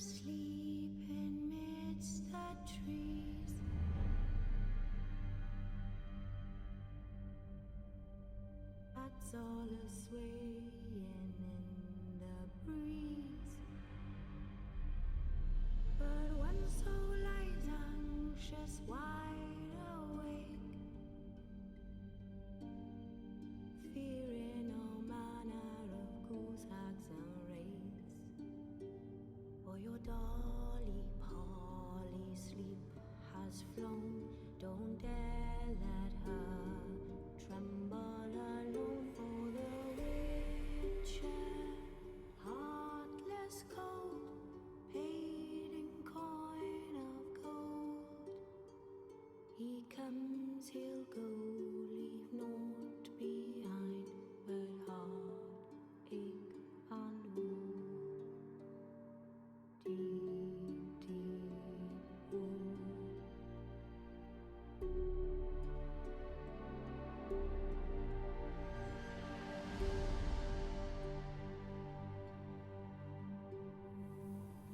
asleep amidst the trees. That's all a swaying in the breeze. But one soul lies anxious, wide awake, fearing all manner of ghouls, hags, and wraiths. For your dolly Polly sleep has flown. Don't dare let her tremble alone. For the witcher, heartless cold, paid in coin of gold. He comes, he'll go, leave naught behind but heartache and woe. Deep, deep woe.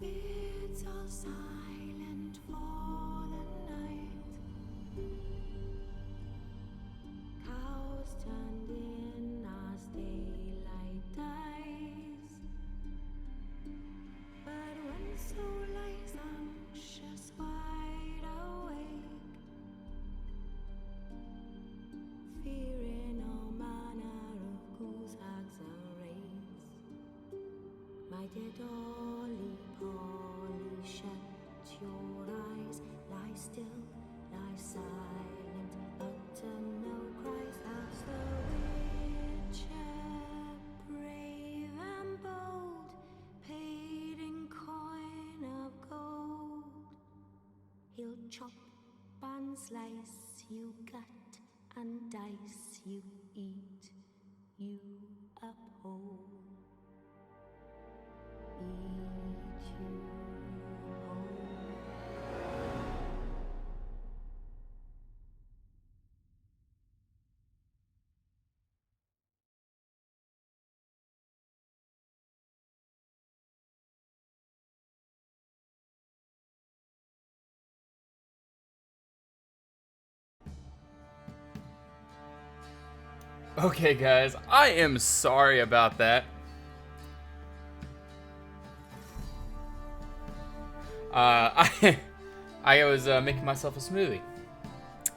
It's all silent for the night. Cows turned in as daylight dies. But when soul lies anxious, wide awake, fearing all manner of ghouls, hags, and wraiths. My dear dolly Polly, shut your eyes, lie still, lie silent, utter no cries. As the witcher, brave and bold, paid in coin of gold. He'll chop and slice, you gut and dice, you eat, you uphold. Eat you whole. Okay, guys, I am sorry about that. I was making myself a smoothie.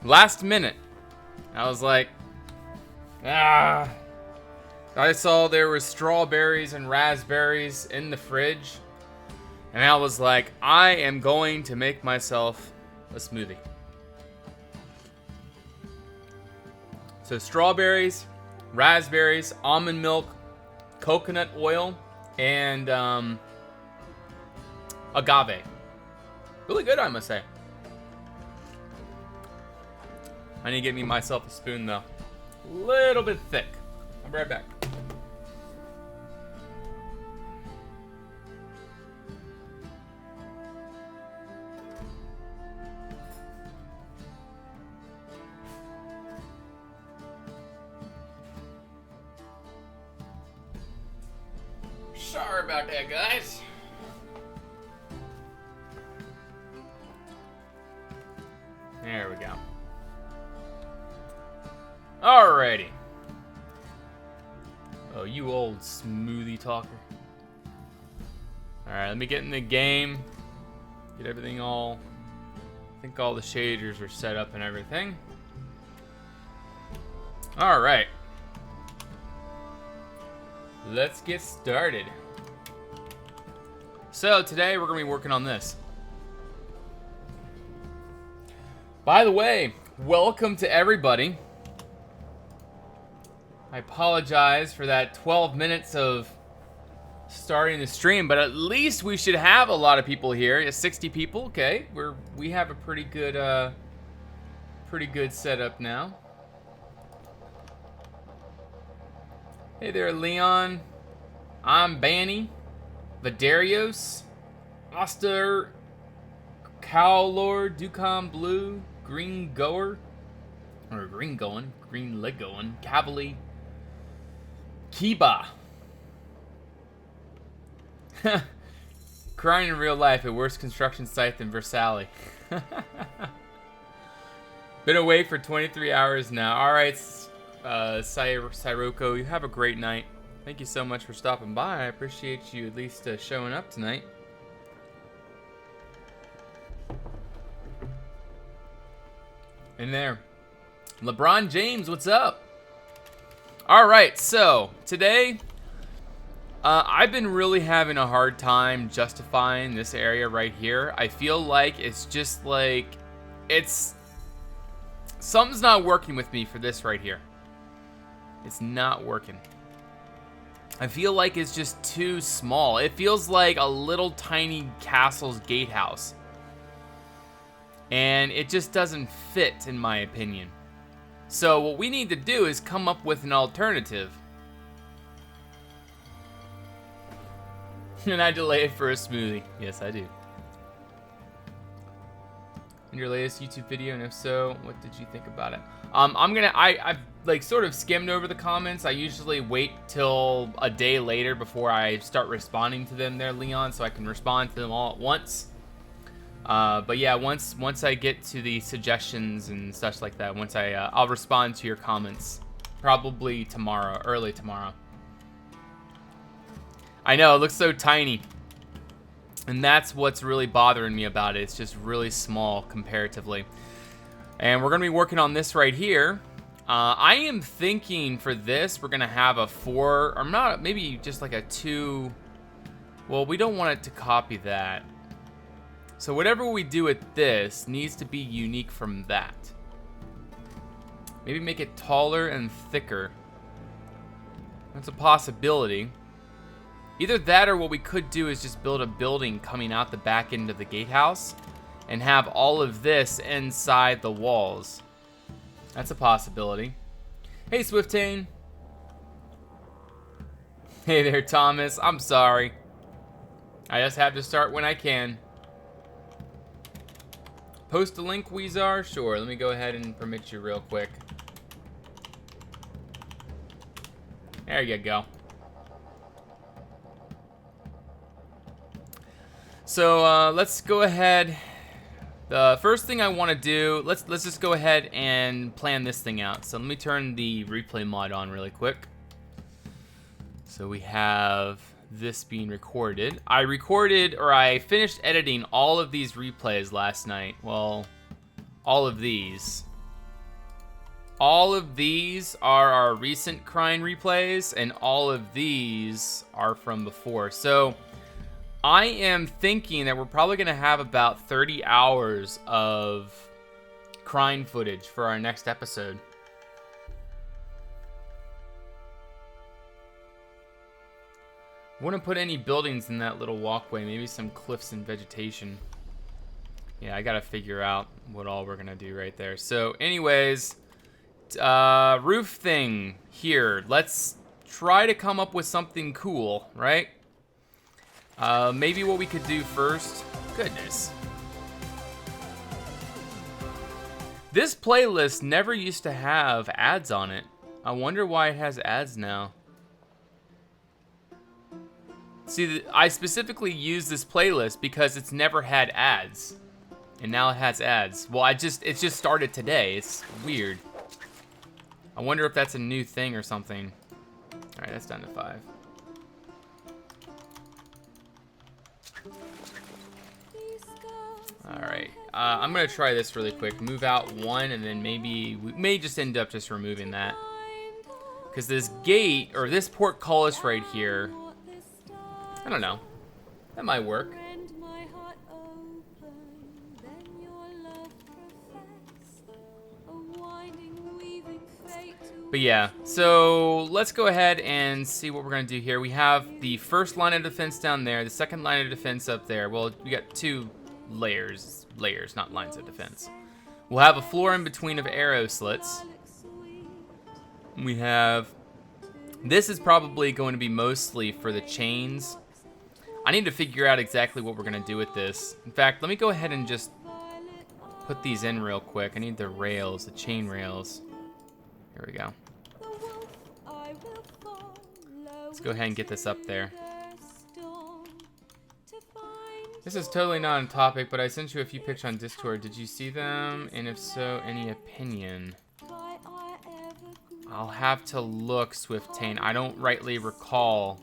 Last minute, I was like, I saw there were strawberries and raspberries in the fridge, and I was like, I am going to make myself a smoothie. So strawberries, raspberries, almond milk, coconut oil, and agave. Really good, I must say. I need to get me myself a spoon though. A little bit thick. I'll be right back. Sorry about that, guys. There we go. Alrighty. Oh, you old smoothie talker. Alright, let me get in the game. Get everything all... I think all the shaders are set up and everything. Alright. Let's get started. So today we're going to be working on this. By the way, welcome to everybody. I apologize for that 12 minutes of starting the stream, but at least we should have a lot of people here. Yeah, 60 people, okay. We have a pretty good setup now. Hey there, Leon. I'm Banny, Vidarios, Oster, Cowlord, Ducom Blue, Green Goer, or Green Going, Green Leg Going, Cavalier, Kiba, crying in real life, a worse construction site than Versailles. Been away for 23 hours now. Alright, Sirocco, you have a great night. Thank you so much for stopping by. I appreciate you at least showing up tonight. In there. LeBron James, what's up? Alright, so today I've been really having a hard time justifying this area right here. I feel like it's just like something's not working with me for this right here. It's not working. I feel like it's just too small. It feels like a little tiny castle's gatehouse. And it just doesn't fit, in my opinion. So what we need to do is come up with an alternative. And I delay it for a smoothie. Yes, I do. In your latest YouTube video, and if so, what did you think about it? I've like sort of skimmed over the comments. I usually wait till a day later before I start responding to them there, Leon, so I can respond to them all at once. But yeah, once I get to the suggestions and such like that, I'll respond to your comments probably tomorrow, early tomorrow. I know, it looks so tiny. And that's what's really bothering me about it. It's just really small comparatively. And we're going to be working on this right here. I am thinking for this, we're going to have a 4, or not, maybe just like a 2. Well, we don't want it to copy that. So whatever we do with this needs to be unique from that. Maybe make it taller and thicker. That's a possibility. Either that, or what we could do is just build a building coming out the back end of the gatehouse and have all of this inside the walls. That's a possibility. Hey, Swiftane. Hey there, Thomas. I'm sorry. I just have to start when I can. Post a link, Weezar? Sure, let me go ahead and permit you real quick. There you go. So let's go ahead. The first thing I want to do, let's just go ahead and plan this thing out. So let me turn the replay mod on really quick. So we have this being recorded. I finished editing all of these replays last night. Well, all of these. All of these are our recent crying replays, and all of these are from before. So I am thinking that we're probably going to have about 30 hours of crying footage for our next episode. I wouldn't put any buildings in that little walkway. Maybe some cliffs and vegetation. Yeah, I got to figure out what all we're going to do right there. So anyways, roof thing here. Let's try to come up with something cool, right? Maybe what we could do first. Goodness. This playlist never used to have ads on it. I wonder why it has ads now. See, I specifically use this playlist because it's never had ads. And now it has ads. Well, it just started today. It's weird. I wonder if that's a new thing or something. Alright, that's down to 5. Alright, I'm going to try this really quick. Move out 1, and then maybe, we may just end up just removing that. Because this gate, or this portcullis right here, I don't know. That might work. But yeah, so let's go ahead and see what we're going to do here. We have the first line of defense down there, the second line of defense up there. Well, we got 2 layers, not lines of defense. We'll have a floor in between of arrow slits. We have, this is probably going to be mostly for the chains. I need to figure out exactly what we're going to do with this. In fact, let me go ahead and just put these in real quick. I need the rails, the chain rails. Here we go. Let's go ahead and get this up there. This is totally not on topic, but I sent you a few pictures on Discord. Did you see them? And if so, any opinion? I'll have to look, Swiftain. I don't rightly recall.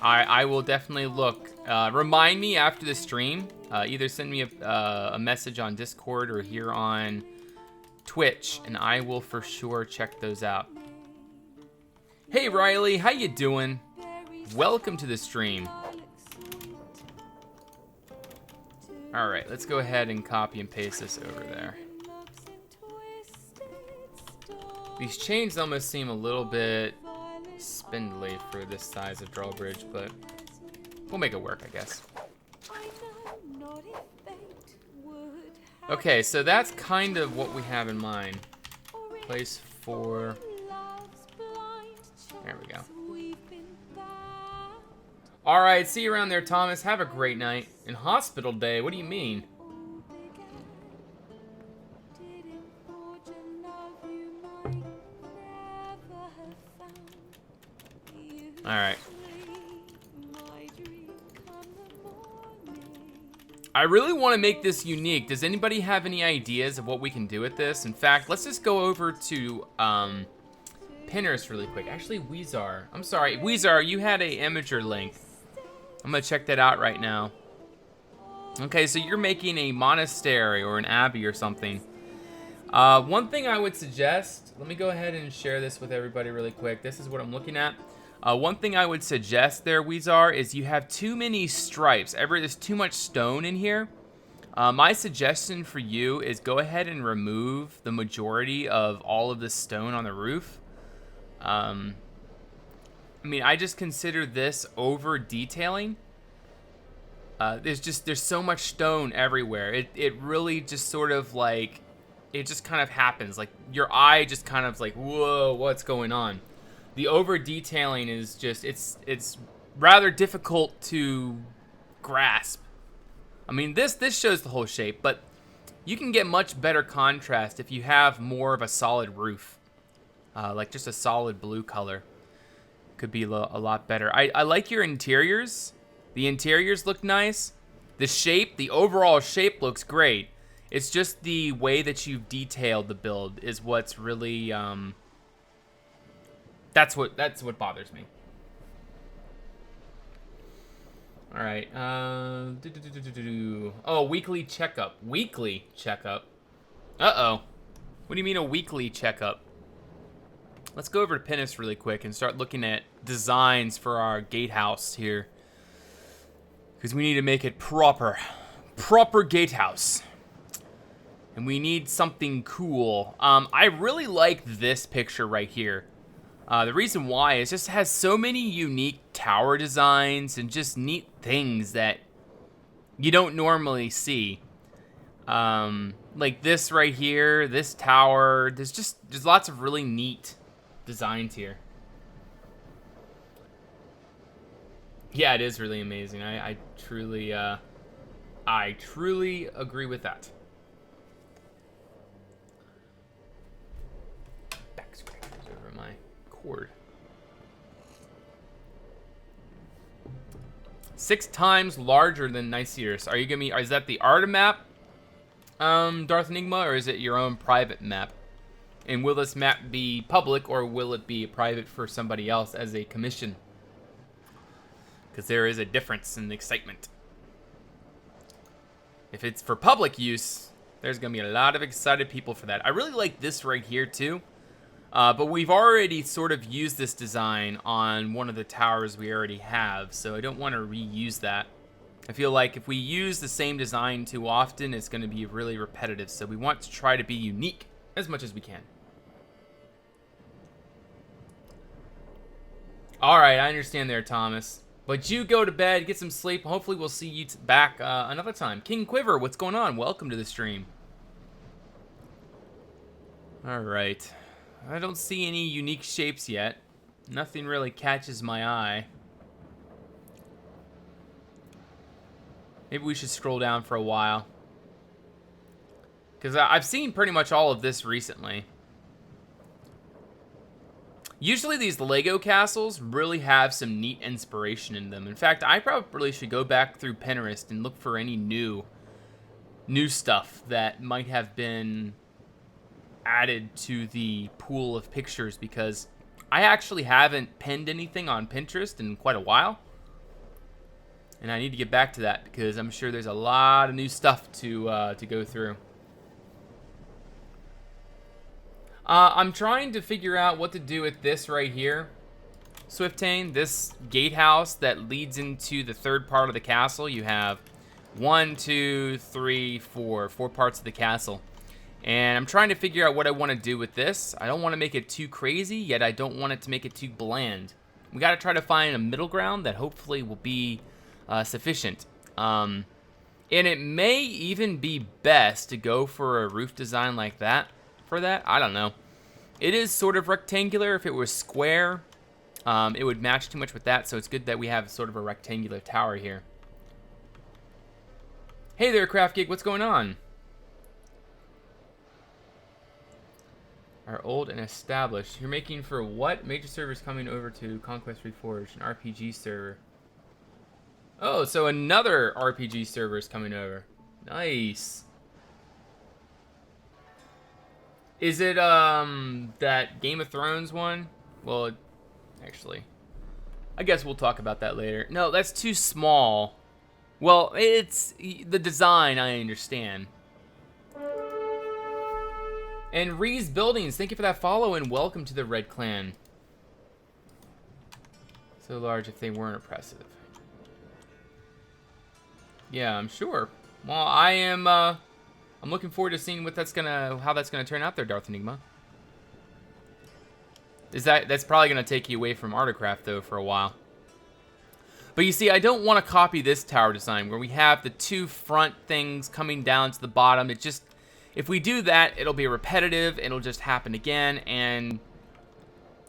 I will definitely look. Remind me after the stream. Either send me a message on Discord or here on Twitch, and I will for sure check those out. Hey Riley, how you doing? Welcome to the stream. All right, let's go ahead and copy and paste this over there. These chains almost seem a little bit spindly for this size of drawbridge, but we'll make it work, I guess. Okay, so that's kind of what we have in mind. Place 4. There we go. All right, see you around there, Thomas. Have a great night. And hospital day, what do you mean? All right. I really want to make this unique. Does anybody have any ideas of what we can do with this? In fact, let's just go over to Pinners really quick. Actually, Weezar. I'm sorry. Weezar, you had a Imager link. I'm going to check that out right now. Okay, so you're making a monastery or an abbey or something. One thing I would suggest, let me go ahead and share this with everybody really quick. This is what I'm looking at. One thing I would suggest there, Weezar, is you have too many stripes. There's too much stone in here. My suggestion for you is go ahead and remove the majority of all of the stone on the roof. I mean, I just consider this over detailing. There's so much stone everywhere. It really just sort of like, it just kind of happens. Like your eye just kind of like, whoa, what's going on? The over detailing is just, it's rather difficult to grasp. I mean, this shows the whole shape, but you can get much better contrast if you have more of a solid roof. Like just a solid blue color. Could be a lot better. I like your interiors. The interiors look nice. The shape, the overall shape looks great. It's just the way that you've detailed the build is what's really, that's what bothers me. All right. Oh, weekly checkup. Weekly checkup. Uh-oh. What do you mean a weekly checkup? Let's go over to Pinus really quick and start looking at designs for our gatehouse here. Because we need to make it proper. Proper gatehouse. And we need something cool. I really like this picture right here. The reason why is just has so many unique tower designs and just neat things that you don't normally see. Like this right here, this tower. There's lots of really neat designs here. Yeah, it is really amazing. I truly agree with that. Back scratchers over my cord. 6 times larger than Niceus. Are you gonna be? Is that the Arta map, Darth Enigma, or is it your own private map? And will this map be public, or will it be private for somebody else as a commission? Because there is a difference in the excitement. If it's for public use, there's going to be a lot of excited people for that. I really like this right here, too. But we've already sort of used this design on one of the towers we already have, so I don't want to reuse that. I feel like if we use the same design too often, it's going to be really repetitive, so we want to try to be unique as much as we can. All right, I understand there, Thomas. But you go to bed, get some sleep. Hopefully we'll see you back another time. King Quiver, what's going on? Welcome to the stream. All right. I don't see any unique shapes yet. Nothing really catches my eye. Maybe we should scroll down for a while. Because I've seen pretty much all of this recently. Usually these Lego castles really have some neat inspiration in them. In fact, I probably should go back through Pinterest and look for any new stuff that might have been added to the pool of pictures, because I actually haven't pinned anything on Pinterest in quite a while. And I need to get back to that because I'm sure there's a lot of new stuff to go through. I'm trying to figure out what to do with this right here, Swiftain. This gatehouse that leads into the third part of the castle. You have 1, 2, 3, 4 parts of the castle. And I'm trying to figure out what I want to do with this. I don't want to make it too crazy, yet I don't want it to make it too bland. We got to try to find a middle ground that hopefully will be sufficient. And it may even be best to go for a roof design like that. For that, I don't know. It is sort of rectangular. If it was square, it would match too much with that, so it's good that we have sort of a rectangular tower here. Hey there, Craft Geek, what's going on? Are old and established. You're making for what? Major servers coming over to Conquest Reforged, an RPG server. Oh, so another RPG server is coming over. Nice. Is it that Game of Thrones one? Well, actually, I guess we'll talk about that later. No, that's too small. Well, it's the design, I understand. And Ree's Buildings, thank you for that follow and welcome to the Red Clan. So large if they weren't oppressive. Yeah, I'm sure. Well, I'm looking forward to seeing what how that's gonna turn out there, Darth Enigma. That's probably gonna take you away from Artocraft though for a while. But you see, I don't want to copy this tower design where we have the two front things coming down to the bottom. It just, if we do that, it'll be repetitive. It'll just happen again, and you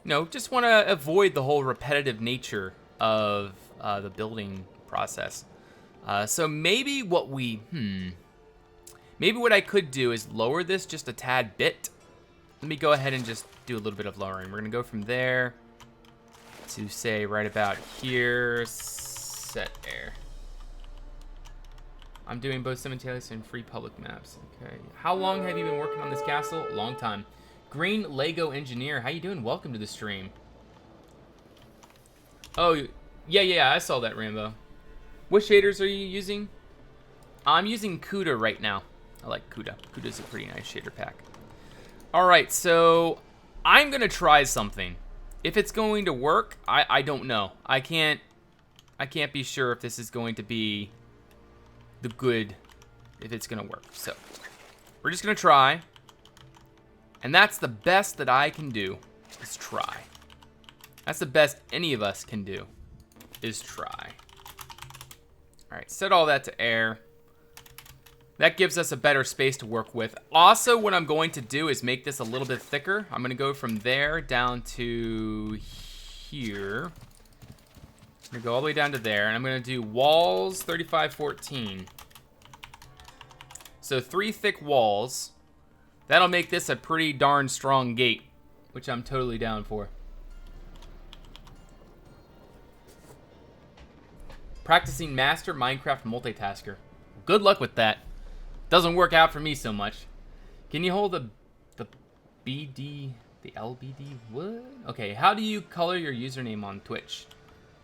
know, just want to avoid the whole repetitive nature of the building process. So maybe what maybe what I could do is lower this just a tad bit. Let me go ahead and just do a little bit of lowering. We're gonna go from there to say right about here, set air. I'm doing both simultaneous and free public maps. Okay. How long have you been working on this castle? Long time. Green Lego Engineer, how you doing? Welcome to the stream. Oh, yeah, I saw that, Rambo. What shaders are you using? I'm using Cuda right now. I like Cuda. Cuda's a pretty nice shader pack. All right, so I'm gonna try something. If it's going to work, I don't know. I can't be sure if this is going to be if it's gonna work. So we're just gonna try, and that's the best that I can do is try. That's the best any of us can do is try. All right, set all that to air. That gives us a better space to work with. Also, what I'm going to do is make this a little bit thicker. I'm gonna go from there down to here. I'm gonna go all the way down to there, and I'm gonna do walls 3514. So 3 thick walls. That'll make this a pretty darn strong gate, which I'm totally down for. Practicing master Minecraft multitasker. Good luck with that. Doesn't work out for me so much. Can you hold the BD, the LBD? What? Okay, how do you color your username on Twitch?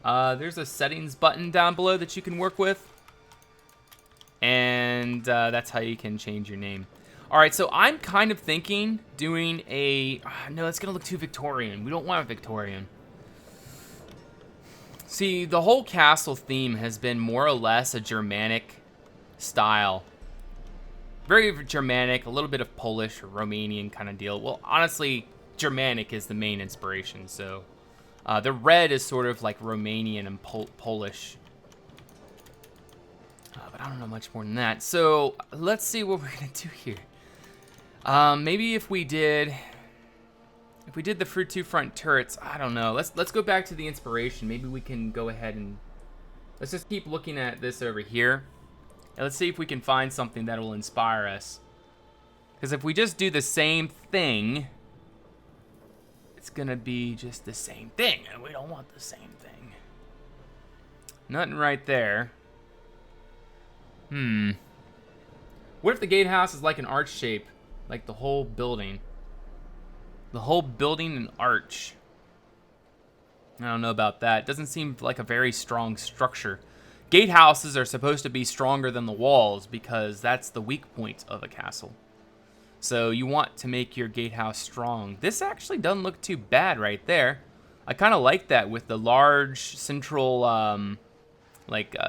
There's a settings button down below that you can work with. And that's how you can change your name. All right, so I'm kind of thinking doing a... no, that's gonna look too Victorian. We don't want a Victorian. See, the whole castle theme has been more or less a Germanic style. Very Germanic, a little bit of Polish or Romanian kind of deal. Well, honestly, Germanic is the main inspiration, so... the red is sort of like Romanian and Polish. But I don't know much more than that. So, let's see what we're going to do here. Maybe if we did the two front turrets, I don't know. Let's go back to the inspiration. Maybe we can go ahead and... let's just keep looking at this over here. And let's see if we can find something that will inspire us. Because if we just do the same thing... it's gonna be just the same thing, and we don't want the same thing. Nothing right there. What if the gatehouse is like an arch shape? Like the whole building. The whole building an arch. I don't know about that. It doesn't seem like a very strong structure. Gatehouses are supposed to be stronger than the walls because that's the weak point of a castle. So you want to make your gatehouse strong. This actually doesn't look too bad right there. I kind of like that with the large central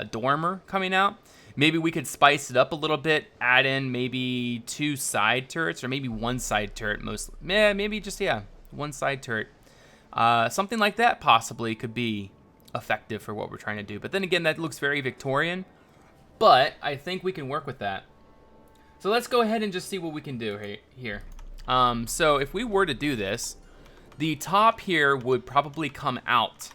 dormer coming out. Maybe we could spice it up a little bit, add in maybe 2 side turrets, or maybe 1 side turret mostly. Maybe just, 1 side turret. Something like that possibly could be effective for what we're trying to do. But then again, that looks very Victorian. But I think we can work with that. So let's go ahead and just see what we can do here. So if we were to do this, the top here would probably come out.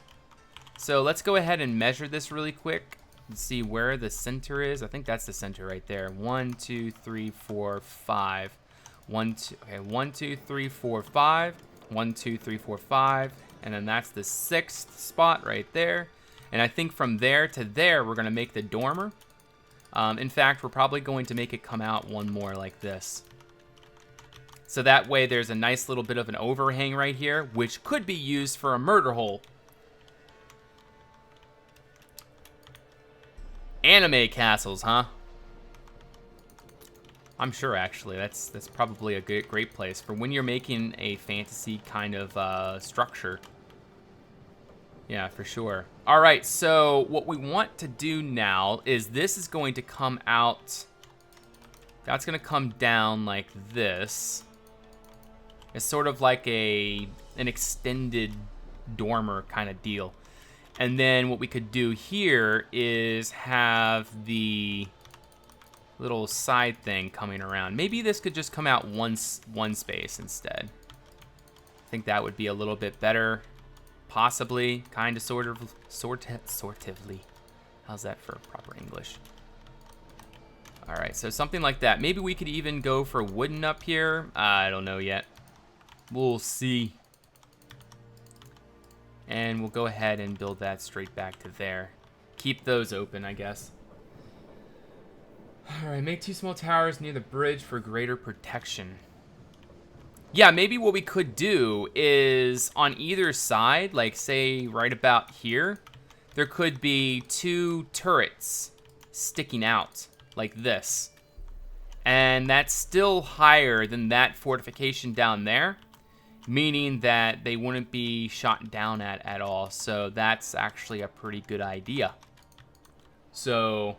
So let's go ahead and measure this really quick. Let's see where the center is. I think that's the center right there. 1, 2, 3, 4, 5. 1, 2, okay, 1, 2, 3, 4, 5. 1, 2, 3, 4, 5. And then that's the 6th spot right there. And I think from there to there, we're going to make the dormer. In fact, we're probably going to make it come out one more like this. So that way there's a nice little bit of an overhang right here, which could be used for a murder hole. Anime castles, huh? I'm sure, actually. That's probably a great place for when you're making a fantasy kind of structure. Yeah, for sure. All right, so what we want to do now is this is going to come out. That's going to come down like this. It's sort of like an extended dormer kind of deal. And then what we could do here is have the little side thing coming around. Maybe this could just come out one space instead. I think that would be a little bit better. Possibly, kind of, sortively. How's that for proper English? All right, so something like that. Maybe we could even go for wooden up here. I don't know yet. We'll see. And we'll go ahead and build that straight back to there. Keep those open, I guess. All right, make 2 small towers near the bridge for greater protection. Yeah, maybe what we could do is on either side, like say right about here, there could be 2 turrets sticking out like this. And that's still higher than that fortification down there, meaning that they wouldn't be shot down at all. So that's actually a pretty good idea. So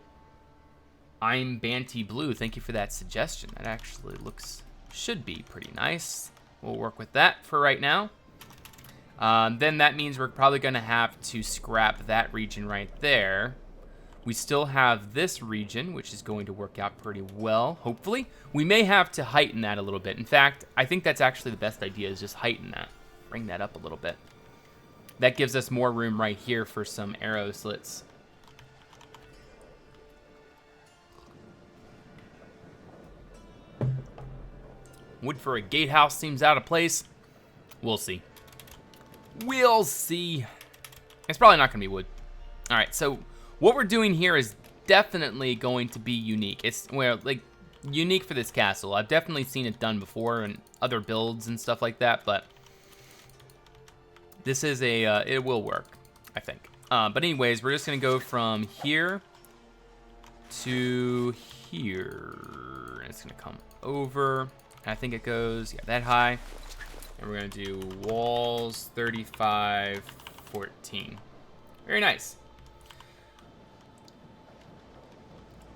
I'm Banty Blue. Thank you for that suggestion. That actually should be pretty nice. We'll work with that for right now. Then that means we're probably going to have to scrap that region right there. We still have this region, which is going to work out pretty well, hopefully. We may have to heighten that a little bit. In fact, I think that's actually the best idea, is just heighten that. Bring that up a little bit. That gives us more room right here for some arrow slits. Wood for a gatehouse seems out of place. We'll see. We'll see. It's probably not going to be wood. All right, so what we're doing here is definitely going to be unique. It's unique for this castle. I've definitely seen it done before in other builds and stuff like that, but this is it will work, I think. But anyways, we're just going to go from here to here. It's going to come over. I think it goes, that high. And we're going to do walls 35, 14. Very nice.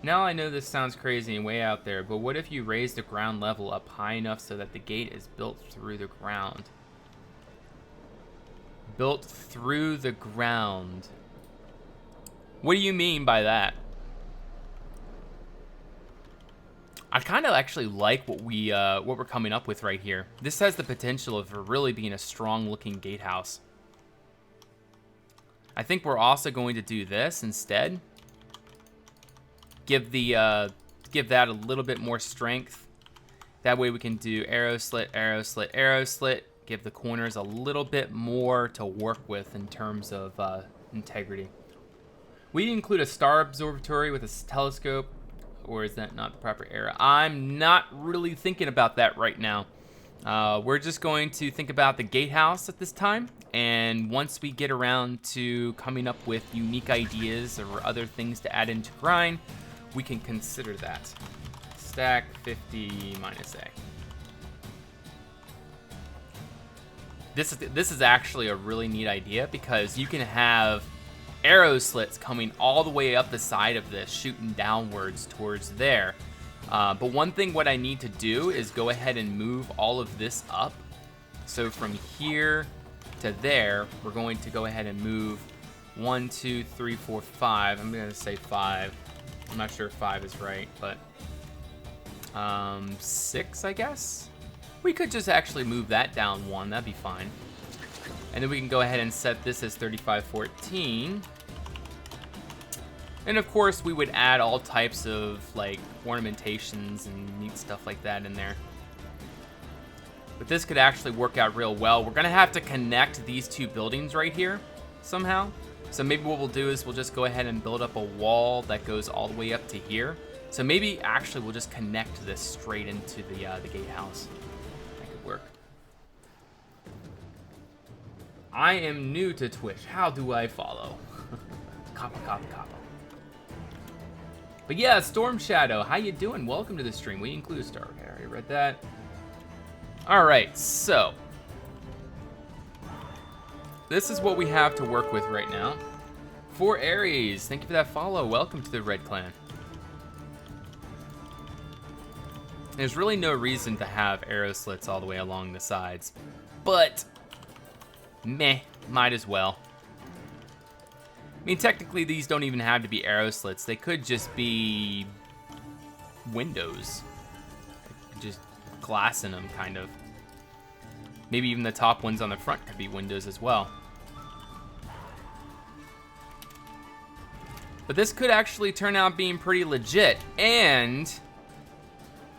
Now I know this sounds crazy and way out there, but what if you raise the ground level up high enough so that the gate is built through the ground? Built through the ground. What do you mean by that? I kind of actually like what we're coming up with right here. This has the potential of really being a strong-looking gatehouse. I think we're also going to do this instead. Give that a little bit more strength. That way we can do arrow slit, arrow slit, arrow slit. give the corners a little bit more to work with in terms of integrity. We include a star observatory with a telescope, or is that not the proper era? I'm not really thinking about that right now. We're just going to think about the gatehouse at this time, and once we get around to coming up with unique ideas or other things to add into grind, we can consider that. Stack 50 minus A. This is actually a really neat idea because you can have arrow slits coming all the way up the side of this, shooting downwards towards there. But one thing what I need to do is go ahead and move all of this up. So from here to there, we're going to go ahead and move 1, 2, 3, 4, 5. I'm going to say 5. I'm not sure if 5 is right, but 6, I guess. We could just actually move that down 1. That'd be fine. And then we can go ahead and set this as 3514. And of course, we would add all types of like ornamentations and neat stuff like that in there. But this could actually work out real well. We're gonna have to connect these two buildings right here somehow. So maybe what we'll do is we'll just go ahead and build up a wall that goes all the way up to here. So maybe actually we'll just connect this straight into the gatehouse. That could work. I am new to Twitch. How do I follow? Kappa, kappa, kappa. But yeah, Storm Shadow, how you doing? Welcome to the stream. We include a star. Okay, I already read that. All right, so this is what we have to work with right now. For Aries, thank you for that follow. Welcome to the Red Clan. There's really no reason to have arrow slits all the way along the sides, but meh, might as well. I mean, technically, these don't even have to be arrow slits. They could just be windows. Just glass in them, kind of. Maybe even the top ones on the front could be windows as well. But this could actually turn out being pretty legit, and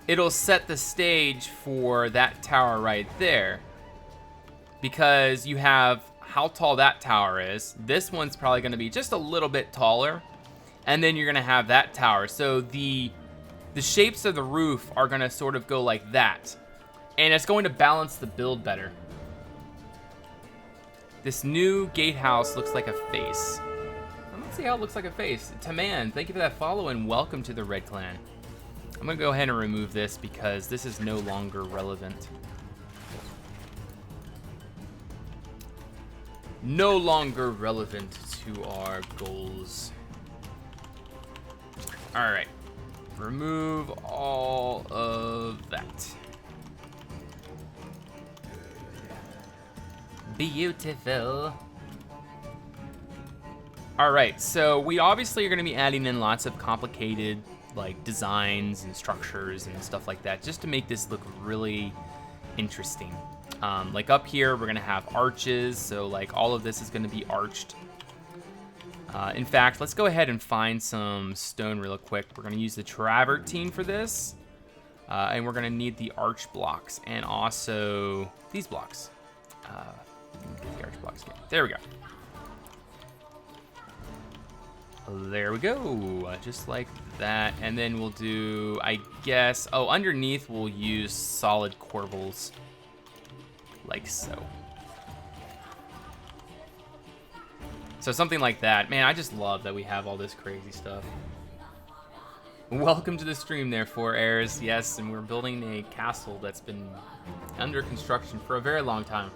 it'll set the stage for that tower right there. Because you have how tall that tower is. This one's probably going to be just a little bit taller, and then you're going to have that tower. So the shapes of the roof are going to sort of go like that, and it's going to balance the build better. This new gatehouse looks like a face. Let's see how it looks like a face. Taman, thank you for that follow and welcome to the Red Clan. I'm going to go ahead and remove this because this is no longer relevant. No longer relevant to our goals. All right, remove all of that. Beautiful. All right, so we obviously are going to be adding in lots of complicated like designs and structures and stuff like that just to make this look really interesting. Like up here, we're gonna have arches, so like all of this is gonna be arched. In fact, let's go ahead and find some stone real quick. We're gonna use the travertine for this, and we're gonna need the arch blocks and also these blocks. Get the arch blocks here. There we go. There we go, just like that. And then we'll do, I guess, oh, underneath we'll use solid corbels. Like so. So something like that. Man, I just love that we have all this crazy stuff. Welcome to the stream there, 4Airs. Yes, and we're building a castle that's been under construction for a very long time.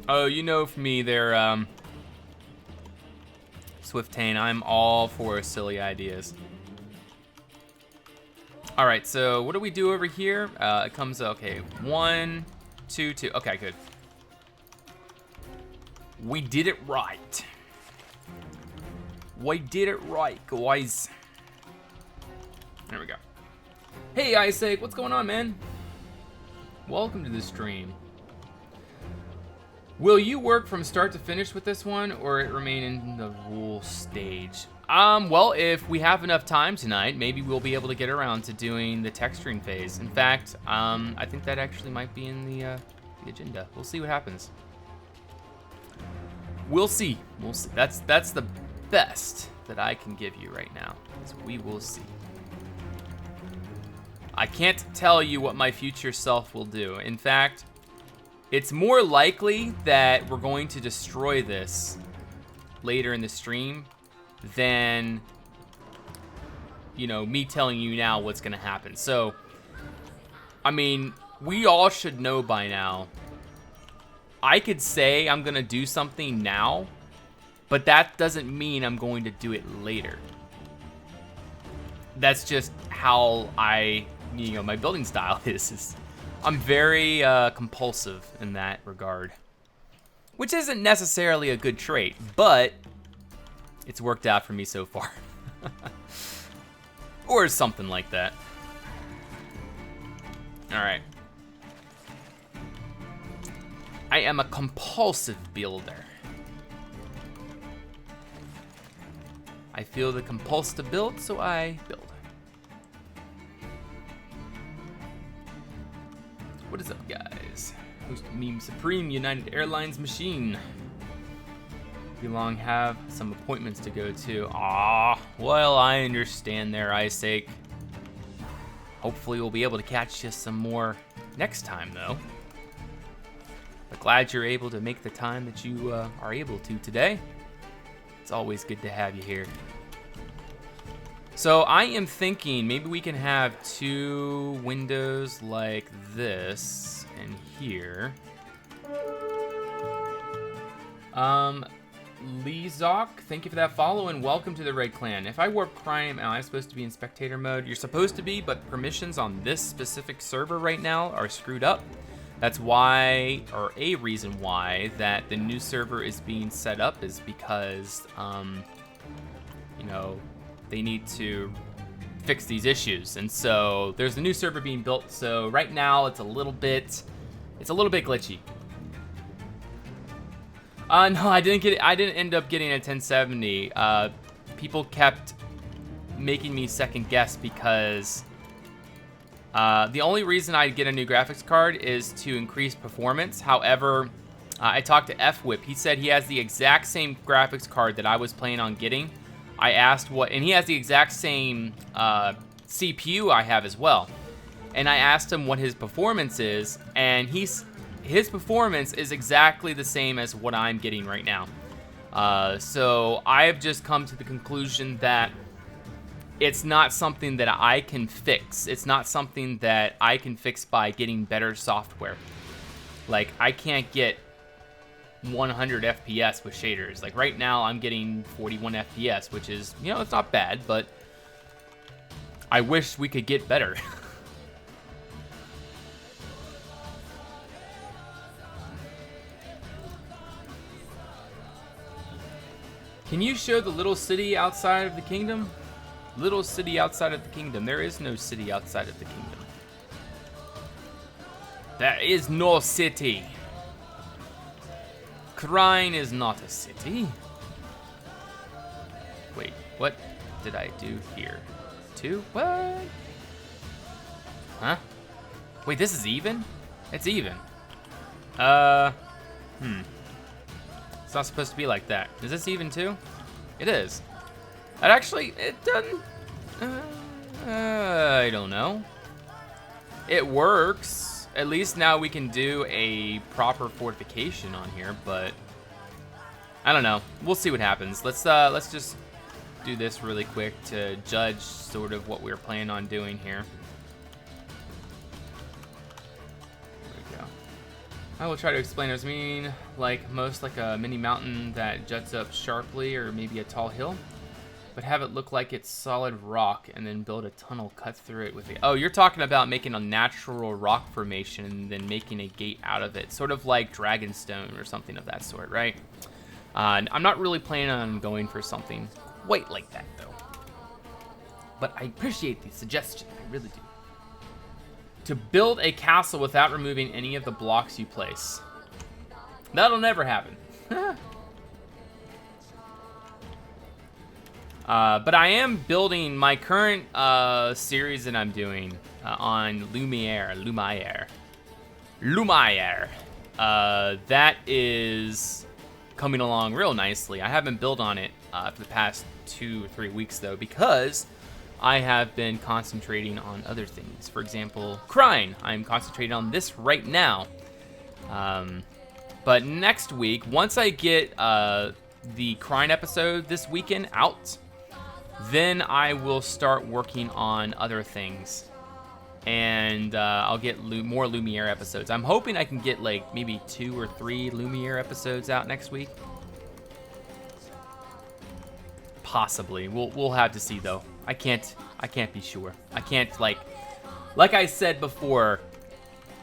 Oh, you know for me there, Swiftane, I'm all for silly ideas. All right, so what do we do over here? It comes, okay, 1, 2, 2. Okay, good. We did it right. We did it right, guys. There we go. Hey, Isaac, what's going on, man? Welcome to the stream. Will you work from start to finish with this one, or it remain in the rule stage? Well, if we have enough time tonight, maybe we'll be able to get around to doing the texturing phase. In fact, I think that actually might be in the agenda. We'll see what happens. We'll see. We'll see. That's the best that I can give you right now. Is we will see. I can't tell you what my future self will do. In fact, it's more likely that we're going to destroy this later in the stream than, you know, me telling you now what's going to happen. So, I mean, we all should know by now. I could say I'm going to do something now, but that doesn't mean I'm going to do it later. That's just how my building style is I'm very compulsive in that regard, which isn't necessarily a good trait, but it's worked out for me so far. Or something like that. All right. I am a compulsive builder. I feel the compulse to build, so I build. What is up, guys? Host Meme Supreme, United Airlines machine. We long have some appointments to go to. Well, I understand there, Isaac. Hopefully we'll be able to catch you some more next time, though. But glad you're able to make the time that you are able to today. It's always good to have you here. So I am thinking maybe we can have 2 windows like this and here. Lizok, thank you for that follow and welcome to the Red Clan. If I warp Prime, am I supposed to be in spectator mode? You're supposed to be, but permissions on this specific server right now are screwed up. That's why, or a reason why, that the new server is being set up is because, you know, they need to fix these issues. And so there's a new server being built. So right now it's a little bit glitchy. No, I didn't end up getting a 1070. People kept making me second guess because the only reason I get a new graphics card is to increase performance. However, I talked to F-Whip. He said he has the exact same graphics card that I was planning on getting. I asked and he has the exact same CPU I have as well. And I asked him what his performance is, and his performance is exactly the same as what I'm getting right now. So I've just come to the conclusion that it's not something that I can fix. It's not something that I can fix by getting better software. Like, I can't get 100 FPS with shaders. Like, right now I'm getting 41 FPS, which is, you know, it's not bad, but I wish we could get better. Can you show the little city outside of the kingdom? Little city outside of the kingdom. There is no city outside of the kingdom. There is no city. Krine is not a city. Wait, what did I do here? 2? What? Huh? Wait, this is even? It's even. It's not supposed to be like that. Is this even too? It is. That actually, it doesn't. I don't know. It works. At least now we can do a proper fortification on here, but I don't know. We'll see what happens. Let's just do this really quick to judge sort of what we're planning on doing here. I will try to explain it. I mean, like a mini mountain that juts up sharply, or maybe a tall hill, but have it look like it's solid rock and then build a tunnel cut through it with it. Oh, you're talking about making a natural rock formation and then making a gate out of it, sort of like Dragonstone or something of that sort, right? I'm not really planning on going for something quite like that, though. But I appreciate the suggestion, I really do. To build a castle without removing any of the blocks you place. That'll never happen. But I am building my current series that I'm doing on Lumiere. That is coming along real nicely. I haven't built on it for the past 2 or 3 weeks, though, because I have been concentrating on other things. For example, crying. I'm concentrating on this right now. But next week, once I get the crying episode this weekend out, then I will start working on other things. And I'll get more Lumiere episodes. I'm hoping I can get like maybe 2 or 3 Lumiere episodes out next week. Possibly. We'll have to see, though. I can't be sure. I can't, like I said before,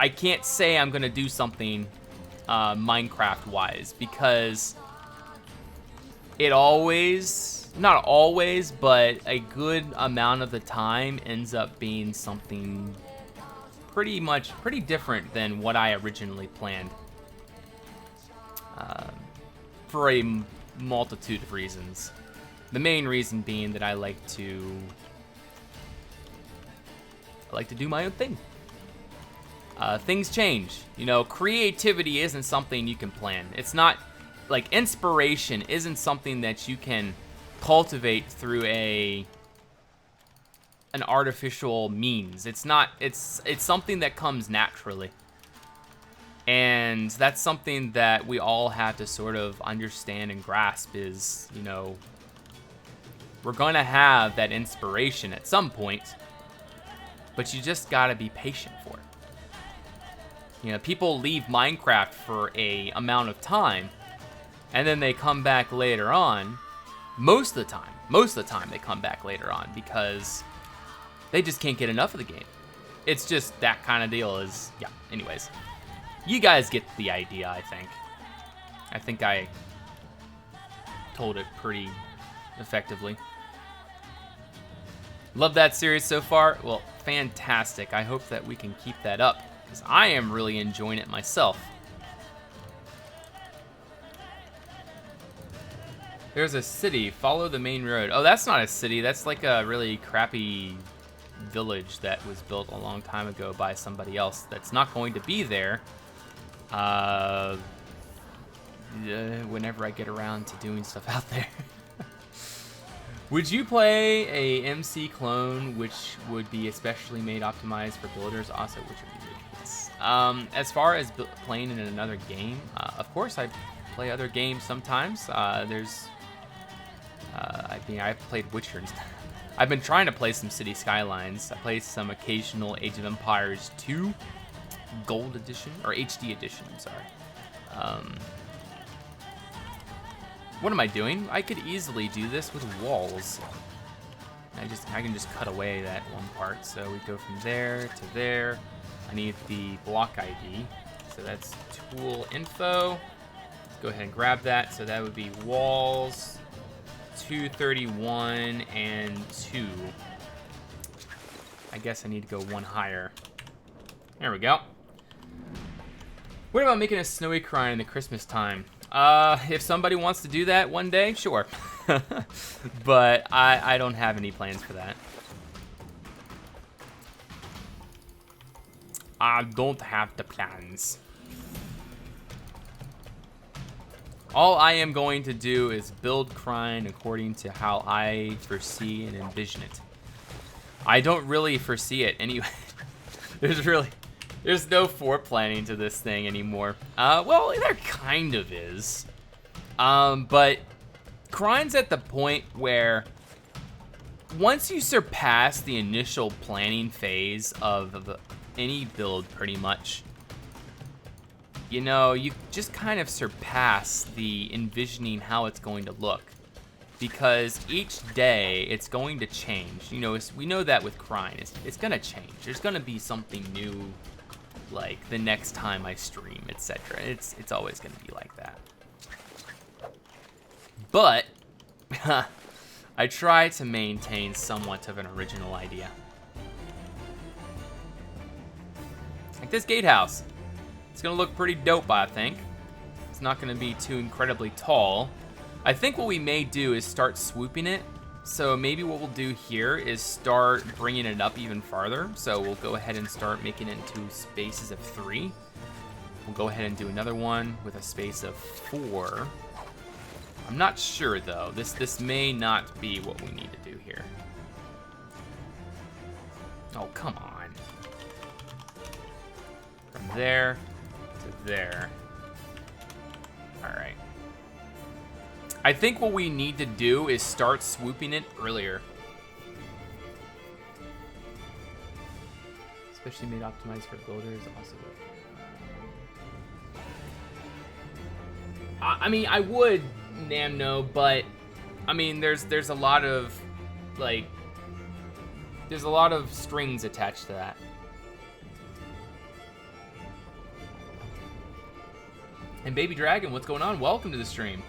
I can't say I'm gonna do something Minecraft wise, because it always, not always, but a good amount of the time ends up being something pretty different than what I originally planned, for a multitude of reasons. The main reason being that I like to do my own thing. Things change. You know, creativity isn't something you can plan. It's not, like, inspiration isn't something that you can cultivate through an artificial means. It's not, it's something that comes naturally. And that's something that we all have to sort of understand and grasp is, you know, we're gonna have that inspiration at some point, but you just gotta be patient for it. You know, people leave Minecraft for a amount of time, and then they come back later on. Most of the time they come back later on because they just can't get enough of the game. It's just that kind of deal. Is, yeah, anyways. You guys get the idea, I think. I think I told it pretty effectively. Love that series so far. Well, fantastic. I hope that we can keep that up, because I am really enjoying it myself. There's a city. Follow the main road. Oh, that's not a city. That's like a really crappy village that was built a long time ago by somebody else that's not going to be there whenever I get around to doing stuff out there. Would you play a MC clone which would be especially made optimized for builders? Also, which would be yes. As far as playing in another game, of course I play other games sometimes. I mean, I've played Witcher. I've been trying to play some City Skylines. I play some occasional Age of Empires 2 Gold Edition, or HD Edition, I'm sorry. What am I doing? I could easily do this with walls. I can just cut away that one part. So we go from there to there. I need the block ID. So that's tool info. Let's go ahead and grab that. So that would be walls 231 and 2. I guess I need to go one higher. There we go. What about making a snowy crying in the Christmas time? If somebody wants to do that one day, sure. But I don't have any plans for that. I don't have the plans. All I am going to do is build Crine according to how I foresee and envision it. I don't really foresee it anyway. There's no foreplanning to this thing anymore. Well, there kind of is. But Crine's at the point where once you surpass the initial planning phase of any build, pretty much, you know, you just kind of surpass the envisioning how it's going to look. Because each day, it's going to change. You know, we know that with Crine, it's going to change. There's going to be something new, like the next time I stream, etc. It's always going to be like that. But I try to maintain somewhat of an original idea. Like this gatehouse. It's going to look pretty dope, I think. It's not going to be too incredibly tall. I think what we may do is start swooping it So maybe what we'll do here is start bringing it up even farther. So we'll go ahead and start making it into spaces of 3. We'll go ahead and do another one with a space of 4. I'm not sure though. This may not be what we need to do here. Oh, come on. From there to there. All right. I think what we need to do is start swooping it earlier. Especially made optimized for builders. Also, I mean, I would Namno, but I mean, there's a lot of like, there's a lot of strings attached to that. And Baby Dragon, what's going on? Welcome to the stream.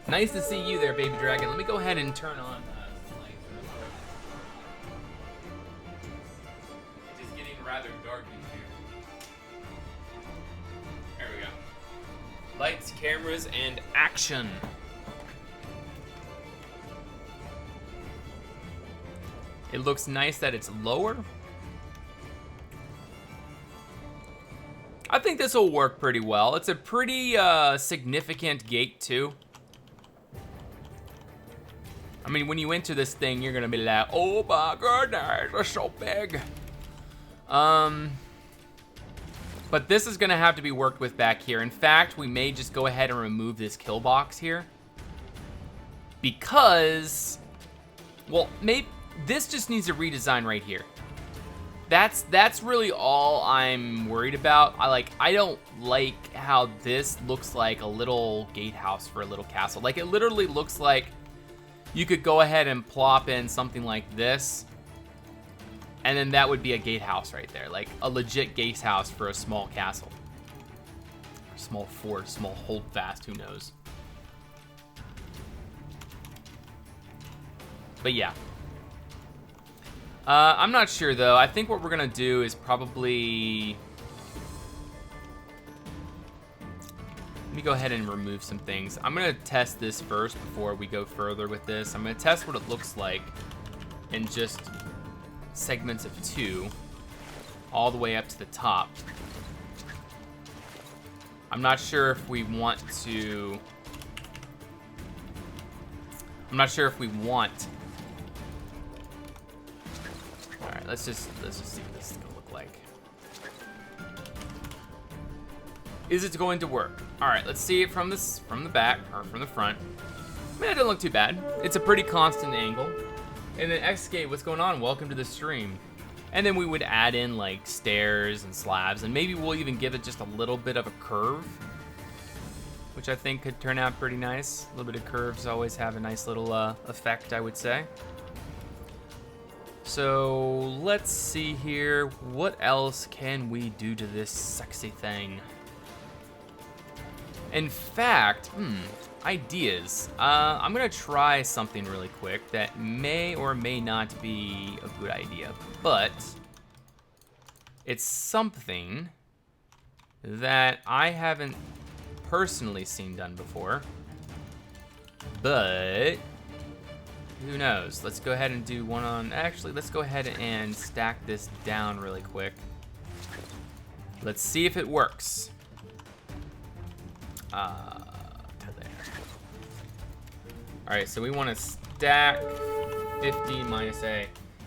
Nice to see you there, Baby Dragon. Let me go ahead and turn on some lights. It is getting rather dark in here. There we go. Lights, cameras, and action. It looks nice that it's lower. I think this will work pretty well. It's a pretty significant gate too. I mean, when you enter this thing, you're gonna be like, oh my goodness, it's so big. But this is gonna have to be worked with back here. In fact, we may just go ahead and remove this kill box here. Because, well, maybe this just needs a redesign right here. That's really all I'm worried about. I don't like how this looks like a little gatehouse for a little castle. Like, it literally looks like you could go ahead and plop in something like this, and then that would be a gatehouse right there. Like a legit gatehouse for a small castle. Or small fort, small holdfast, who knows. But yeah. I'm not sure though. I think what we're gonna do is probably... Let me go ahead and remove some things. I'm gonna test this first before we go further with this. I'm gonna test what it looks like in just segments of 2 all the way up to the top. I'm not sure if we want to... Alright, let's just see what this is gonna look like. Is it going to work? Alright, let's see it from the back, or from the front. I mean, it doesn't look too bad. It's a pretty constant angle. And then Xgate, what's going on? Welcome to the stream. And then we would add in like stairs and slabs, and maybe we'll even give it just a little bit of a curve, which I think could turn out pretty nice. A little bit of curves always have a nice little effect, I would say. So let's see here. What else can we do to this sexy thing? In fact, ideas. I'm gonna try something really quick that may or may not be a good idea, but it's something that I haven't personally seen done before, but who knows? Let's go ahead and do one on... Actually, let's go ahead and stack this down really quick. Let's see if it works. Alright, so we want to stack 50 minus A.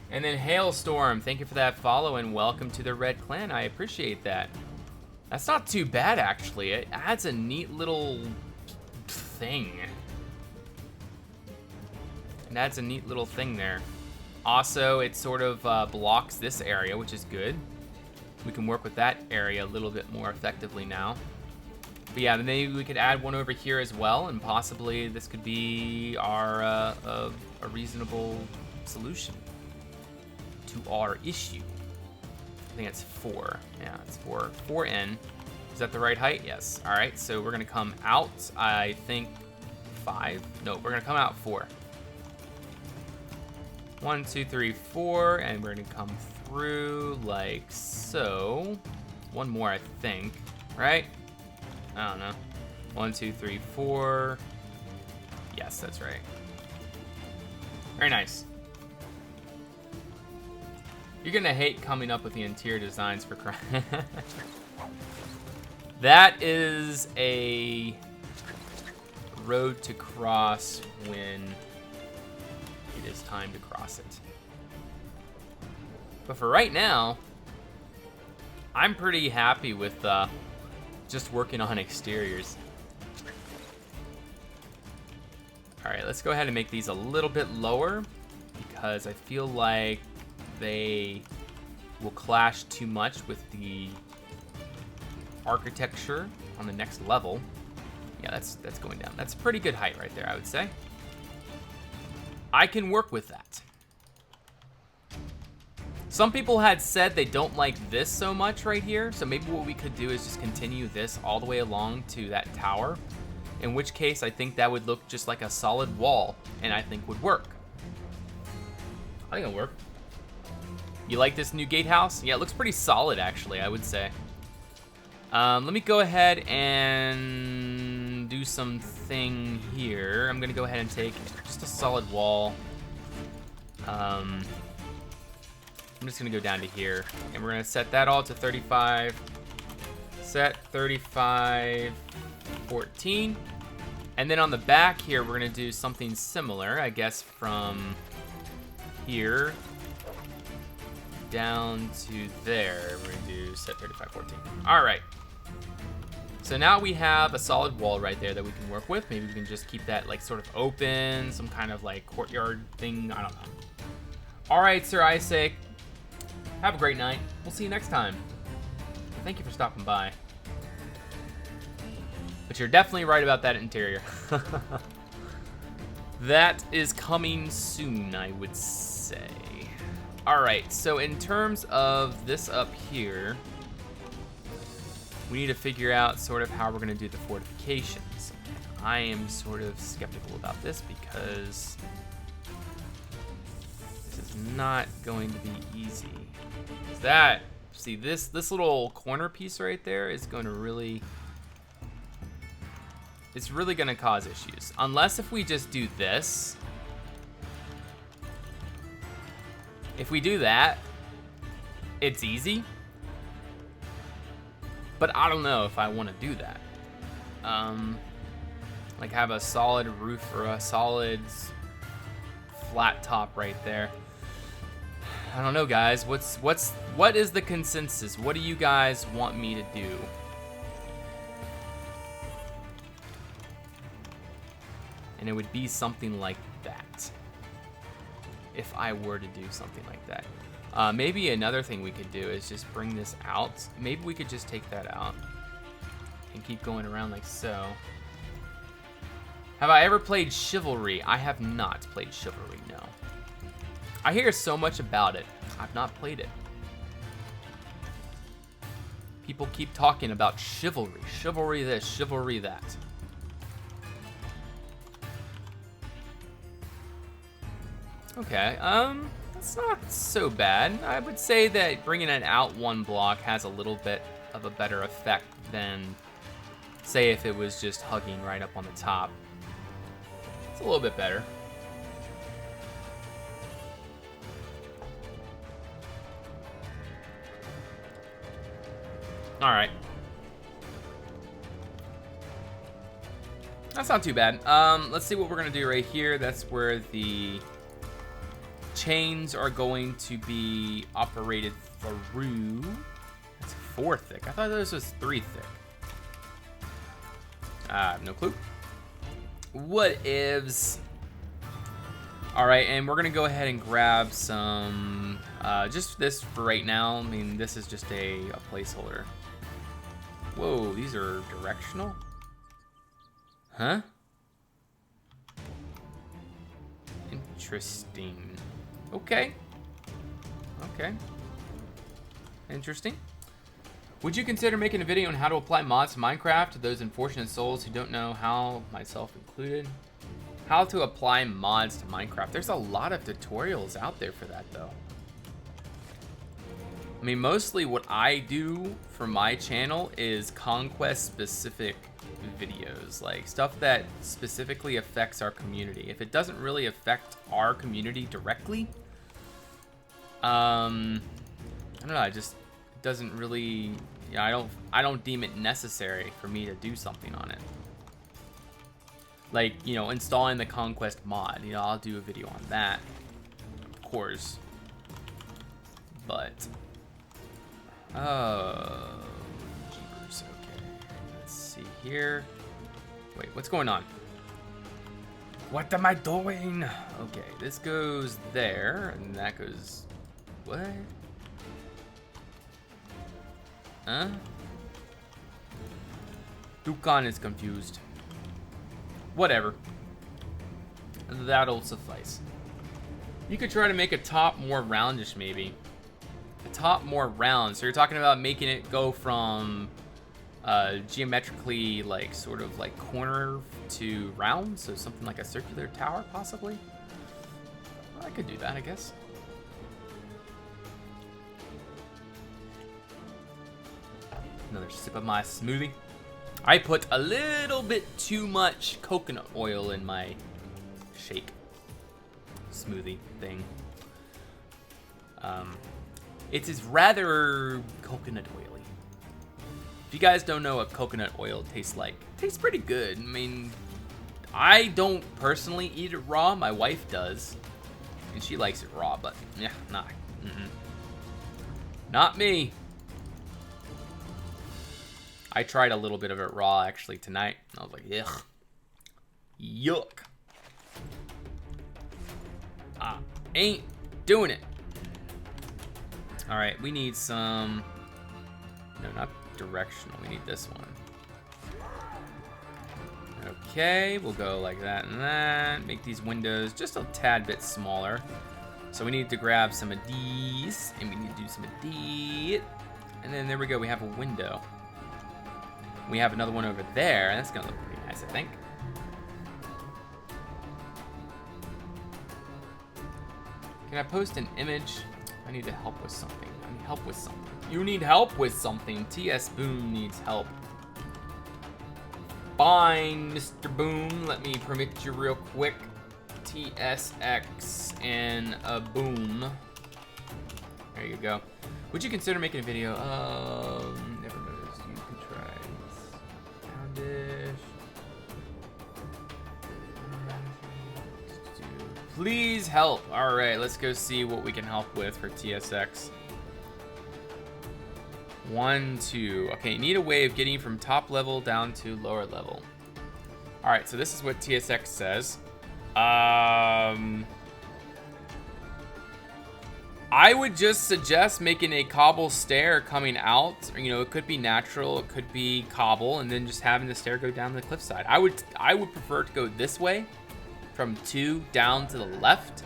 And then Hailstorm, thank you for that follow and welcome to the Red Clan. I appreciate that. That's not too bad, actually. It adds a neat little thing. It adds a neat little thing there. Also, it sort of blocks this area, which is good. We can work with that area a little bit more effectively now. But yeah, maybe we could add one over here as well, and possibly this could be our a reasonable solution to our issue. I think it's 4. Yeah, it's 4. 4N. Is that the right height? Yes. All right, so we're gonna come out, I think 5. No, we're gonna come out 4. 1, 2, 3, 4, and we're gonna come through like so. One more, I think, right? I don't know. 1, 2, 3, 4. Yes, that's right. Very nice. You're gonna hate coming up with the interior designs for crying. That is a road to cross when it is time to cross it. But for right now, I'm pretty happy with just working on exteriors. All right, let's go ahead and make these a little bit lower because I feel like they will clash too much with the architecture on the next level. Yeah, that's going down. That's a pretty good height right there, I would say. I can work with that. Some people had said they don't like this so much right here, so maybe what we could do is just continue this all the way along to that tower, in which case I think that would look just like a solid wall, and I think would work. I think it'll work. You like this new gatehouse? Yeah, it looks pretty solid, actually, I would say. Let me go ahead and do something here. I'm gonna go ahead and take just a solid wall. I'm just gonna go down to here, and we're gonna set that all to 35. Set 35, 14. And then on the back here, we're gonna do something similar, I guess, from here down to there. We're gonna do set 35, 14. All right. So now we have a solid wall right there that we can work with. Maybe we can just keep that like sort of open, some kind of like courtyard thing. I don't know. All right, Sir Isaac. Have a great night. We'll see you next time. Thank you for stopping by. But you're definitely right about that interior. That is coming soon, I would say. All right, so in terms of this up here, we need to figure out sort of how we're gonna do the fortifications. I am sort of skeptical about this because this is not going to be easy. That, see, this little corner piece right there is going to really, it's really gonna cause issues. Unless if we just do this. If we do that, it's easy. But I don't know if I want to do that. Like have a solid roof or a solid flat top right there. I don't know, guys. What is the consensus? What do you guys want me to do? And it would be something like that. If I were to do something like that. Maybe another thing we could do is just bring this out. Maybe we could just take that out and keep going around like so. Have I ever played Chivalry? I have not played Chivalry, no. I hear so much about it. I've not played it. People keep talking about Chivalry. Chivalry this, Chivalry that. Okay, that's not so bad. I would say that bringing it out one block has a little bit of a better effect than, say, if it was just hugging right up on the top. It's a little bit better. All right. That's not too bad. Let's see what we're gonna do right here. That's where the chains are going to be operated through. That's 4 thick. I thought this was 3 thick. I have no clue. What ifs? All right, and we're gonna go ahead and grab some, just this for right now. I mean, this is just a placeholder. Whoa, these are directional? Huh? Interesting. Okay. Okay. Interesting. Would you consider making a video on how to apply mods to Minecraft to those unfortunate souls who don't know how, myself included? How to apply mods to Minecraft. There's a lot of tutorials out there for that, though. mean, mostly what I do for my channel is conquest specific videos, like stuff that specifically affects our community. If it doesn't really affect our community directly, I don't know, it just doesn't really, I don't deem it necessary for me to do something on it. Like, you know, installing the Conquest mod, you know, I'll do a video on that, of course. But, oh, jeepers, okay. Let's see here. Wait, what's going on? What am I doing? Okay, this goes there, and that goes, what? Huh? Dukan is confused. Whatever. That'll suffice. You could try to make a top more roundish, maybe. A top more round. So you're talking about making it go from geometrically, like, sort of like corner to round. So something like a circular tower, possibly. Well, I could do that, I guess. Another sip of my smoothie. I put a little bit too much coconut oil in my shake smoothie thing. It is rather coconut oily. If you guys don't know what coconut oil tastes like, it tastes pretty good. I mean, I don't personally eat it raw. My wife does, and she likes it raw. But yeah, not me. I tried a little bit of it raw actually tonight. I was like, ugh. Yuck. Ain't doing it. All right, we need some, no, not directional. We need this one. Okay, we'll go like that and that. Make these windows just a tad bit smaller. So we need to grab some of these, and we need to do some of these. And then there we go, we have a window. We have another one over there, and that's gonna look pretty nice, I think. Can I post an image? I need to help with something. I need help with something. You need help with something. TS Boom needs help. Fine, Mr. Boom. Let me permit you real quick. TSX and a boom. There you go. Would you consider making a video? Never noticed. You can try. Please help. All right, let's go see what we can help with for TSX. 1, 2. Okay, need a way of getting from top level down to lower level. All right, so this is what TSX says. I would just suggest making a cobble stair coming out. You know, it could be natural, it could be cobble, and then just having the stair go down the cliffside. I would prefer to go this way, from 2 down to the left,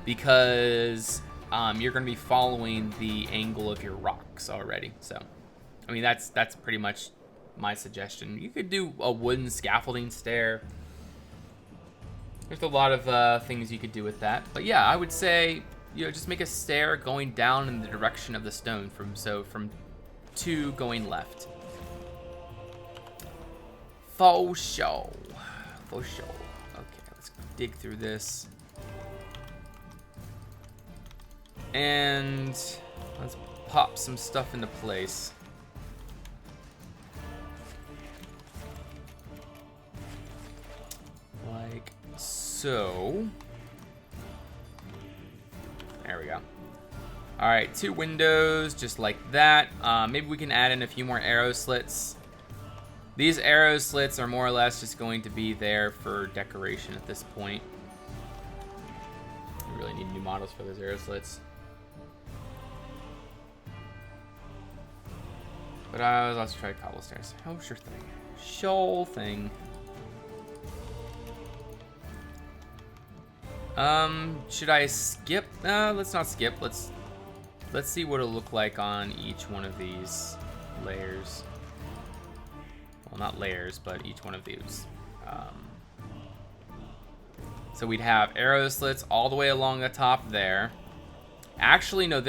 because you're going to be following the angle of your rocks already. So, I mean, that's pretty much my suggestion. You could do a wooden scaffolding stair. There's a lot of things you could do with that. But yeah, I would say, you know, just make a stair going down in the direction of the stone from 2 going left. Faux show. Faux show. Okay, let's dig through this. And let's pop some stuff into place. Like so. There we go. All right, 2 windows, just like that. Maybe we can add in a few more arrow slits. These arrow slits are more or less just going to be there for decoration at this point. We really need new models for those arrow slits. But let's try cobble stairs. Oh, sure thing. Sure thing. Should I skip? Let's not skip. Let's see what it'll look like on each one of these layers. Well, not layers, but each one of these. So we'd have arrow slits all the way along the top there. Actually, no.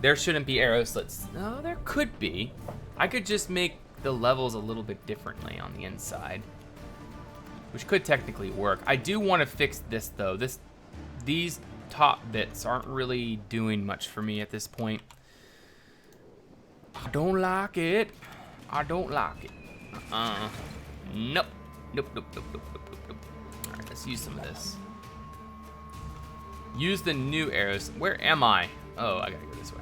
there shouldn't be arrow slits. No, there could be. I could just make the levels a little bit differently on the inside, which could technically work. I do want to fix this though. These top bits aren't really doing much for me at this point. I don't like it. I don't like it. Nope. Nope. All right, let's use some of this. Use the new arrows. Where am I? Oh, I gotta go this way.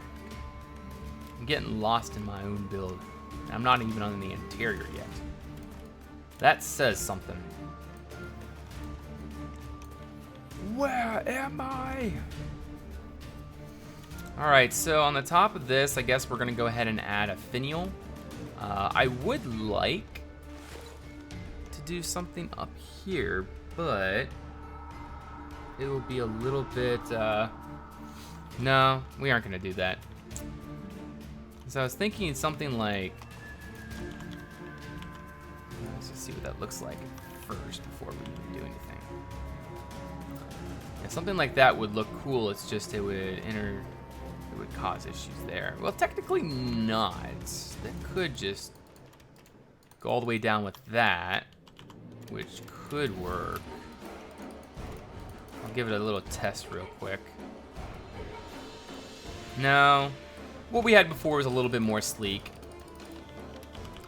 I'm getting lost in my own build. I'm not even on the interior yet. That says something. Where am I? All right, so on the top of this, I guess we're gonna go ahead and add a finial. I would like to do something up here, but it will be a little bit, no, we aren't gonna do that. So I was thinking something like, let's just see what that looks like first before we even do anything. Yeah, something like that would look cool. It's just it would cause issues there. Well, technically not. That could just go all the way down with that, which could work. I'll give it a little test real quick. No, what we had before was a little bit more sleek.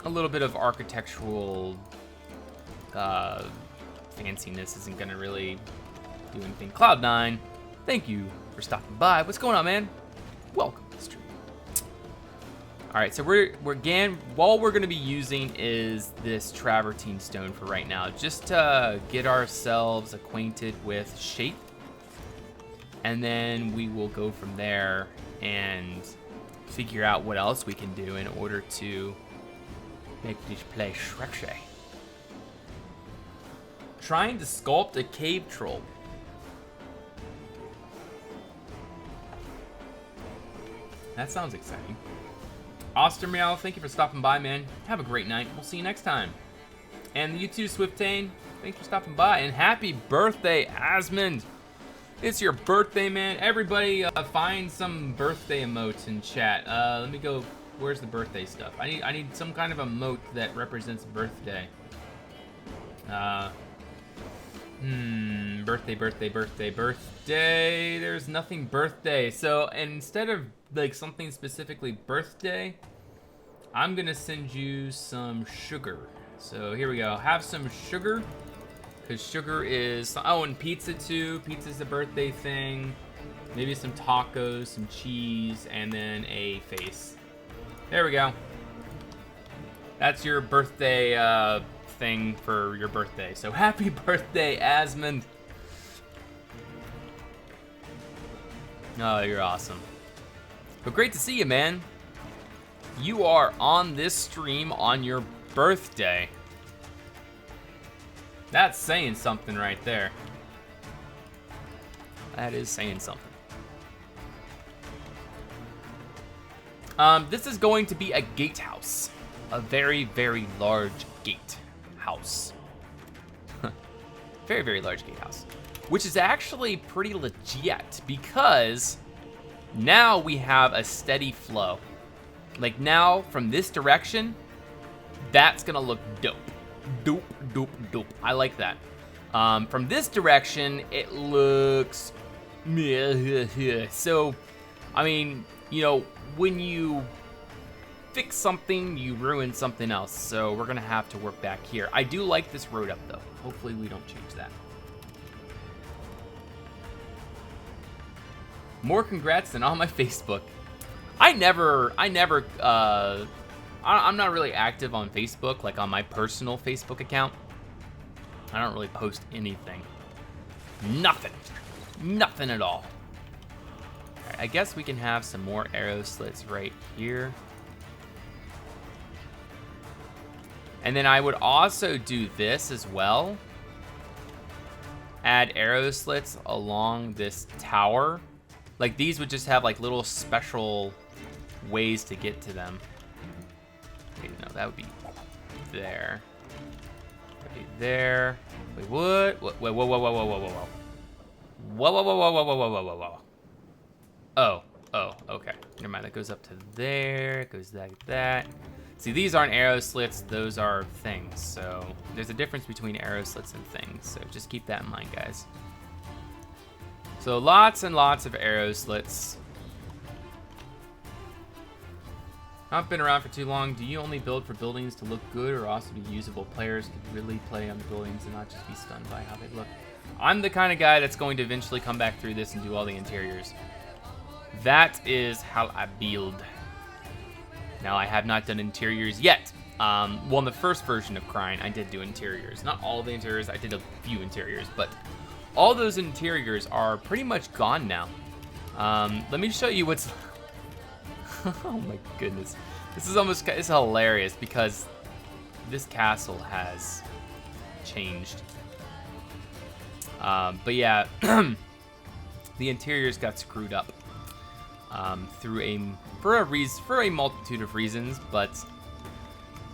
A little bit of architectural fanciness isn't gonna really do anything. Cloud9, thank you for stopping by. What's going on, man? Welcome to the stream. All right, so we're again, all we're gonna be using is this travertine stone for right now, just to get ourselves acquainted with shape, and then we will go from there and figure out what else we can do in order to make this place sexy. Trying to sculpt a cave troll. That sounds exciting. Ostermeow, thank you for stopping by, man. Have a great night. We'll see you next time. And you too, Swiftane. Thanks for stopping by. And happy birthday, Asmund. It's your birthday, man. Everybody find some birthday emotes in chat. Let me go. Where's the birthday stuff? I need some kind of emote that represents birthday. Birthday. There's nothing birthday. So instead of like something specifically birthday, I'm gonna send you some sugar. So here we go. Have some sugar, because sugar is, oh, and pizza too. Pizza's a birthday thing. Maybe some tacos, some cheese, and then a face. There we go. That's your birthday thing for your birthday. So happy birthday, Asmund. Oh, you're awesome. But great to see you, man. You are on this stream on your birthday. That's saying something right there. That is saying something. This is going to be a gatehouse. A very, very large gatehouse. Very, very large gatehouse. Which is actually pretty legit, because now we have a steady flow. Like now, from this direction, that's gonna look dope. Dope. I like that. From this direction, it looks... So, I mean, you know, when you fix something, you ruin something else. So we're gonna have to work back here. I do like this road up though. Hopefully we don't change that. More congrats than on my Facebook. I'm not really active on Facebook, like on my personal Facebook account. I don't really post anything. Nothing at all. All right, I guess we can have some more arrow slits right here. And then I would also do this as well. Add arrow slits along this tower. Like these would just have like little special ways to get to them. Wait, no, that would be there. That'd be there. Wait, what? Whoa. Oh, okay. Never mind, that goes up to there. It goes like that. See, these aren't arrow slits. Those are things. So there's a difference between arrow slits and things. So just keep that in mind, guys. So lots and lots of arrow slits. Not been around for too long. Do you only build for buildings to look good or also be usable? Players could really play on the buildings and not just be stunned by how they look. I'm the kind of guy that's going to eventually come back through this and do all the interiors. That is how I build. Now, I have not done interiors yet. Well, in the first version of Crying, I did do interiors. Not all the interiors, I did a few interiors, but all those interiors are pretty much gone now. Let me show you what's... Oh my goodness. This is almost, it's hilarious because this castle has changed. But yeah, the interiors got screwed up for a multitude of reasons, but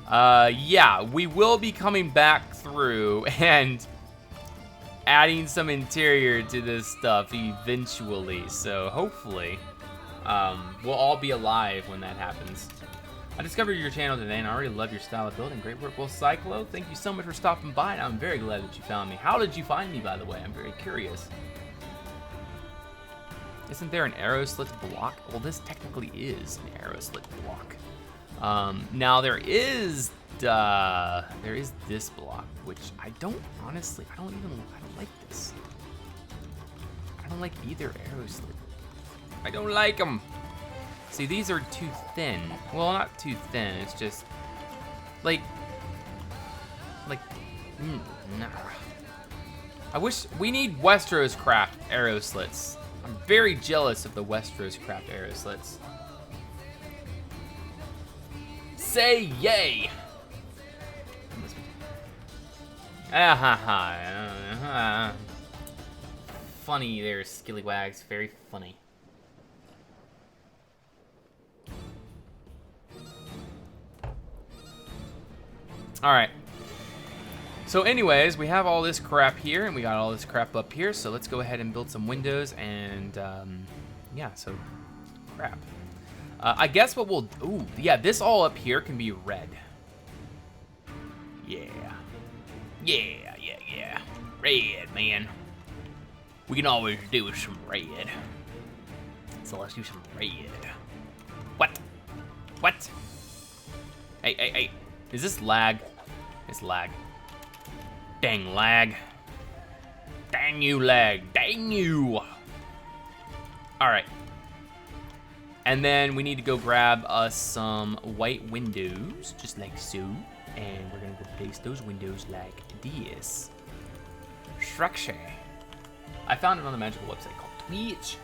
yeah, we will be coming back through and adding some interior to this stuff eventually. So hopefully, we'll all be alive when that happens. I discovered your channel today and I already love your style of building. Great work. Well, Cyclo, thank you so much for stopping by, and I'm very glad that you found me. How did you find me, by the way? I'm very curious. Isn't there an arrow slit block? Well, this technically is an arrow slit block. Now there is this block, which I don't like this. I don't like either arrow slit. I don't like them. See, these are too thin. Well, not too thin. It's just like, nah. I wish we need Westeros Craft arrow slits. I'm very jealous of the Westeros Craft arrow slits. Say yay! Funny there, Skillywags. Very funny. Alright. So anyways, we have all this crap here, and we got all this crap up here, so let's go ahead and build some windows, and, yeah, so, crap. I guess what we'll, ooh, yeah, this all up here can be red. Yeah. Yeah. Red, man. We can always do some red. So let's do some red. What? Hey. Is this lag? It's lag. Dang lag. Dang you, lag. Dang you. Alright. And then we need to go grab us some white windows, just like so. And we're gonna go place those windows like this. Structure. I found it on the magical website called Twitch.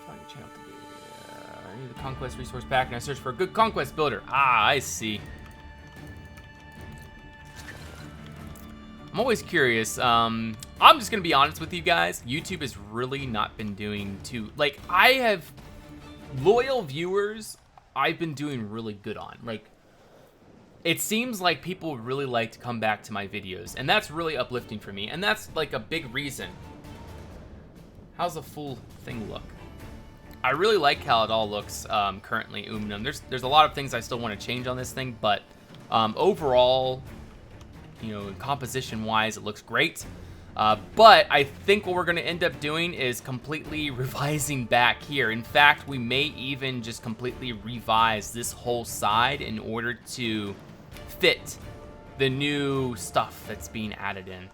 Find your channel today. I need the Conquest resource pack and I searched for a good Conquest builder. Ah, I see. I'm always curious. I'm just gonna be honest with you guys. YouTube has really not been doing too, like, I have loyal viewers I've been doing really good on. Like, it seems like people really like to come back to my videos, and that's really uplifting for me, and that's like a big reason. How's the full thing look? I really like how it all looks currently, There's a lot of things I still want to change on this thing, but overall, you know, composition-wise, it looks great. But I think what we're going to end up doing is completely revising back here. In fact, we may even just completely revise this whole side in order to fit the new stuff that's being added in.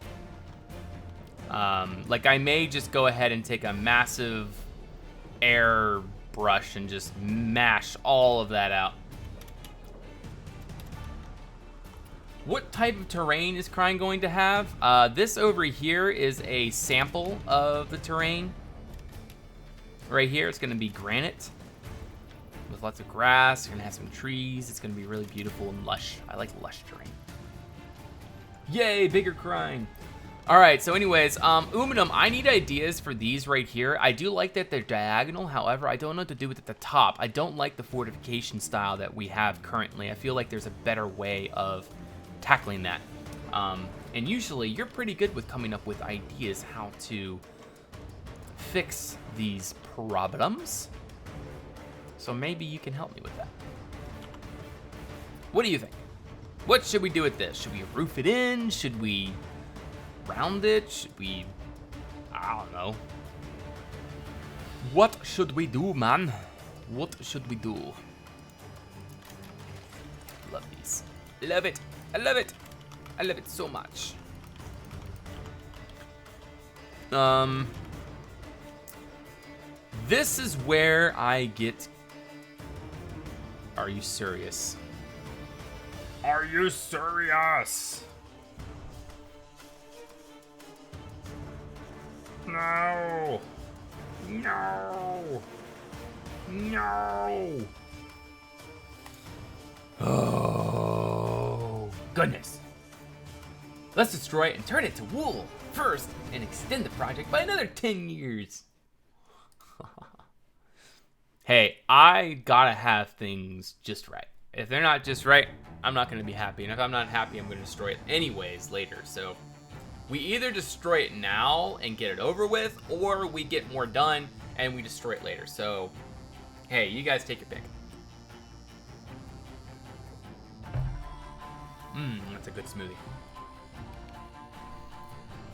Like, I may just go ahead and take a massive air brush and just mash all of that out. What type of terrain is Crying going to have? This over here is a sample of the terrain. Right here, it's going to be granite with lots of grass. You're going to have some trees. It's going to be really beautiful and lush. I like lush terrain. Yay, bigger Crying. All right, so anyways, I need ideas for these right here. I do like that they're diagonal. However, I don't know what to do with it at the top. I don't like the fortification style that we have currently. I feel like there's a better way of tackling that. And usually you're pretty good with coming up with ideas how to fix these problems. So maybe you can help me with that. What do you think? What should we do with this? Should we roof it in? Should we round it? Should we... I don't know. What should we do, man? What should we do? Love these. Love it. I love it. I love it so much. This is where I get... Are you serious? Are you serious? No. No. No. Oh, goodness. Let's destroy it and turn it to wool first and extend the project by another 10 years. Hey, I gotta have things just right. If they're not just right, I'm not gonna be happy. And if I'm not happy, I'm gonna destroy it anyways later. So we either destroy it now and get it over with, or we get more done and we destroy it later. So, hey, you guys take your pick. That's a good smoothie.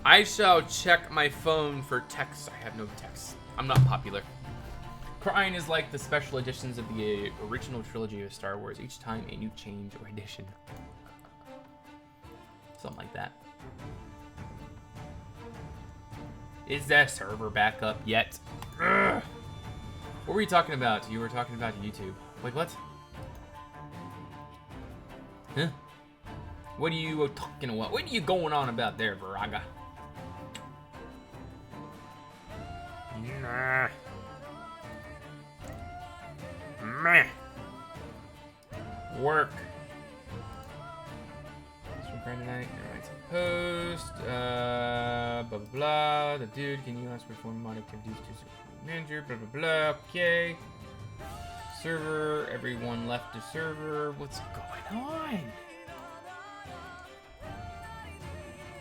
I shall check my phone for texts. I have no texts. I'm not popular. Crying is like the special editions of the original trilogy of Star Wars. Each time a new change or addition. Something like that. Is that server back up yet? Ugh. What were you talking about? You were talking about YouTube. Wait, what? Huh? What are you talking about? What are you going on about there, Viraga? Nah. Meh. Work. It's from Friday night. Post. Blah blah blah. The dude, can you ask perform mod activities to manager? Blah blah blah. Okay. Server. Everyone left the server. What's going on?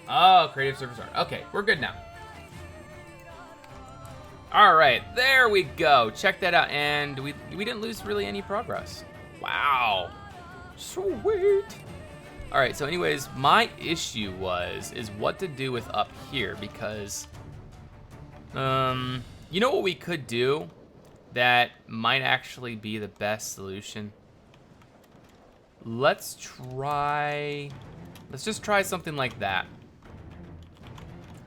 Oh, creative server start. Okay, we're good now. All right, there we go. Check that out, and we didn't lose really any progress. Wow, sweet. All right, so anyways, my issue is what to do with up here, because you know what we could do that might actually be the best solution. Let's just try something like that. I'm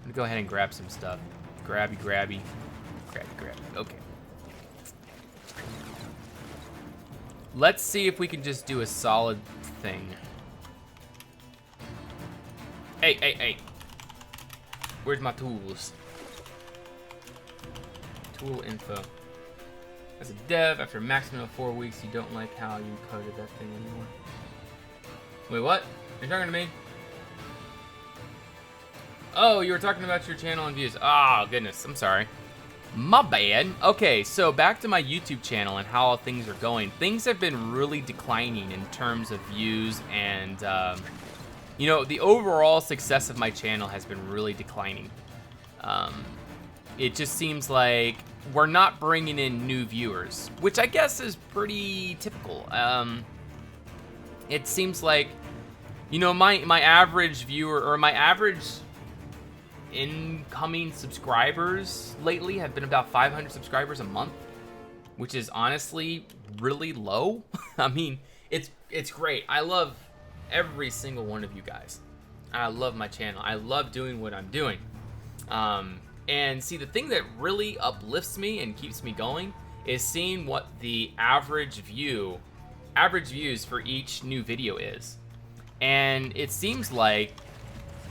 gonna go ahead and grab some stuff. Grabby. Okay. Let's see if we can just do a solid thing. Hey. Where's my tools? Tool info. As a dev, after a maximum of 4 weeks, you don't like how you coded that thing anymore. Wait, what? You're talking to me? Oh, you were talking about your channel and views. Oh, goodness. I'm sorry. My bad. Okay, so back to my YouTube channel and how things are going. Things have been really declining in terms of views and, you know, the overall success of my channel has been really declining. It just seems like we're not bringing in new viewers, which I guess is pretty typical. It seems like, you know, my average viewer, or my average incoming subscribers lately have been about 500 subscribers a month, which is honestly really low. I mean, it's great. I love every single one of you guys. I love my channel. I love doing what I'm doing. And see, the thing that really uplifts me and keeps me going is seeing what the average views for each new video is. And it seems like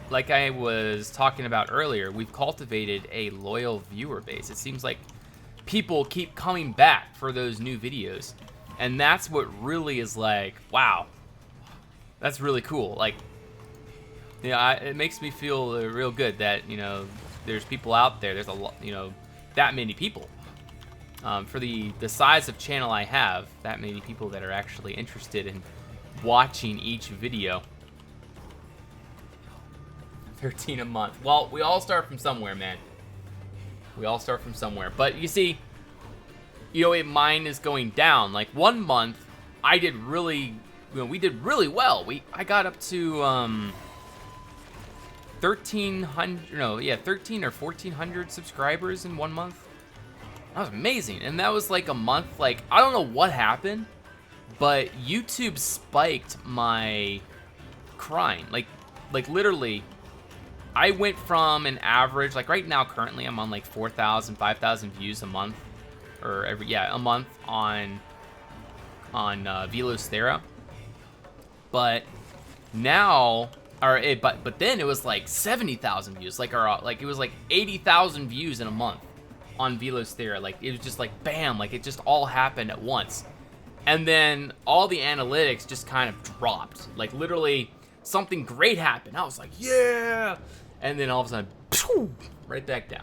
I was talking about earlier, we've cultivated a loyal viewer base. It seems like people keep coming back for those new videos. And that's what really is like, wow, that's really cool. Like, yeah, it makes me feel real good that, you know, there's people out there. There's a lot, you know, that many people. For the size of channel I have, that many people that are actually interested in watching each video. 13 a month. Well, we all start from somewhere, man. We all start from somewhere. But you see, mine is going down. Like 1 month, I did really, we did really well. I got up to 13 or 1400 subscribers in 1 month. That was amazing. And that was like a month, like, I don't know what happened, but YouTube spiked my crying. Like literally, I went from an average, like right now, currently, I'm on like 4,000, 5,000 views a month, or a month on Velocera. But now, but then it was like 70,000 views, like it was like 80,000 views in a month on Velocera. Like it was just like bam, like it just all happened at once. And then all the analytics just kind of dropped. Like literally something great happened. I was like, yeah. And then all of a sudden, phew, right back down.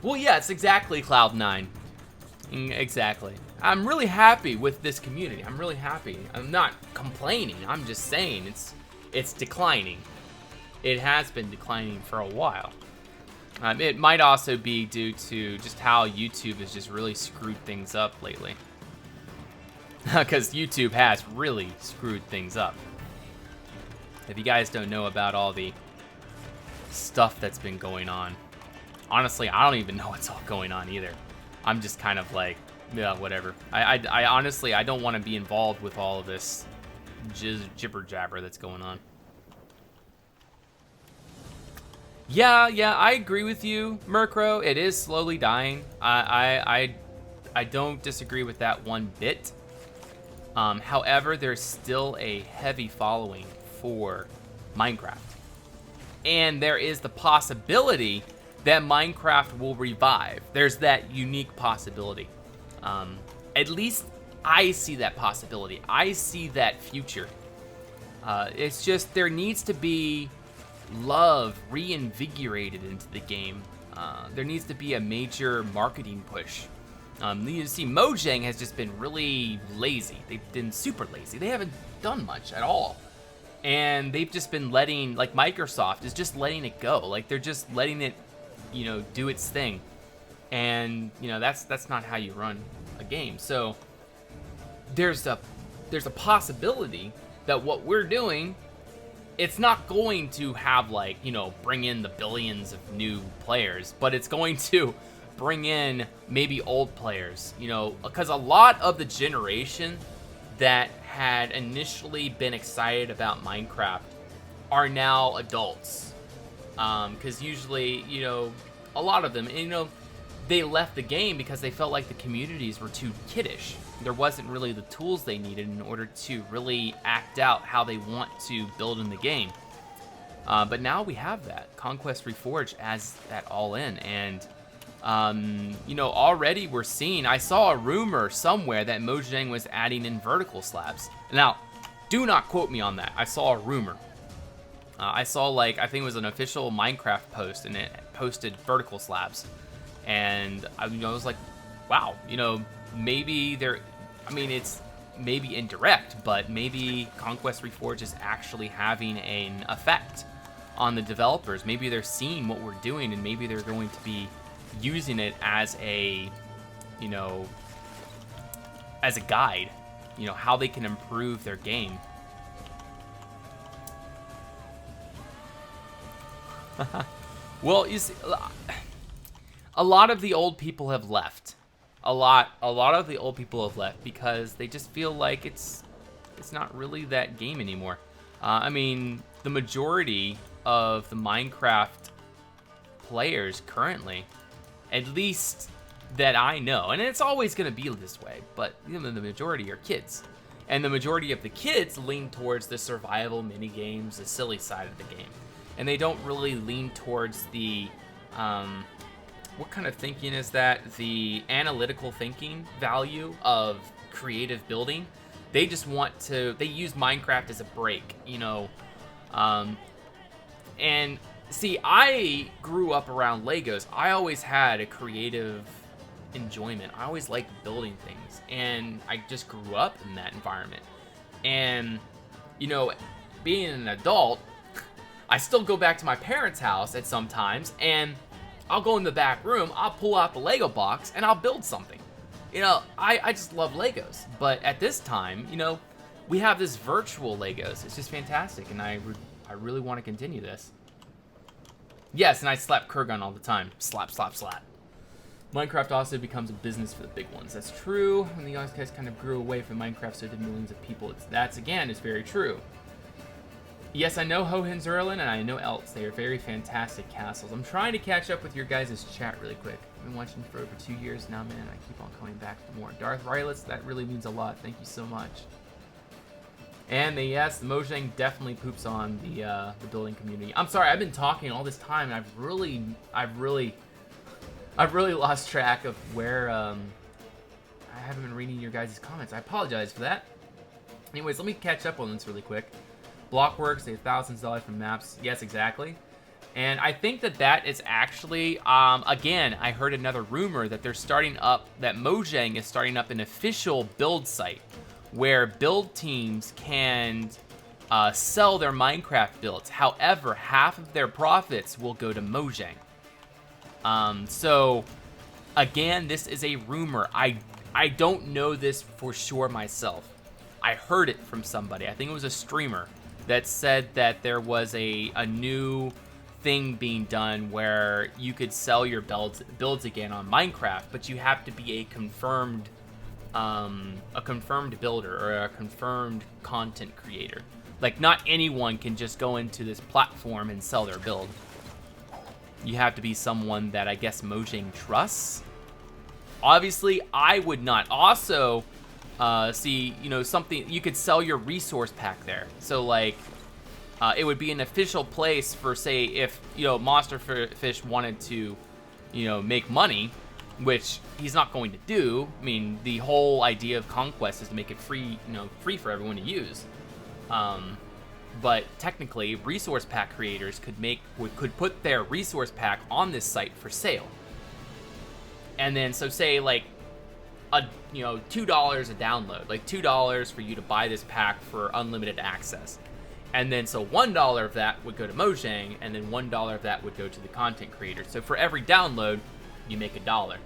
Well, yeah, it's exactly Cloud9. Exactly. I'm really happy with this community. I'm really happy. I'm not complaining. I'm just saying it's declining. It has been declining for a while. It might also be due to just how YouTube has just really screwed things up lately. Because YouTube has really screwed things up. If you guys don't know about all the stuff that's been going on, honestly, I don't even know what's all going on either. I'm just kind of like, yeah, whatever. I honestly, I don't want to be involved with all of this jibber jabber that's going on. Yeah, I agree with you, Murkrow. It is slowly dying. I don't disagree with that one bit. However, there's still a heavy following for Minecraft. And there is the possibility that Minecraft will revive. There's that unique possibility. At least I see that possibility. I see that future. It's just there needs to be love reinvigorated into the game. There needs to be a major marketing push. You see, Mojang has just been really lazy. They've been super lazy. They haven't done much at all. And they've just been letting, like Microsoft is just letting it go. Like they're just letting it, do its thing. And, that's not how you run a game. So there's a possibility that what we're doing, it's not going to have bring in the billions of new players, but it's going to bring in maybe old players, because a lot of the generation that had initially been excited about Minecraft are now adults. Because usually, a lot of them, they left the game because they felt like the communities were too kiddish. There wasn't really the tools they needed in order to really act out how they want to build in the game. But now we have that. Conquest Reforged as that all in. And, already we're seeing, I saw a rumor somewhere that Mojang was adding in vertical slabs. Now, do not quote me on that. I saw a rumor. I saw, I think it was an official Minecraft post, and it posted vertical slabs. And, I was like, wow, maybe it's maybe indirect, but maybe Conquest Reforged is actually having an effect on the developers. Maybe they're seeing what we're doing, and maybe they're going to be using it as a, as a guide, how they can improve their game. Well, you see, a lot of the old people have left. A lot of the old people have left because they just feel like it's not really that game anymore. The majority of the Minecraft players currently, at least that I know, and it's always going to be this way, but the majority are kids. And the majority of the kids lean towards the survival mini games, the silly side of the game. And they don't really lean towards the, what kind of thinking is that? The analytical thinking value of creative building. They just want to, they use Minecraft as a break, and see, I grew up around Legos. I always had a creative enjoyment. I always liked building things, and I just grew up in that environment. And, being an adult, I still go back to my parents' house at sometimes, and I'll go in the back room, I'll pull out the Lego box, and I'll build something. You know, I just love Legos. But at this time, you know, we have this virtual Legos. It's just fantastic, and I really want to continue this. Yes, and I slap Kurgan all the time. Slap, slap, slap. Minecraft also becomes a business for the big ones. That's true. When the young guys kind of grew away from Minecraft, so did millions of people. That's again, is very true. Yes, I know Hohenzollern and I know Elts. They are very fantastic castles. I'm trying to catch up with your guys' chat really quick. I've been watching for over 2 years now, man. I keep on coming back for more. Darth Rylitz, that really means a lot. Thank you so much. And yes, the Mojang definitely poops on the building community. I'm sorry, I've been talking all this time, and I've really lost track of where. I haven't been reading your guys' comments. I apologize for that. Anyways, let me catch up on this really quick. Blockworks, they have thousands of dollars from maps. Yes, exactly. And I think that is actually, again, I heard another rumor that they're starting up, that Mojang is starting up an official build site where build teams can sell their Minecraft builds. However, half of their profits will go to Mojang. So, again, this is a rumor. I don't know this for sure myself. I heard it from somebody. I think it was a streamer that said that there was a new thing being done where you could sell your builds again on Minecraft, but you have to be a confirmed builder or a confirmed content creator. Like, not anyone can just go into this platform and sell their build. You have to be someone that I guess Mojang trusts. Obviously, I would not. Also, see, you know, something, you could sell your resource pack there. So, like, it would be an official place for, say, if, you know, Monsterfish wanted to, you know, make money, which he's not going to do. I mean, the whole idea of Conquest is to make it free, you know, free for everyone to use. But technically, resource pack creators could put their resource pack on this site for sale. And then, so say, like, you know, $2 a download, like $2 for you to buy this pack for unlimited access. And then, so $1 of that would go to Mojang, and then $1 of that would go to the content creator. So for every download, you make $1.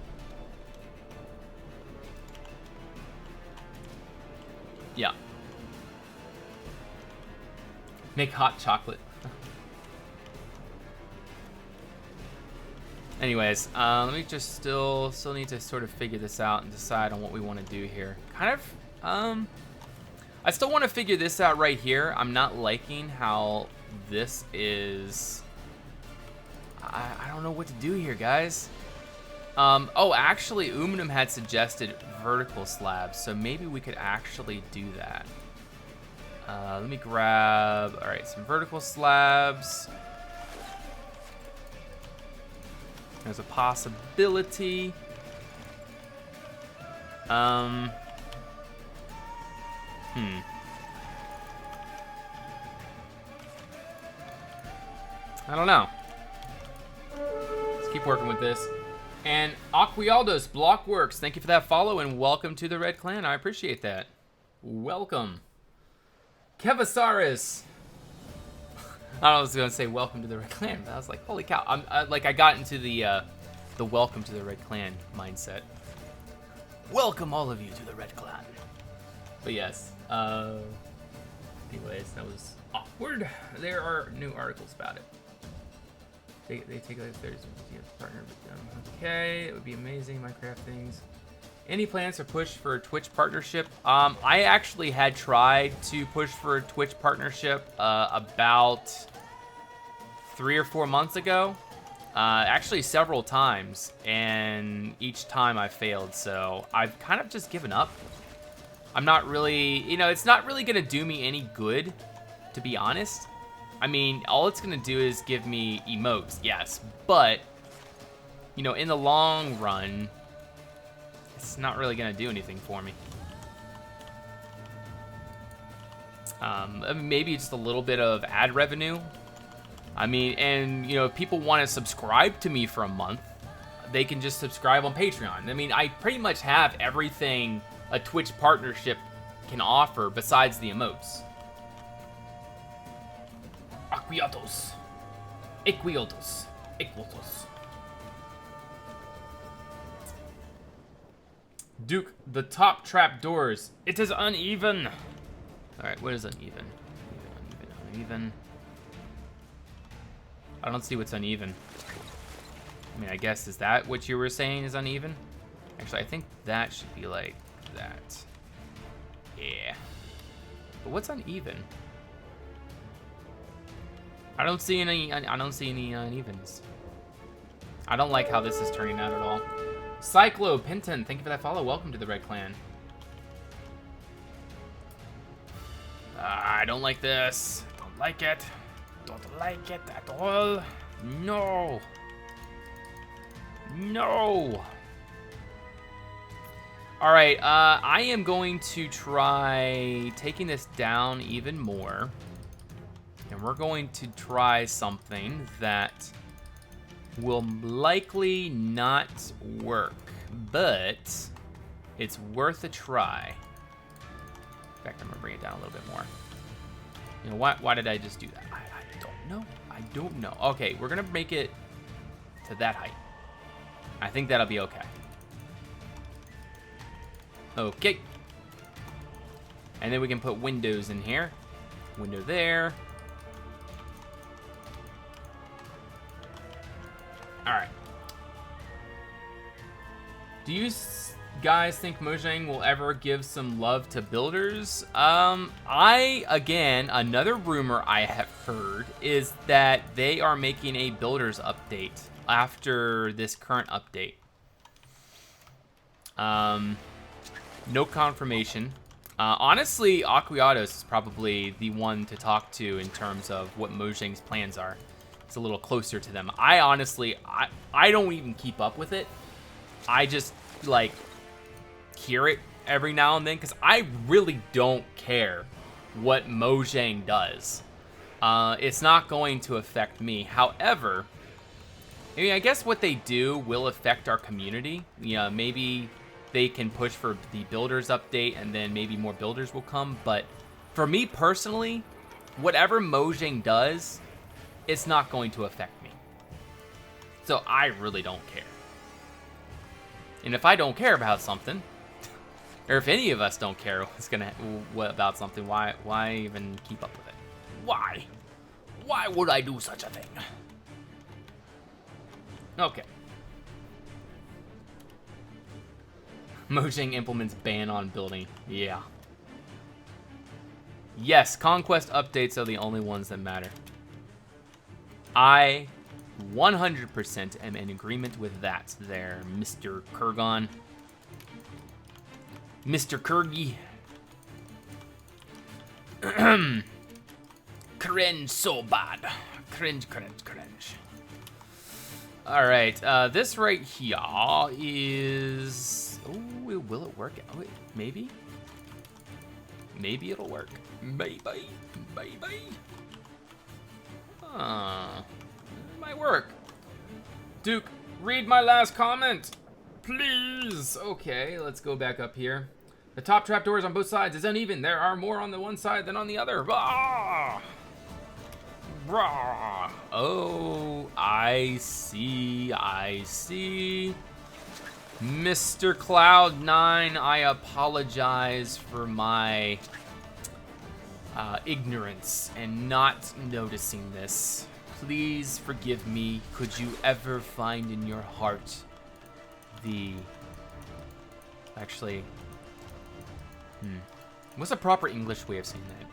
Yeah. Make hot chocolate. Anyways, let me just still need to sort of figure this out and decide on what we want to do here. Kind of, I still want to figure this out right here. I'm not liking how this is. I don't know what to do here, guys. Oh, actually, Uminum had suggested vertical slabs, so maybe we could actually do that. Let me grab, all right, some vertical slabs. There's a possibility. I don't know. Let's keep working with this. And Aquialdos, Blockworks, thank you for that follow and welcome to the Red Clan. I appreciate that. Welcome. Kevasaris. I was gonna say welcome to the Red Clan, but I was like, holy cow! I got into the welcome to the Red Clan mindset. Welcome all of you to the Red Clan. But yes. Anyways, that was awkward. There are new articles about it. They take like there's a partner with them. Okay, it would be amazing. Minecraft things. Any plans to push for a Twitch partnership? I actually had tried to push for a Twitch partnership about 3 or 4 months ago. Actually several times, and each time I failed, so I've kind of just given up. I'm not really, you know, it's not really gonna do me any good, to be honest. I mean, all it's gonna do is give me emotes, yes, but, you know, in the long run, it's not really gonna do anything for me. Maybe just a little bit of ad revenue. I mean, and, you know, if people want to subscribe to me for a month, they can just subscribe on Patreon. I mean, I pretty much have everything a Twitch partnership can offer besides the emotes. Equiotos. Equiotos. Equiotos. Duke, the top trap doors. It is uneven. Alright, what is uneven? Uneven. I don't see what's uneven. I mean, I guess, is that what you were saying is uneven? Actually, I think that should be like that. Yeah. But what's uneven? I don't see any unevens. I don't like how this is turning out at all. Cyclo Pinton, thank you for that follow. Welcome to the Red Clan. I don't like this. Don't like it. Don't like it at all. No. No. All right, I am going to try taking this down even more. And we're going to try something that will likely not work, but it's worth a try. In fact, I'm gonna bring it down a little bit more. You know, why did I just do that? I don't know. I don't know. Okay, we're gonna make it to that height. I think that'll be okay. Okay. And then we can put windows in here. Window there. All right. Do you guys think Mojang will ever give some love to builders? Again, another rumor I have heard is that they are making a builders update after this current update. No confirmation. Honestly, Aquiados is probably the one to talk to in terms of what Mojang's plans are. It's a little closer to them. I honestly, I don't even keep up with it. I just, like, hear it every now and then because I really don't care what Mojang does. It's not going to affect me. However, I mean, I guess what they do will affect our community. Yeah, maybe they can push for the builders update and then maybe more builders will come. But for me personally, whatever Mojang does, it's not going to affect me. So I really don't care. And if I don't care about something, or if any of us don't care about something, why even keep up with it? Why? Why would I do such a thing? Okay. Mojang implements ban on building. Yeah. Yes, Conquest updates are the only ones that matter. I 100% am in agreement with that there, Mr. Kurgon. Mr. Kurgi. Cringe so bad. Cringe. Alright, this right here is... Oh, will it work? Oh, wait, maybe? Maybe it'll work. Maybe. It might work. Duke, read my last comment, please. Okay, let's go back up here. The top trapdoors on both sides is uneven. There are more on the one side than on the other. Rah! Rah! Oh, I see. Mr. Cloud9, I apologize for my ignorance and not noticing this. Please forgive me. Could you ever find in your heart the... Actually... What's a proper English way of saying that?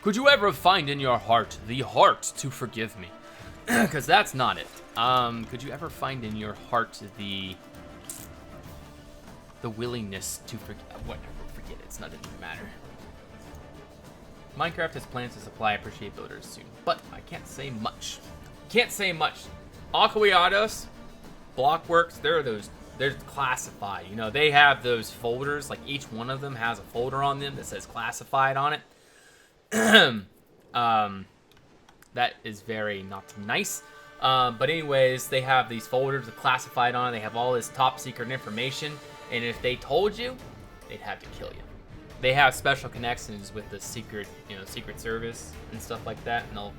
Could you ever find in your heart the heart to forgive me? Because that's not it. Could you ever find in your heart the willingness to forget? Whatever, forget it. It's not even matter. Minecraft has plans to supply appreciate builders soon, but I can't say much. Aquiados, Blockworks, they're classified. You know, they have those folders, like each one of them has a folder on them that says classified on it. That is very not nice. But anyways, they have these folders with classified on it. They have all this top secret information, and if they told you, they'd have to kill you. They have special connections with the secret, Secret Service and stuff like that, and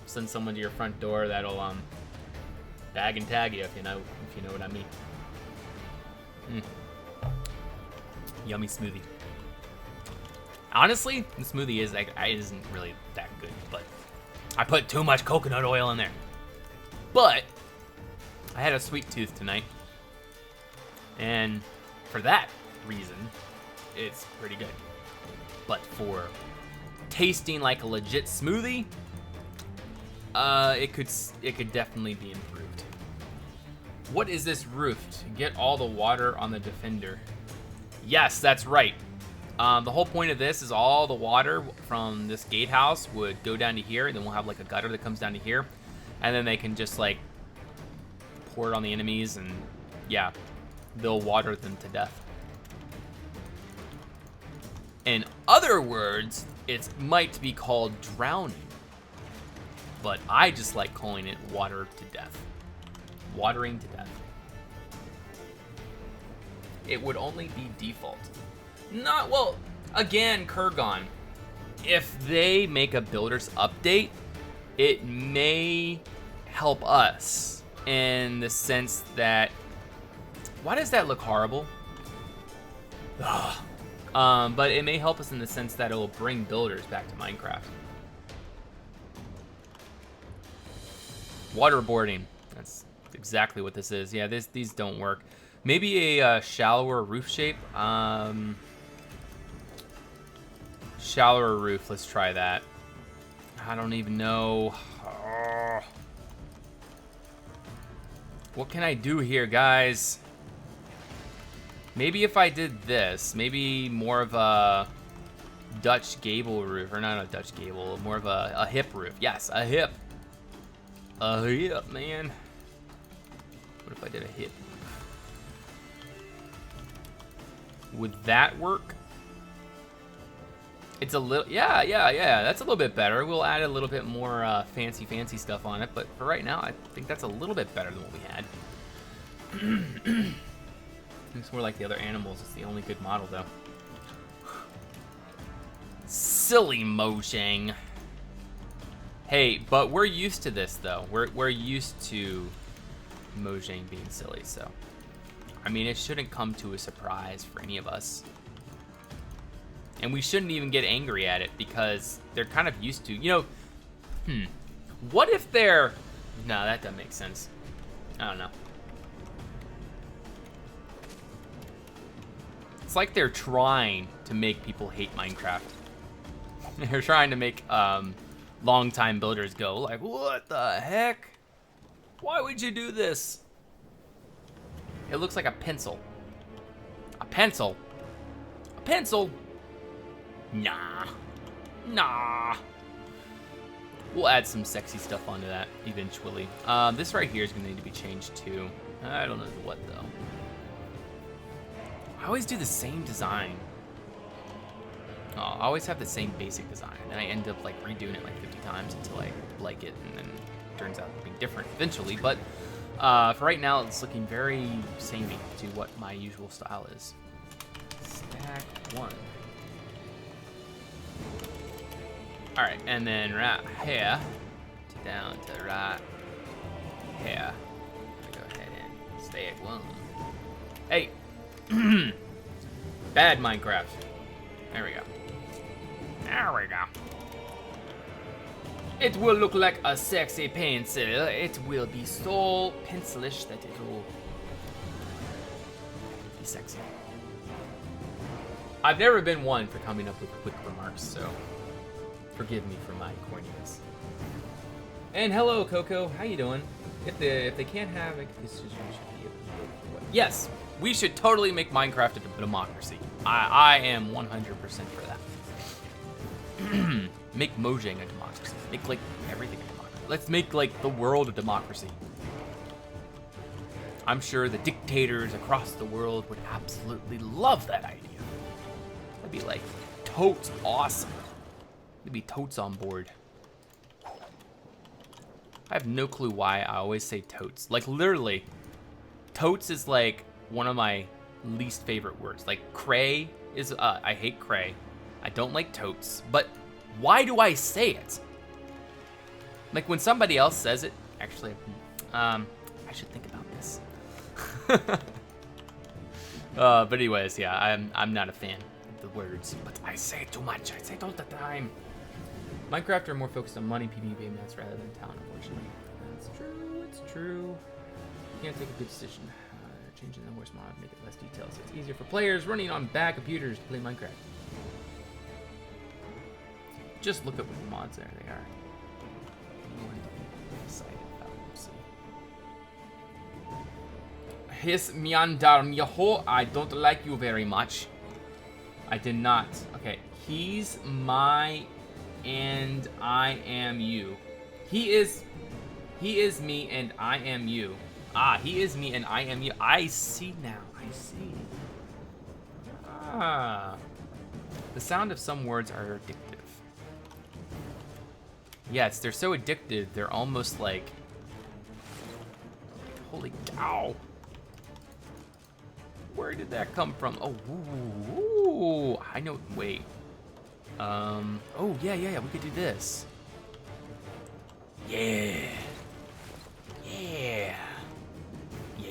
send someone to your front door that'll bag and tag you, if you know what I mean. Yummy smoothie. Honestly, the smoothie isn't really that good, but I put too much coconut oil in there. But I had a sweet tooth tonight, and for that reason, it's pretty good. But for tasting like a legit smoothie, it could definitely be improved. What is this roof? To get all the water on the defender. Yes, that's right. The whole point of this is all the water from this gatehouse would go down to here, and then we'll have like a gutter that comes down to here, and then they can just like pour it on the enemies, and yeah, they'll water them to death. In other words, it might be called drowning, but I just like calling it water to death. Watering to death. It would only be default. Not, well, again, Kurgan, if they make a builder's update, it may help us in the sense that, why does that look horrible? But it may help us in the sense that it will bring builders back to Minecraft. Waterboarding, that's exactly what this is. Yeah, these don't work. Maybe a shallower roof shape. Shallower roof, let's try that. I don't even know. What can I do here, guys? Maybe if I did this, maybe more of a Dutch gable roof, or not a Dutch gable, more of a hip roof. Yes, a hip. A hip, man. What if I did a hip? Would that work? It's a little, yeah, that's a little bit better. We'll add a little bit more fancy stuff on it, but for right now, I think that's a little bit better than what we had. It's more like the other animals. It's the only good model, though. Silly Mojang. Hey, but we're used to this, though. We're used to Mojang being silly, so I mean, it shouldn't come to a surprise for any of us. And we shouldn't even get angry at it because they're kind of used to, you know, what if they're, no, that doesn't make sense. I don't know. It's like they're trying to make people hate Minecraft. They're trying to make long-time builders go like, what the heck? Why would you do this? It looks like a pencil. A pencil? A pencil? Nah. Nah. We'll add some sexy stuff onto that eventually. This right here is going to need to be changed too. I don't know what though. I always do the same design. I always have the same basic design, and I end up like redoing it like 50 times until I like it, and then it turns out to be different eventually. But for right now, it's looking very samey to what my usual style is. Stack one. All right, and then right here down to right here. Go ahead and stack one. Hey. Bad Minecraft. There we go. There we go. It will look like a sexy pencil. It will be so pencilish that it will be sexy. I've never been one for coming up with quick remarks, so forgive me for my corniness. And hello, Coco. How you doing? If they can't have it, this should be yes. We should totally make Minecraft a democracy. I am 100% for that. Make Mojang a democracy. Make like everything a democracy. Let's make like the world a democracy. I'm sure the dictators across the world would absolutely love that idea. That'd be like totes awesome. That'd be totes on board. I have no clue why I always say totes. Like literally, totes is like one of my least favorite words. Like cray is, I hate cray. I don't like totes, but why do I say it? Like when somebody else says it, actually, I should think about this. But anyways, yeah, I'm not a fan of the words, but I say it too much. I say it all the time. Minecraft are more focused on money, PvP, maps rather than talent, unfortunately. That's true. It's true. You can't take a good decision. Changing the horse mod, make it less detailed, so it's easier for players running on bad computers to play Minecraft. Just look at what the mods are. They are. His Miandar Miyaho, I don't like you very much. I did not. Okay, he's my and I am you. He is me and I am you. Ah, he is me and I am you. I see now. I see. Ah. The sound of some words are addictive. Yes, they're so addictive, they're almost like... Holy cow. Where did that come from? Oh, ooh, I know, wait. Oh, yeah, we could do this. Yeah.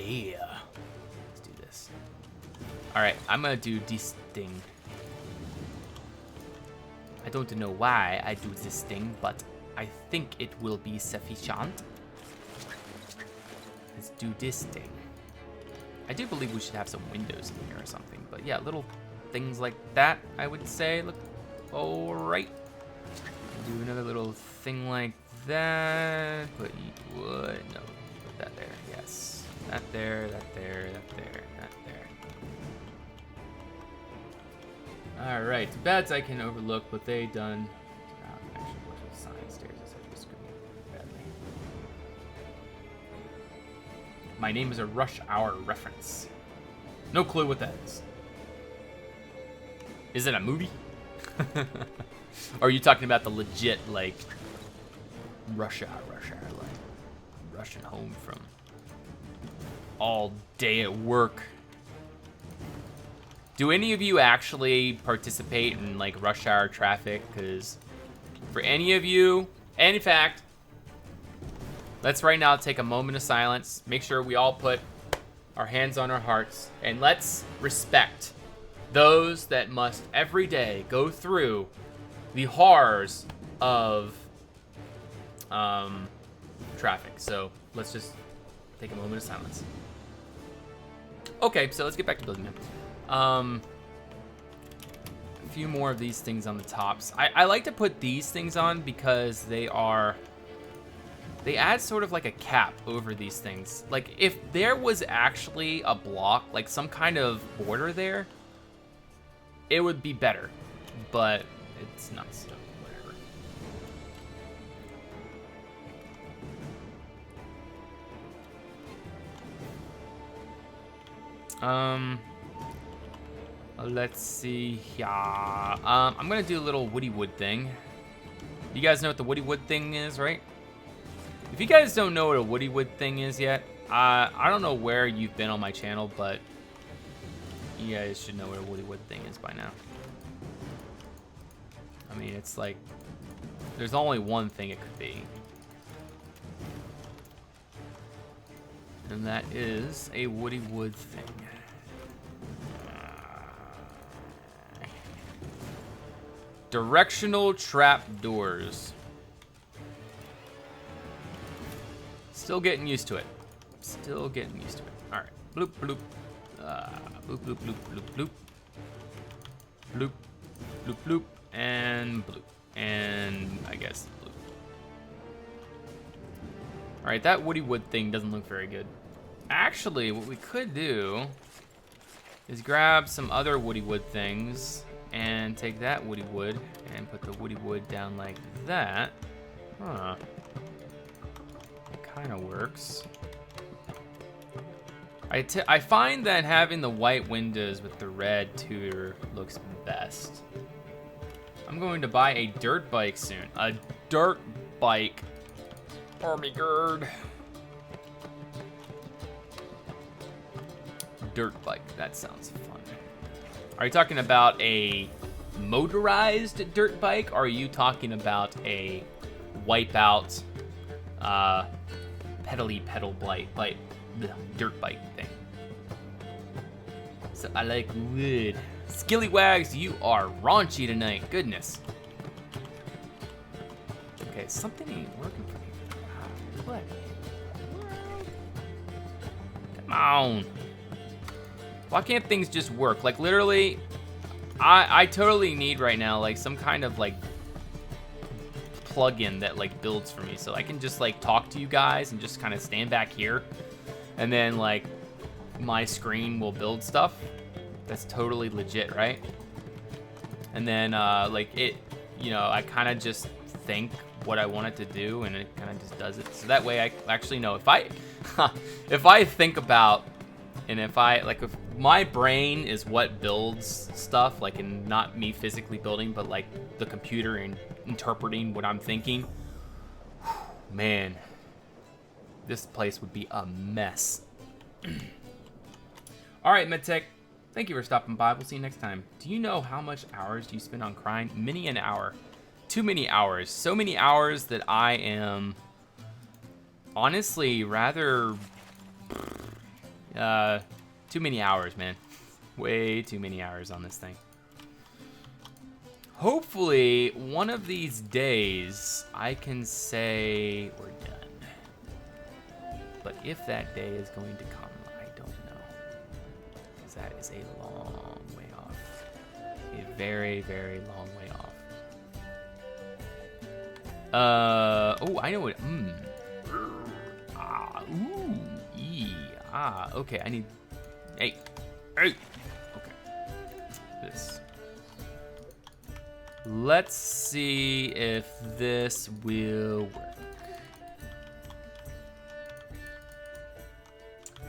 Let's do this. All right, I'm gonna do this thing. I don't know why I do this thing, but I think it will be sufficient. Let's do this thing. I do believe we should have some windows in here or something, but yeah, little things like that, I would say, look all right. Do another little thing like that. Put wood, no, put that there, yes. That there, that there, that there, that there. All right, the beds I can overlook, but they done. Actually, what's the sign stairs? I said this could be badly. My name is a Rush Hour reference. No clue what that is. Is it a movie? Or are you talking about the legit, like, Rush Hour, like, rushing home from all day at work? Do any of you actually participate in, like, rush hour traffic? Because for any of you, and in fact, let's right now take a moment of silence. Make sure we all put our hands on our hearts. And let's respect those that must every day go through the horrors of traffic. So let's just take a moment of silence. Okay, so let's get back to building now. A few more of these things on the tops. I like to put these things on because they add sort of like a cap over these things. Like if there was actually a block, like some kind of border there, it would be better, but it's not, so whatever. Let's see here. I'm gonna do a little woody wood thing. You guys know what the woody wood thing is, right? If you guys don't know what a woody wood thing is yet, I don't know where you've been on my channel, but you guys should know what a woody wood thing is by now. I mean, it's like, there's only one thing it could be. And that is a woody wood thing. Directional trapdoors. Still getting used to it. Still getting used to it. All right. Bloop, bloop. Bloop, bloop, bloop, bloop, bloop. Bloop, bloop, bloop, and bloop. And I guess bloop. All right, that woody wood thing doesn't look very good. Actually, what we could do is grab some other woody wood things and take that woody wood and put the woody wood down like that. Huh. It kind of works. I find that having the white windows with the red tutor looks best. I'm going to buy a dirt bike soon. A dirt bike. Army gird. Dirt bike. That sounds fun. Are you talking about a motorized dirt bike, or are you talking about a wipeout pedal bite, dirt bike thing. So I like wood. Skillywags, you are raunchy tonight. Goodness. Okay, something ain't working for me. What? Come on. Why can't things just work? Like, literally, I totally need right now, like, some kind of, like, plugin that, like, builds for me. So I can just, like, talk to you guys and just kind of stand back here. And then, like, my screen will build stuff. That's totally legit, right? And then, like, it, you know, I kind of just think what I want it to do, and it kind of just does it. So that way I actually know if I, if I think about, and if I, like, if my brain is what builds stuff, like, and not me physically building, but, like, the computer and interpreting what I'm thinking, man, this place would be a mess. All right, MedTech, thank you for stopping by. We'll see you next time. Do you know how much hours do you spend on crying? Many an hour. Too many hours. So many hours that I am honestly rather... too many hours, man. Way too many hours on this thing. Hopefully, one of these days, I can say we're done. But if that day is going to come, I don't know. Because that is a long way off. A very, very long way off. Oh, I know what, okay, I need, hey, okay, this. Let's see if this will work.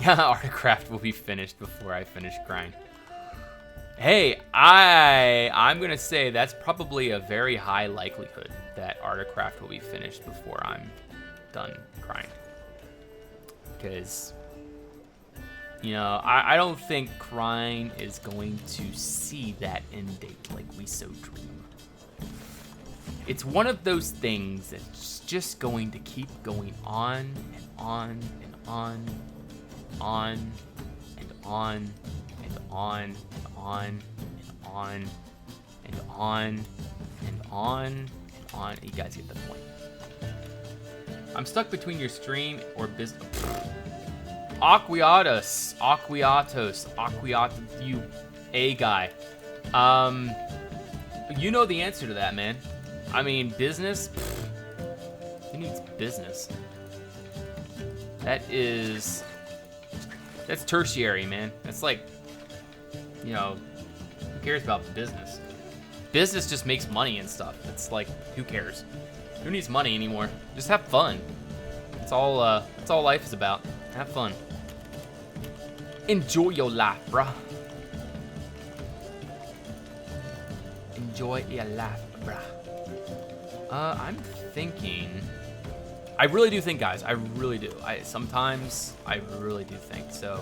Yeah, Artcraft will be finished before I finish crying. Hey, I'm gonna say that's probably a very high likelihood that Artcraft will be finished before I'm done crying. Because, you know, I don't think crying is going to see that end date like we so dream. It's one of those things that's just going to keep going on and on and on, on and on and on and on and on and on and on and on. You guys get the point. I'm stuck between your stream or business. Aquatus, you A guy. You know the answer to that, man. I mean, business. Who needs business? That's tertiary, man. That's like, you know, who cares about business? Business just makes money and stuff. It's like, who cares? Who needs money anymore? Just have fun. That's all life is about. Have fun. Enjoy your life, bruh. Enjoy your life, bruh. I'm thinking... I really do think, guys. I really do. Sometimes I really do think. So,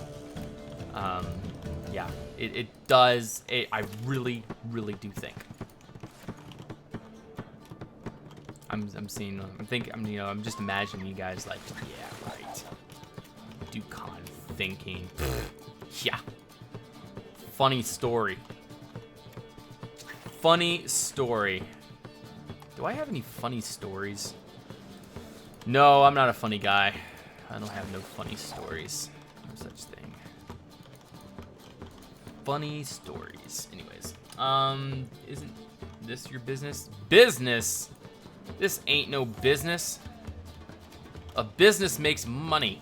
yeah. It does. I really, really do think. I'm just imagining you guys like, yeah, right. Ducon thinking. Yeah. Funny story. Funny story. Do I have any funny stories? No, I'm not a funny guy. I don't have no funny stories. No such thing. Funny stories. Anyways, isn't this your business? Business? This ain't no business. A business makes money.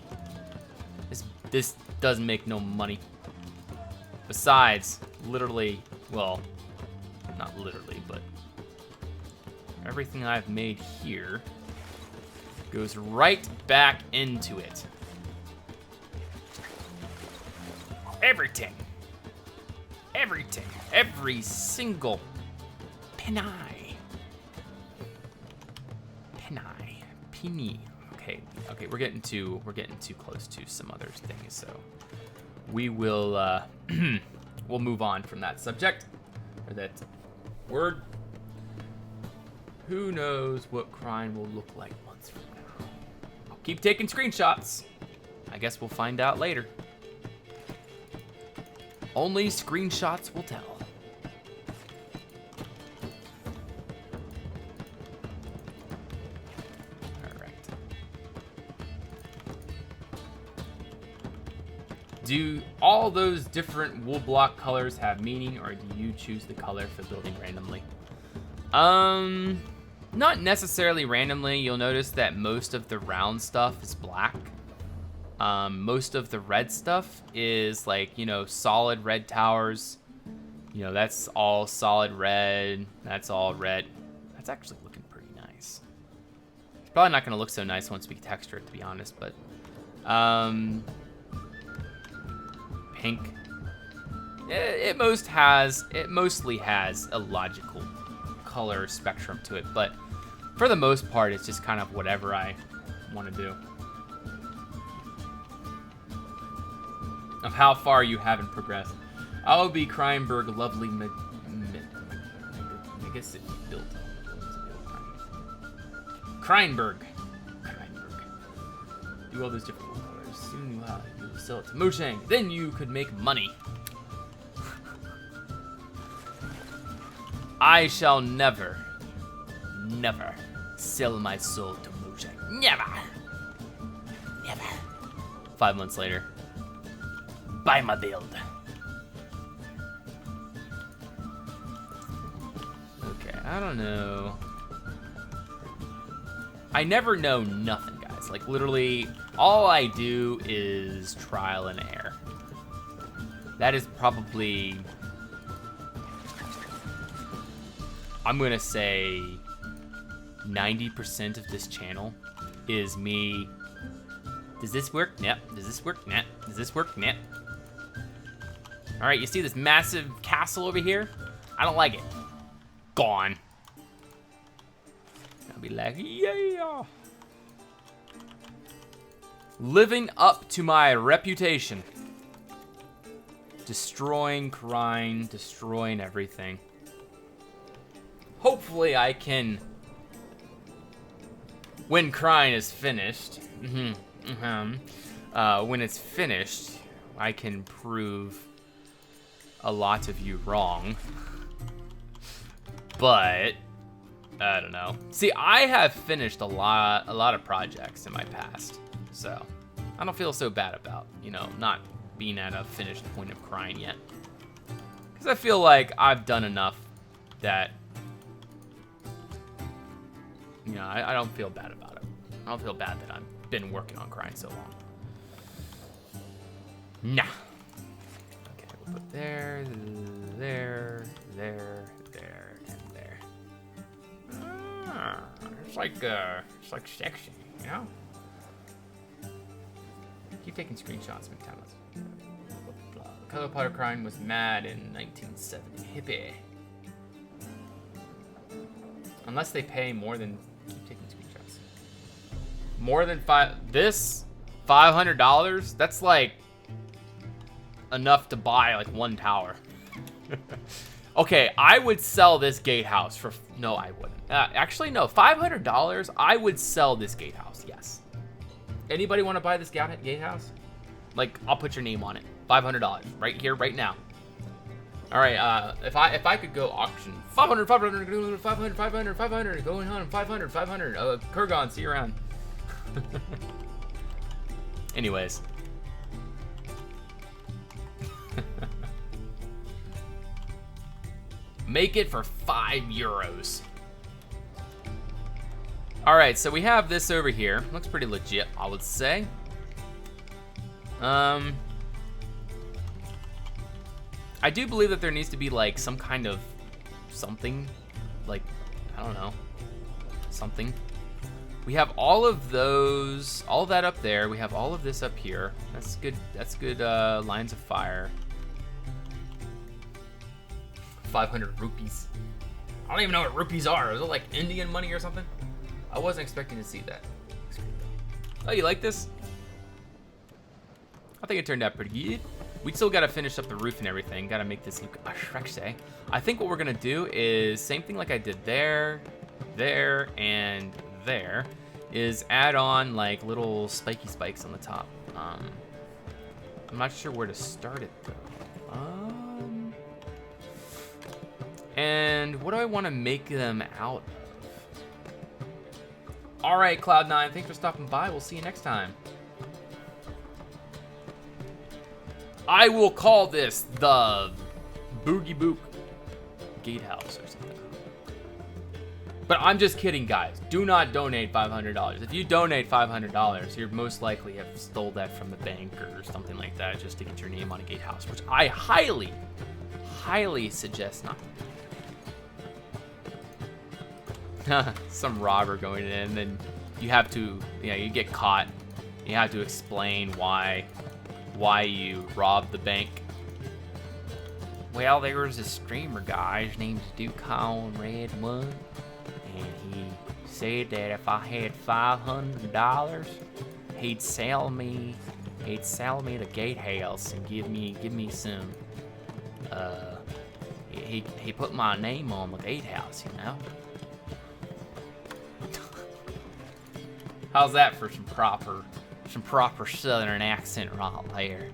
This doesn't make no money. Besides, literally, well, not literally, but everything I've made here goes right back into it. Everything. Everything. Every single penny. Penny. Okay, we're getting too close to some other things, so we will we'll move on from that subject or that word. Who knows what crime will look like months from now? keep taking screenshots. I guess we'll find out later. Only screenshots will tell. Do all those different wool block colors have meaning, or do you choose the color for building randomly? Not necessarily randomly. You'll notice that most of the round stuff is black. Most of the red stuff is like, you know, solid red towers. You know, that's all solid red. That's all red. That's actually looking pretty nice. It's probably not going to look so nice once we texture it, to be honest, but pink. It mostly has a logical color spectrum to it, but for the most part, it's just kind of whatever I want to do. Of how far you haven't progressed. I'll be Kreinberg, lovely I guess it built. Kreinberg. Do all those different colors. Soon you'll sell it to Mojang. Then you could make money. I shall never sell my soul to Mojang. Never. 5 months later. Buy my build. Okay, I don't know. I never know nothing, guys. Like, literally, all I do is trial and error. That is probably, I'm gonna say 90% of this channel is me. Does this work? Nope. Does this work? Nope. Does this work? Nope. All right, you see this massive castle over here? I don't like it. Gone. I'll be like, yeah. Living up to my reputation. Destroying Krine, destroying everything. Hopefully I can, when Krine is finished, when it's finished, I can prove a lot of you wrong. But I don't know. See, I have finished a lot of projects in my past, so I don't feel so bad about, you know, not being at a finished point of Krine yet, because I feel like I've done enough that, you know, I don't feel bad about it. I don't feel bad that I've been working on Krine so long. Nah. Okay, we'll put there, and there. Ah, it's like sexy, you know? Keep taking screenshots, McTamas. Color Potter Krine was mad in 1970. Hippie. Unless they pay more than, keep taking screenshots. More than $500? That's like enough to buy like one tower. Okay, I would sell this gatehouse for, no, I wouldn't. Actually, no, $500, I would sell this gatehouse, yes. Anybody want to buy this gatehouse? Like, I'll put your name on it. $500, right here, right now. All right, if I could go auction, 500, going on, 500. Kurgan, see you around. Anyways. Make it for €5. All right, so we have this over here. Looks pretty legit, I would say. I do believe that there needs to be like some kind of something, like, I don't know, something. We have all of those, all of that up there. We have all of this up here. That's good. That's good. Lines of fire. 500 rupees. I don't even know what rupees are. Is it like Indian money or something? I wasn't expecting to see that. Oh, you like this? I think it turned out pretty good. We still gotta finish up the roof and everything. Gotta make this look sexy. I think what we're gonna do is same thing like I did there, and there. is add on like little spiky spikes on the top. I'm not sure where to start it though. And what do I want to make them out of? All right, Cloud9, thanks for stopping by. We'll see you next time. I will call this the Boogie Book Gatehouse or something. But I'm just kidding, guys. Do not donate $500. If you donate $500, you most likely have stole that from the bank or something like that just to get your name on a gatehouse, which I highly, highly suggest not. Some robber going in, and then you have to, you get caught. You have to explain why you robbed the bank. Well, there was a streamer guy. His name's Duke Red One. And he said that if I had $500, he'd sell me the Gatehouse and give me some. He put my name on the Gatehouse, you know. How's that for some proper Southern accent right there?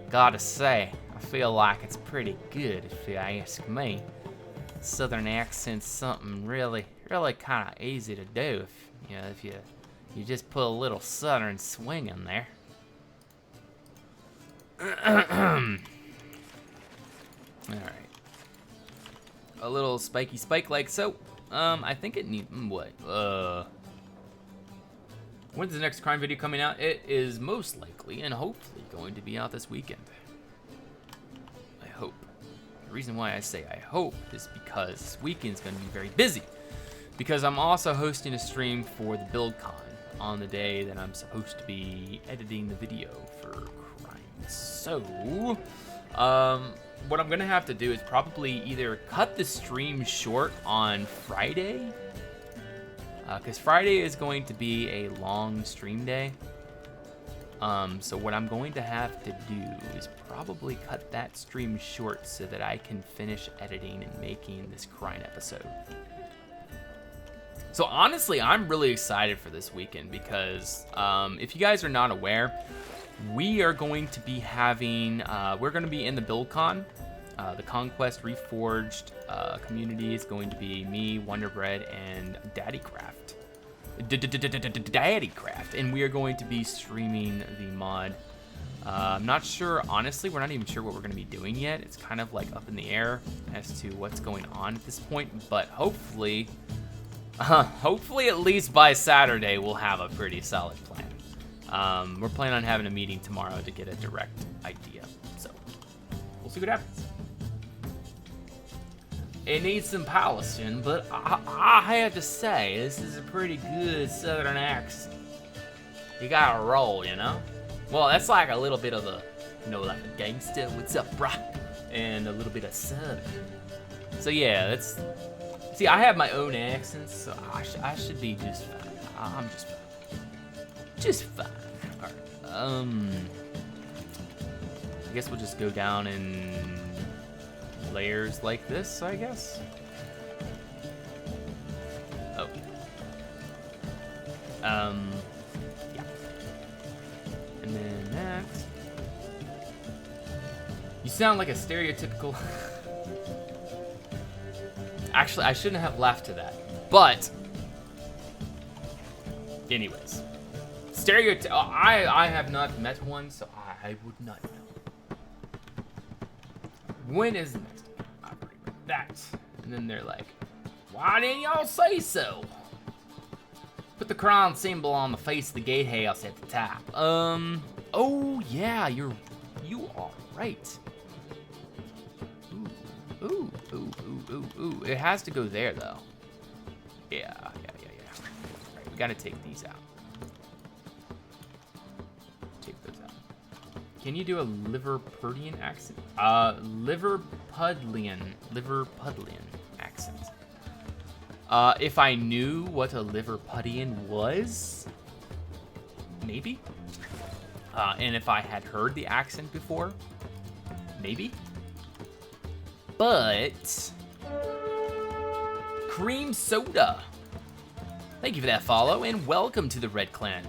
Gotta say, I feel like it's pretty good if you ask me. Southern accent's something really kind of easy to do if you just put a little Southern swing in there. All right, a little spiky spike like so. I think it needs what? When's the next crime video coming out? It is most likely and hopefully going to be out this weekend. I hope. The reason why I say I hope is because this weekend's going to be very busy. Because I'm also hosting a stream for the BuildCon on the day that I'm supposed to be editing the video for crime. So, what I'm going to have to do is probably either cut the stream short on Friday, because Friday is going to be a long stream day. So what I'm going to have to do is probably cut that stream short so that I can finish editing and making this crime episode. So honestly, I'm really excited for this weekend because if you guys are not aware, we are going to be having, we're going to be in the BuildCon. The ConquestReforged community is going to be me, Wonderbread, and Daddycraft. Daddycraft, and we are going to be streaming the mod. I'm not sure, honestly, we're not even sure what we're going to be doing yet. It's kind of like up in the air as to what's going on at this point, but hopefully at least by Saturday we'll have a pretty solid plan. We're planning on having a meeting tomorrow to get a direct idea, so we'll see what happens. It needs some polishing, but I have to say, this is a pretty good Southern accent. You gotta roll, you know? Well, that's like a little bit of the, like a gangster, what's up, brah? And a little bit of Southern. So yeah, that's, see, I have my own accents, so I should be just fine. I'm just fine. Just fine. All right, I guess we'll just go down and layers like this, I guess. Oh. Yeah. And then next. You sound like a stereotypical. Actually, I shouldn't have laughed to that. But anyways. I have not met one, so I would not know. When is the next time? I already read that. And then they're like, why didn't y'all say so? Put the crown symbol on the face of the gatehouse at the top. Oh yeah, you are right. Ooh. It has to go there though. Yeah. Right, we gotta take these out. Take those out. Can you do a Liverpudlian accent? Liverpudlian accent. If I knew what a Liverpudlian was, maybe. And if I had heard the accent before, maybe. But cream soda. Thank you for that follow, and welcome to the Red Clan.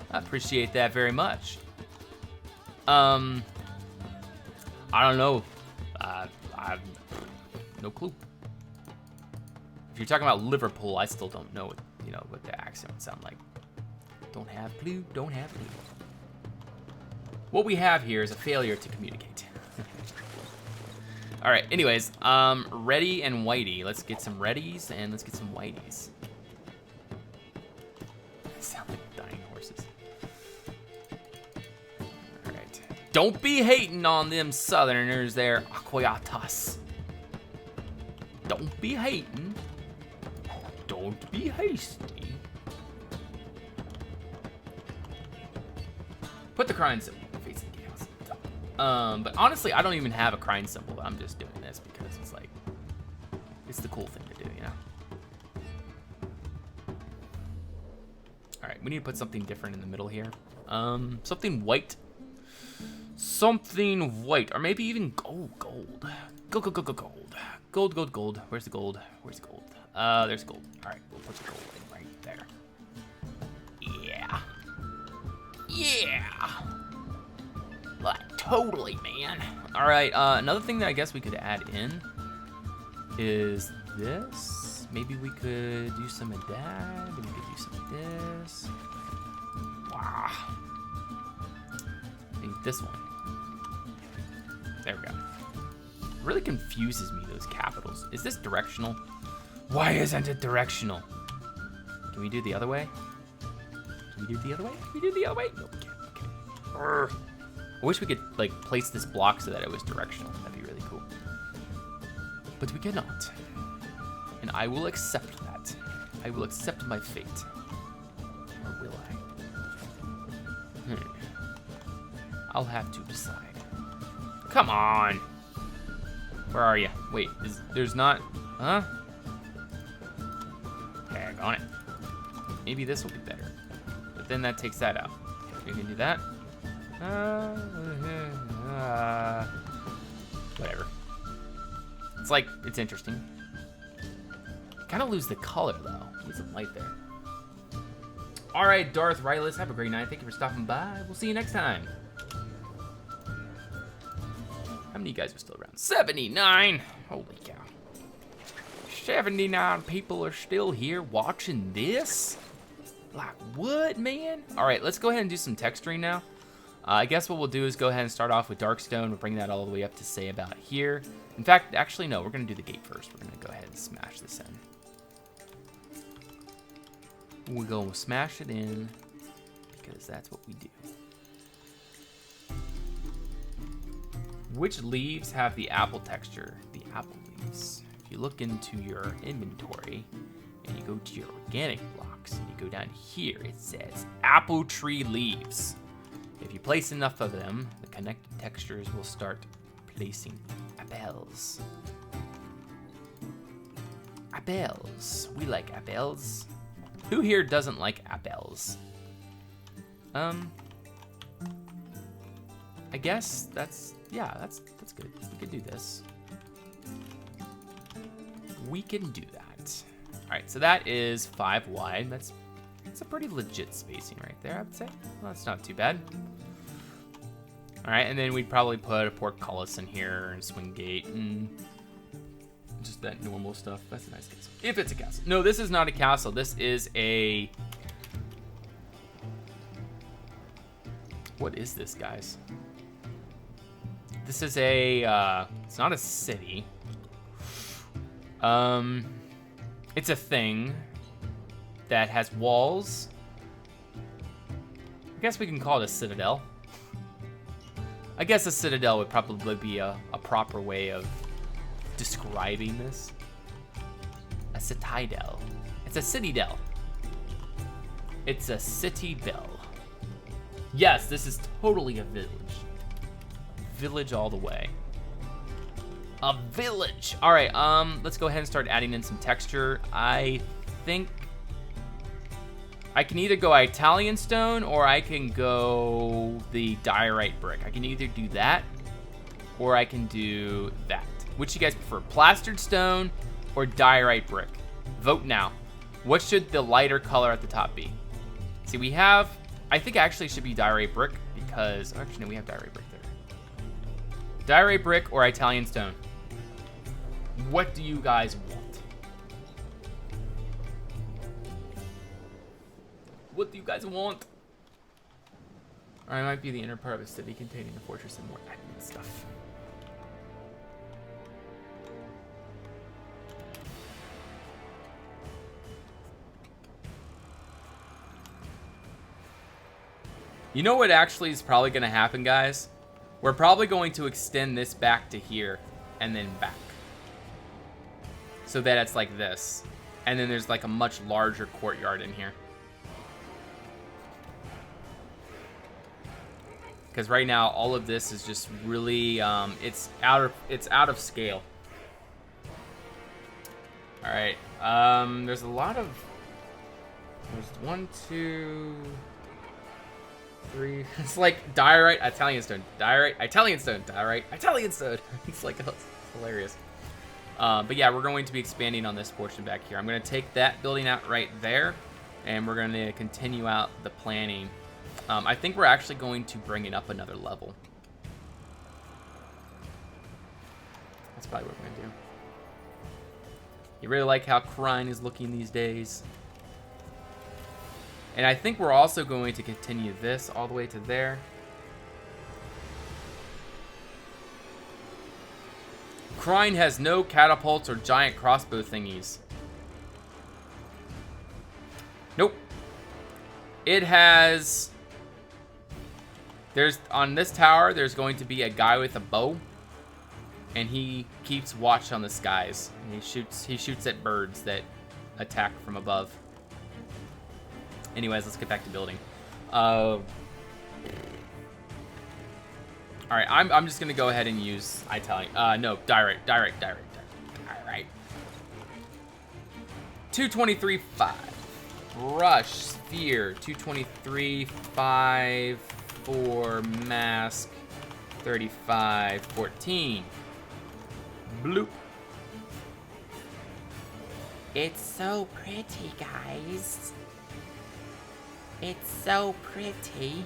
I appreciate that very much. I don't know. I have no clue. If you're talking about Liverpool, I still don't know what the accent would sound like. Don't have clue, don't have clue. What we have here is a failure to communicate. All right, anyways, Reddy and Whitey. Let's get some Reddies and let's get some Whiteys. Sound like dying horses. All right. Don't be hating on them Southerners there, Aquayatas. Don't be hating. Don't be hasty. Put the crying symbol facing the Gatehouse at the top. But honestly, I don't even have a crying symbol. I'm just doing this because it's like, it's the cool thing to do, you know? All right, we need to put something different in the middle here. Something white. Something white, or maybe even gold. Gold. Gold. Where's the gold? Where's the gold? There's gold. All right, we'll put the gold in right there. Yeah. Yeah. Like, totally, man. All right, another thing that I guess we could add in is this. Maybe we could do some of that. Maybe we could do some of this. Wow. I think this one. There we go. Really confuses me, those capitals. Is this directional? Why isn't it directional? Can we do the other way? Can we do the other way? Can we do the other way? Nope, we can't. Okay. Urgh. I wish we could like place this block so that it was directional. That'd be really cool. But we cannot. And I will accept that. I will accept my fate. Or will I? I'll have to decide. Come on. Where are you? Wait, there's not, huh? Okay, on it. Maybe this will be better. But then that takes that out. We can do that. Whatever. It's like, it's interesting. Kind of lose the color though. Need some light there. All right, Darth Rylus, have a great night. Thank you for stopping by. We'll see you next time. How many of you guys are still around? 79. Holy cow. 79 people are still here watching this? Like what, man? All right, let's go ahead and do some texturing now. I guess what we'll do is go ahead and start off with Darkstone. We'll bring that all the way up to say about here. In fact, actually, no, we're gonna do the gate first. We're gonna go ahead and smash this in. We're gonna smash it in because that's what we do. Which leaves have the apple texture? The apple leaves. If you look into your inventory and you go to your organic blocks and you go down here, it says apple tree leaves. If you place enough of them, the connected textures will start placing apples. Apples. We like apples. Who here doesn't like apples? I guess that's good. We could do this. We can do that. All right, so that is 5 wide. That's a pretty legit spacing right there, I would say. Well, that's not too bad. All right, and then we'd probably put a portcullis in here and swing gate and just that normal stuff. That's a nice castle. If it's a castle. No, this is not a castle. This is a... What is this, guys? This is a, it's not a city. It's a thing that has walls. I guess we can call it a citadel. I guess a citadel would probably be a proper way of describing this. A citadel. It's a citadel. It's a citadel. Yes, this is totally a village. Village all the way. A village. All right, let's go ahead and start adding in some texture. I think I can either go Italian stone or I can go the diorite brick. I can either do that or I can do that. Which you guys prefer, plastered stone or diorite brick? Vote now. What should the lighter color at the top be? See, we have, I think actually it should be diorite brick because, actually no, we have diorite brick there. Diorite brick or Italian stone? What do you guys want? What do you guys want? Or it might be the inner part of a city containing a fortress and more admin stuff. You know what actually is probably going to happen, guys? We're probably going to extend this back to here and then back. So that it's like this. And then there's like a much larger courtyard in here. Because right now all of this is just really it's out of scale. All right. There's a lot of, there's 1, 2, 3. It's like diorite, Italian stone, diorite, Italian stone, diorite, Italian stone. It's like, it's hilarious. But yeah, we're going to be expanding on this portion back here. I'm going to take that building out right there, and we're going to continue out the planning. I think we're actually going to bring it up another level. That's probably what we're going to do. You really like how Crine is looking these days. And I think we're also going to continue this all the way to there. Crine has no catapults or giant crossbow thingies. Nope. It has... There's, on this tower, there's going to be a guy with a bow. And he keeps watch on the skies. And he shoots at birds that attack from above. Anyways, let's get back to building. All right, I'm just gonna go ahead and use Italian. No, diorite. 223.5. Brush, sphere, 223.5 for mask, 35.14. Bloop. It's so pretty, guys. It's so pretty.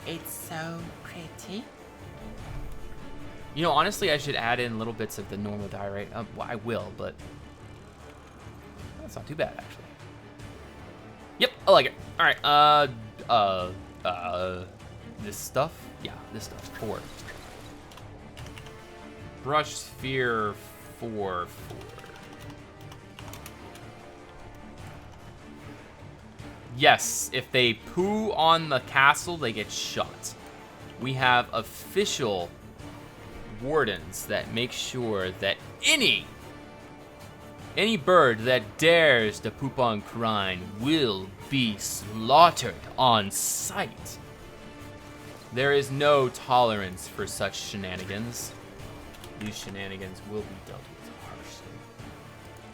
It's so pretty. You know, honestly, I should add in little bits of the normal diorite. Well, I will, but that's not too bad, actually. Yep, I like it. All right, this stuff? Yeah, this stuff. 4. Brush sphere 4. Yes, if they poo on the castle, they get shot. We have official wardens that make sure that any bird that dares to poop on Crine will be slaughtered on sight. There is no tolerance for such shenanigans. These shenanigans will be dealt with harshly.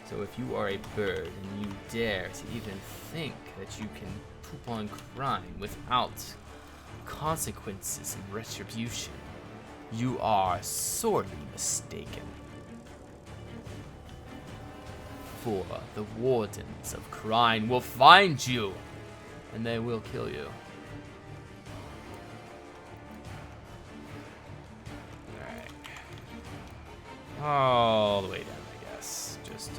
So if you are a bird and you dare to even think that you can poop on Crine without consequences and retribution, you are sorely mistaken. For the wardens of Crine will find you, and they will kill you. Alright. All the way down, I guess. Just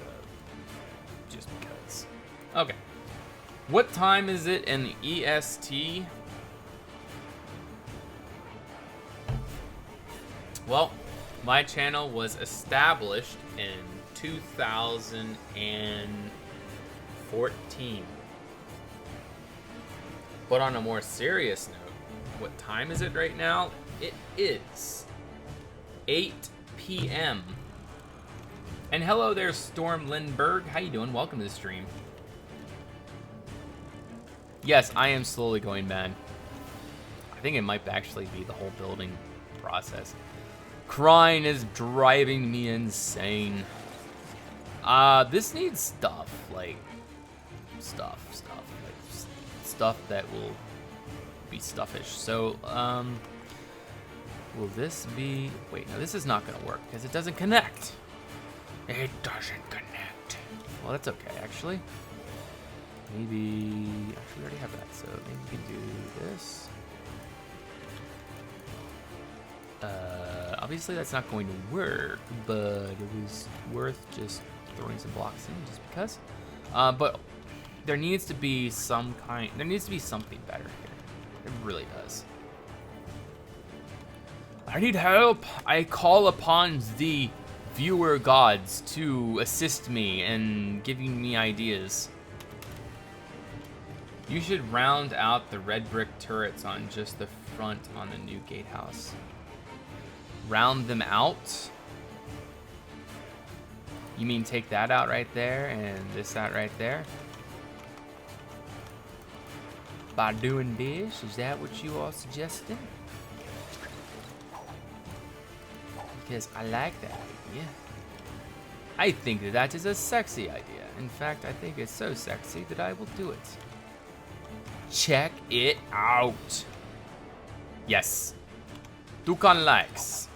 because. Okay. What time is it in the EST? Well, my channel was established in 2014. But on a more serious note, what time is it right now? It is 8 p.m. And hello there, Storm Lindbergh. How you doing? Welcome to the stream. Yes, I am slowly going mad. I think it might actually be the whole building process. Crine is driving me insane. This needs stuff, like stuff that will be stuffish. So, will this be? Wait, no, this is not gonna work because it doesn't connect. It doesn't connect. Well, that's okay, actually. Maybe... Actually, we already have that, so maybe we can do this. Obviously, that's not going to work, but it was worth just throwing some blocks in just because. But there needs to be some kind... There needs to be something better here. It really does. I need help. I call upon the viewer gods to assist me in giving me ideas. You should round out the red brick turrets on just the front on the new gatehouse. Round them out? You mean take that out right there and this out right there? By doing this, is that what you are suggesting? Because I like that idea. I think that that is a sexy idea. In fact, I think it's so sexy that I will do it. Check it out. Yes. Dukan likes.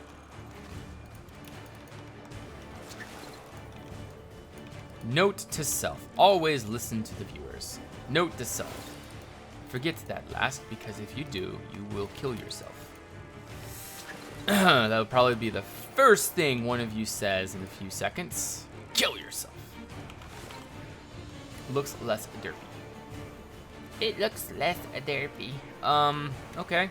Note to self. Always listen to the viewers. Note to self. Forget that last, because if you do, you will kill yourself. That would probably be the first thing one of you says in a few seconds. Kill yourself. Looks less derpy. It looks less derpy. Okay.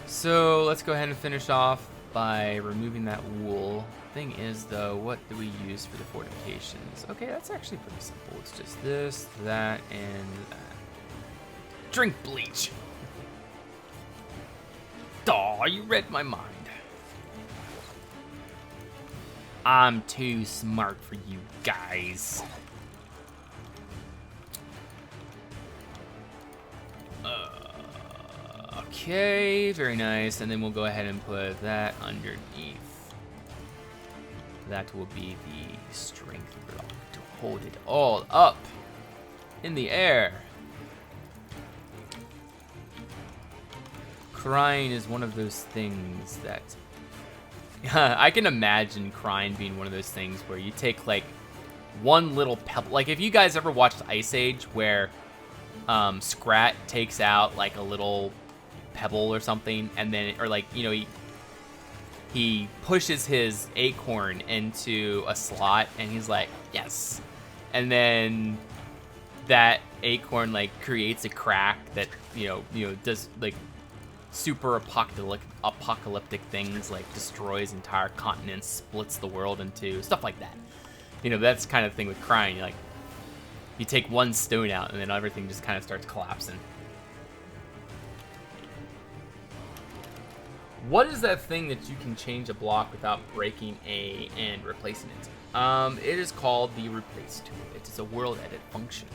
So let's go ahead and finish off by removing that wool. Thing is, though, what do we use for the fortifications? Okay, that's actually pretty simple. It's just this, that, and that. Drink bleach. Aw, you read my mind. I'm too smart for you guys. Okay, very nice. And then we'll go ahead and put that underneath. That will be the strength block to hold it all up in the air. Crying is one of those things that I can imagine crying being one of those things where you take like one little pebble. Like if you guys ever watched Ice Age where Scrat takes out like a little pebble or something, and then, or like, you know, he pushes his acorn into a slot and he's like, yes. And then that acorn like creates a crack that, you know, does like super apocalyptic things, like destroys entire continents, splits the world into stuff like that. You know, that's kind of thing with crying. Like, you take one stone out and then everything just kind of starts collapsing. What is that thing that you can change a block without breaking and replacing it? It is called the replace tool. It is a world edit function.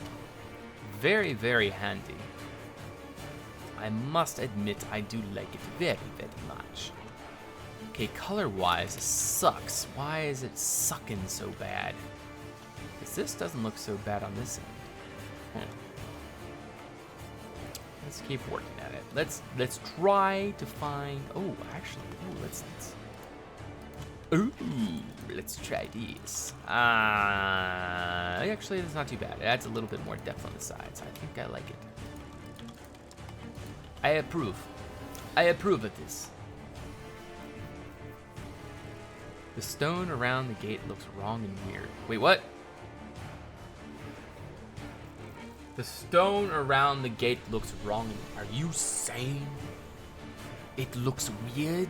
Very, very handy. I must admit, I do like it very, very much. Okay, color-wise, it sucks. Why is it sucking so bad? Because this doesn't look so bad on this end. Let's keep working at it. Let's try to find. Oh, actually, let's try this. Actually, that's not too bad. It adds a little bit more depth on the sides. I think I like it. I approve. I approve of this. The stone around the gate looks wrong and weird. Wait, what? The stone around the gate looks wrong. Are you saying it looks weird?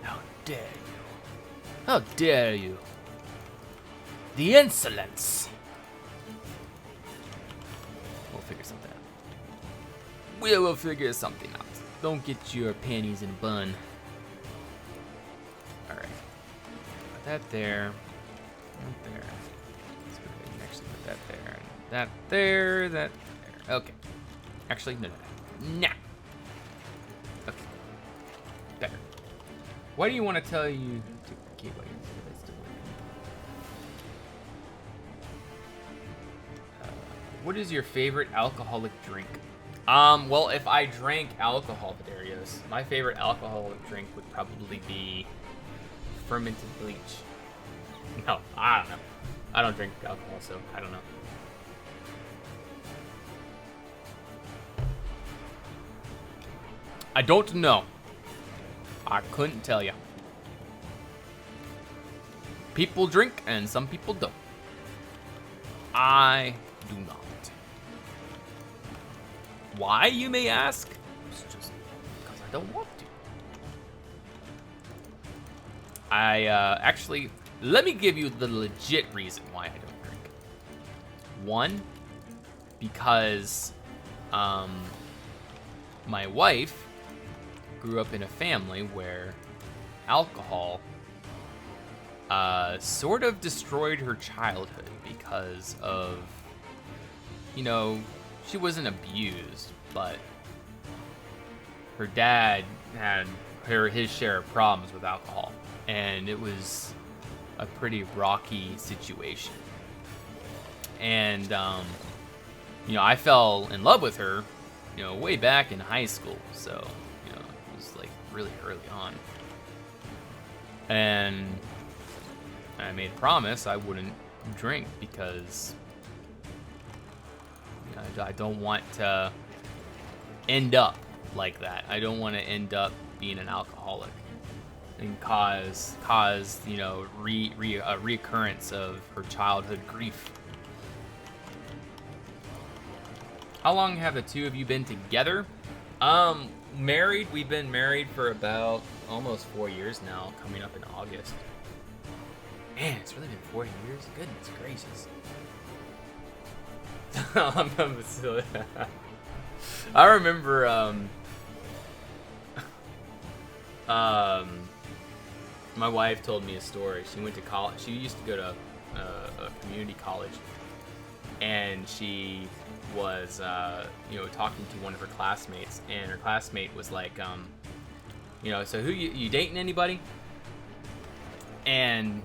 How dare you? How dare you? The insolence! We'll figure something out. We will figure something out. Don't get your panties in a bun. Alright. Put that there. That there. Let's go ahead and actually put that there. That there, that there. Okay. Actually, no. Nah. Okay. Better. Why do you want to tell you to keep what what is your favorite alcoholic drink? Well, if I drank alcohol, Vidarios, my favorite alcoholic drink would probably be fermented bleach. No, I don't know. I don't drink alcohol, so I don't know. I don't know. I couldn't tell you. People drink and some people don't. I do not. Why, you may ask? It's just because I don't want to. Actually, let me give you the legit reason why I don't drink. One, because my wife grew up in a family where alcohol sort of destroyed her childhood because of, you know, she wasn't abused, but her dad had his share of problems with alcohol, and it was a pretty rocky situation. And, you know, I fell in love with her, you know, way back in high school, so, you know, it was like really early on. And I made a promise I wouldn't drink because I don't want to end up like that. I don't want to end up being an alcoholic and cause you know, a reoccurrence of her childhood grief. How long have the two of you been together? Married. We've been married for about almost 4 years now, coming up in August. Man, it's really been 4 years? Goodness gracious. I remember, my wife told me a story. She went to college. She used to go to a community college, and she was, you know, talking to one of her classmates, and her classmate was like, you know, so who you dating anybody? And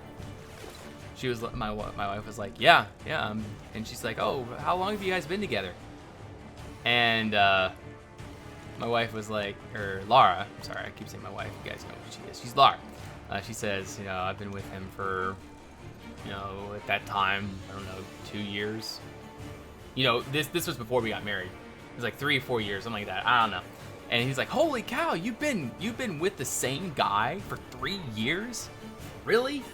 she was, my wife was like, yeah, and she's like, oh, how long have you guys been together? And my wife was like, or Laura, I'm sorry, I keep saying my wife, you guys know who she is. She's Laura. She says, you know, I've been with him for, you know, at that time, I don't know, 2 years. You know, this was before we got married. It was like 3 or 4 years, something like that. I don't know. And he's like, holy cow, you've been with the same guy for 3 years? Really?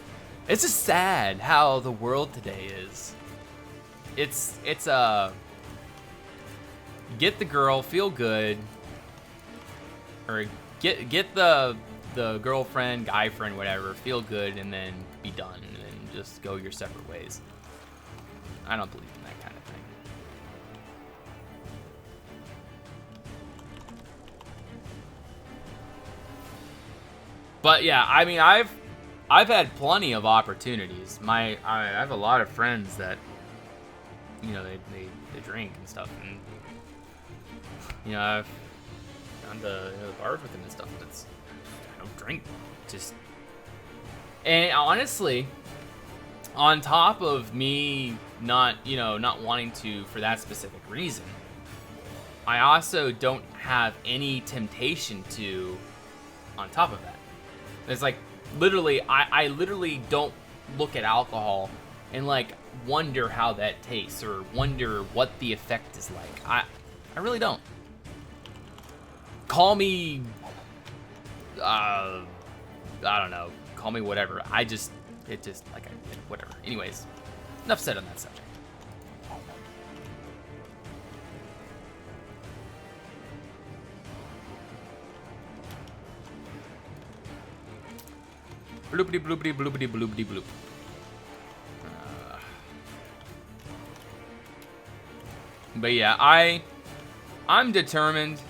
It's just sad how the world today is. It's get the girl, feel good, or get the girlfriend, guy friend, whatever, feel good, and then be done, and then just go your separate ways. I don't believe in that kind of thing. But yeah, I mean, I've had plenty of opportunities. I have a lot of friends that, you know, they drink and stuff, and you know, I've gone to, you know, the bars with them and stuff. But I don't drink, just. And honestly, on top of me not wanting to for that specific reason, I also don't have any temptation to. On top of that, it's like literally, I literally don't look at alcohol and like wonder how that tastes or wonder what the effect is like. I really don't. Call me, I don't know. Call me whatever. Whatever. Anyways, enough said on that subject. Bloopity bloopity bloopity bloopity bloop. But yeah, I'm determined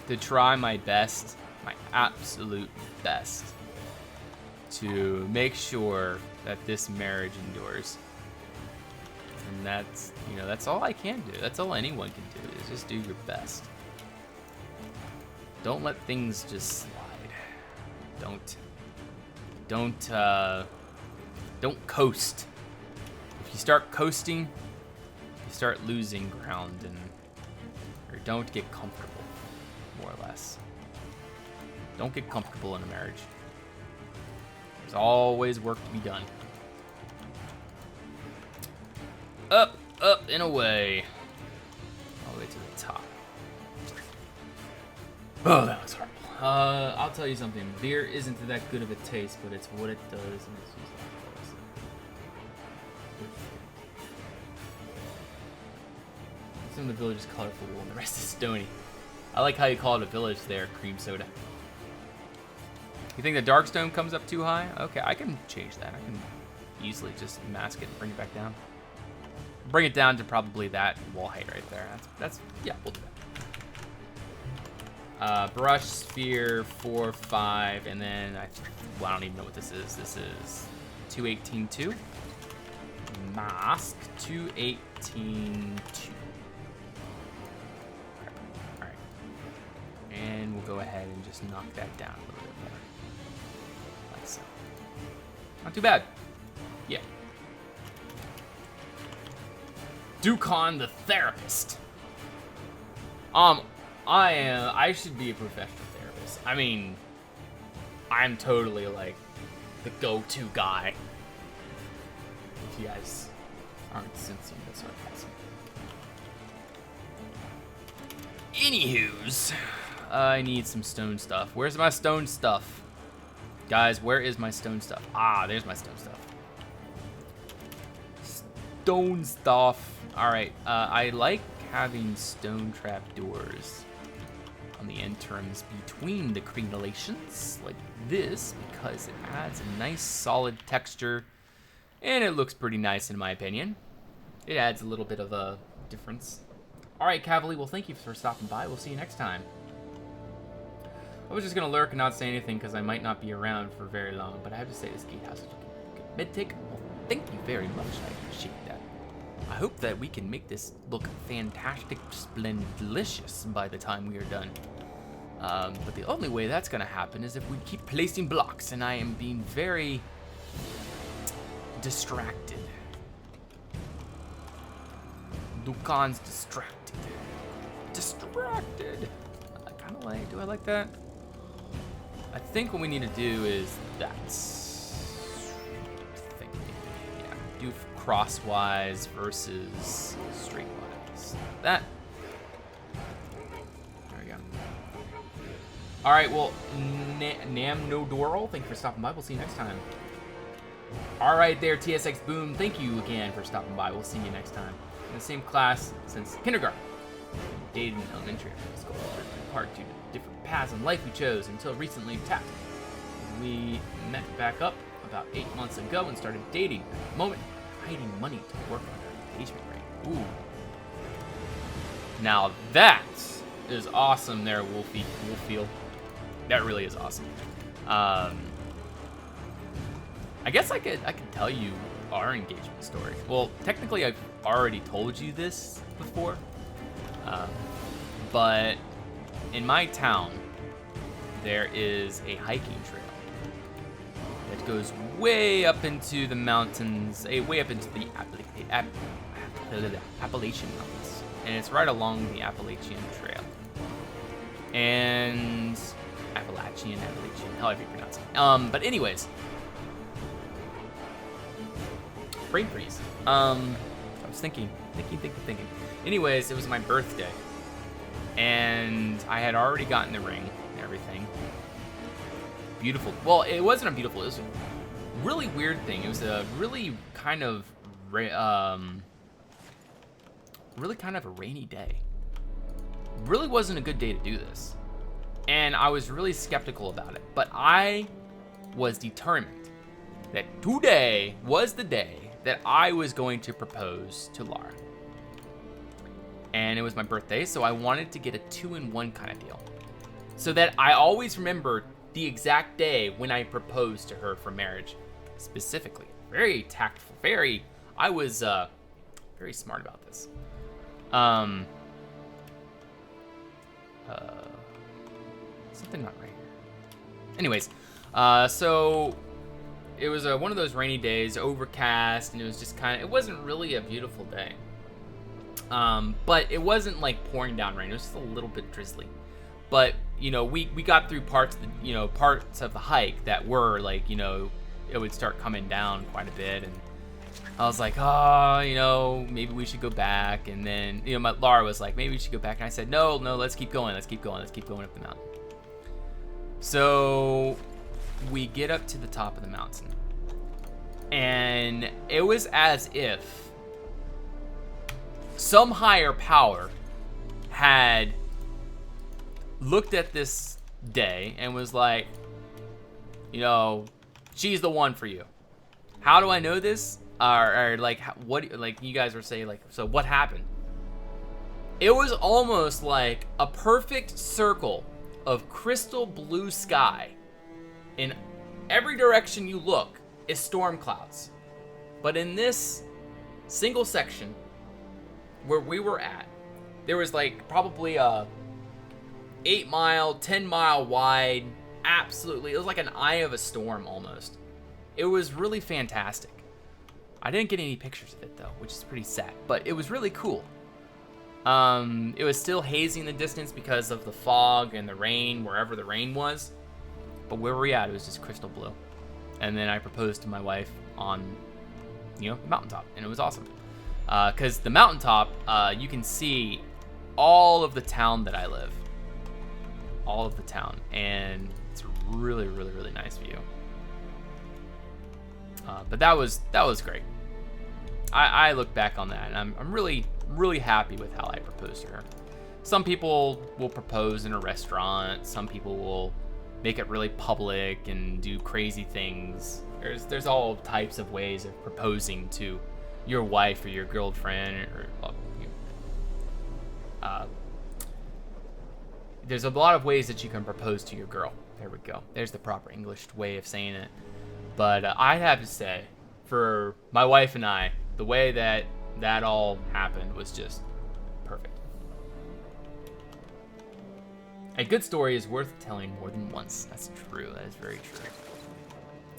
to try my best, my absolute best, to make sure that this marriage endures. And that's, you know, that's all I can do. That's all anyone can do, is just do your best. Don't let things just slide. Don't coast. If you start coasting, you start losing ground, or don't get comfortable, more or less. Don't get comfortable in a marriage. There's always work to be done. Up, up, and away. All the way to the top. Oh, that was horrible. I'll tell you something. Beer isn't that good of a taste, but it's what it does. And it's some of the village is colorful and the rest is stony. I like how you call it a village there, cream soda. You think the Darkstone comes up too high? Okay, I can change that. I can easily just mask it and bring it back down. Bring it down to probably that wall height right there. That's yeah, we'll do that. Brush, sphere, 4, 5, and then I don't even know what this is. This is 218.2. Mask 218.2. All right, and we'll go ahead and just knock that down a little bit more, like so. Not too bad. Yeah. Dukon the therapist. I should be a professional therapist. I mean, I'm totally like the go-to guy. If you guys aren't sensing the sarcasm. Anywho's, I need some stone stuff. Where's my stone stuff? Guys, where is my stone stuff? Ah, there's my stone stuff. Stone stuff. Alright, I like having stone trap doors on the interims between the crenellations, like this, because it adds a nice solid texture, and it looks pretty nice in my opinion. It adds a little bit of a difference. Alright, Cavalier, well thank you for stopping by. We'll see you next time. I was just gonna lurk and not say anything because I might not be around for very long, but I have to say this Gatehouse is a good mid-take. Well, thank you very much, I appreciate that. I hope that we can make this look fantastic, splendid, delicious by the time we are done. But the only way that's gonna happen is if we keep placing blocks, and I am being very distracted. Dukan's distracted. Distracted. I kind of like, do I like that? I think what we need to do is that. Yeah, do crosswise versus straightwise. That. There we go. All right, well, Namnodoro, thank you for stopping by. We'll see you next time. All right there, TSX Boom, thank you again for stopping by. We'll see you next time. In the same class since kindergarten. Dated in elementary and middle school, apart due to different paths in life we chose until recently tapped. We met back up about 8 months ago and started dating. At the moment, hiding money to work on our engagement ring. Ooh. Now that is awesome there, Wolfield. That really is awesome. I guess I could tell you our engagement story. Well, technically I've already told you this before. But in my town, there is a hiking trail that goes way up into the mountains, way up into the Appalachian Mountains. And it's right along the Appalachian Trail. And Appalachian, however you pronounce it. But anyways, brain freeze. I was thinking. Anyways, it was my birthday. And I had already gotten the ring and everything. Beautiful. Well, it wasn't a beautiful, it was a really weird thing. It was a really kind of a rainy day. Really wasn't a good day to do this. And I was really skeptical about it. But I was determined that today was the day that I was going to propose to Lara. And it was my birthday, so I wanted to get a 2-in-1 kind of deal. So that I always remember the exact day when I proposed to her for marriage, specifically. Very tactful, I was very smart about this. Something not right here. Anyways, so it was one of those rainy days, overcast, and it was just it wasn't really a beautiful day. But it wasn't like pouring down rain. It was just a little bit drizzly. But, you know, we got through parts of the hike that were like, you know, it would start coming down quite a bit. And I was like, oh, you know, maybe we should go back. And then, you know, Laura was like, maybe we should go back. And I said, no, let's keep going. Let's keep going up the mountain. So we get up to the top of the mountain. And it was as if some higher power had looked at this day and was like, you know, she's the one for you. How do I know this? Or like, what, like you guys were saying, like, so what happened? It was almost like a perfect circle of crystal blue sky. In every direction you look is storm clouds. But in this single section where we were at, there was like probably a 8 mile, 10 mile wide, absolutely, it was like an eye of a storm almost. It was really fantastic. I didn't get any pictures of it though, which is pretty sad, but it was really cool. It was still hazy in the distance because of the fog and the rain, wherever the rain was. But where we at, it was just crystal blue. And then I proposed to my wife on, you know, the mountaintop, and it was awesome. Because the mountaintop, you can see all of the town that I live. All of the town, and it's a really, really, really nice view. But that was great. I look back on that, and I'm really, really happy with how I proposed to her. Some people will propose in a restaurant. Some people will make it really public and do crazy things. There's all types of ways of proposing to your wife or your girlfriend, or there's a lot of ways that you can propose to your girl. There we go. There's the proper English way of saying it. But I'd have to say, for my wife and I, the way that all happened was just perfect. A good story is worth telling more than once. That's true. That is very true.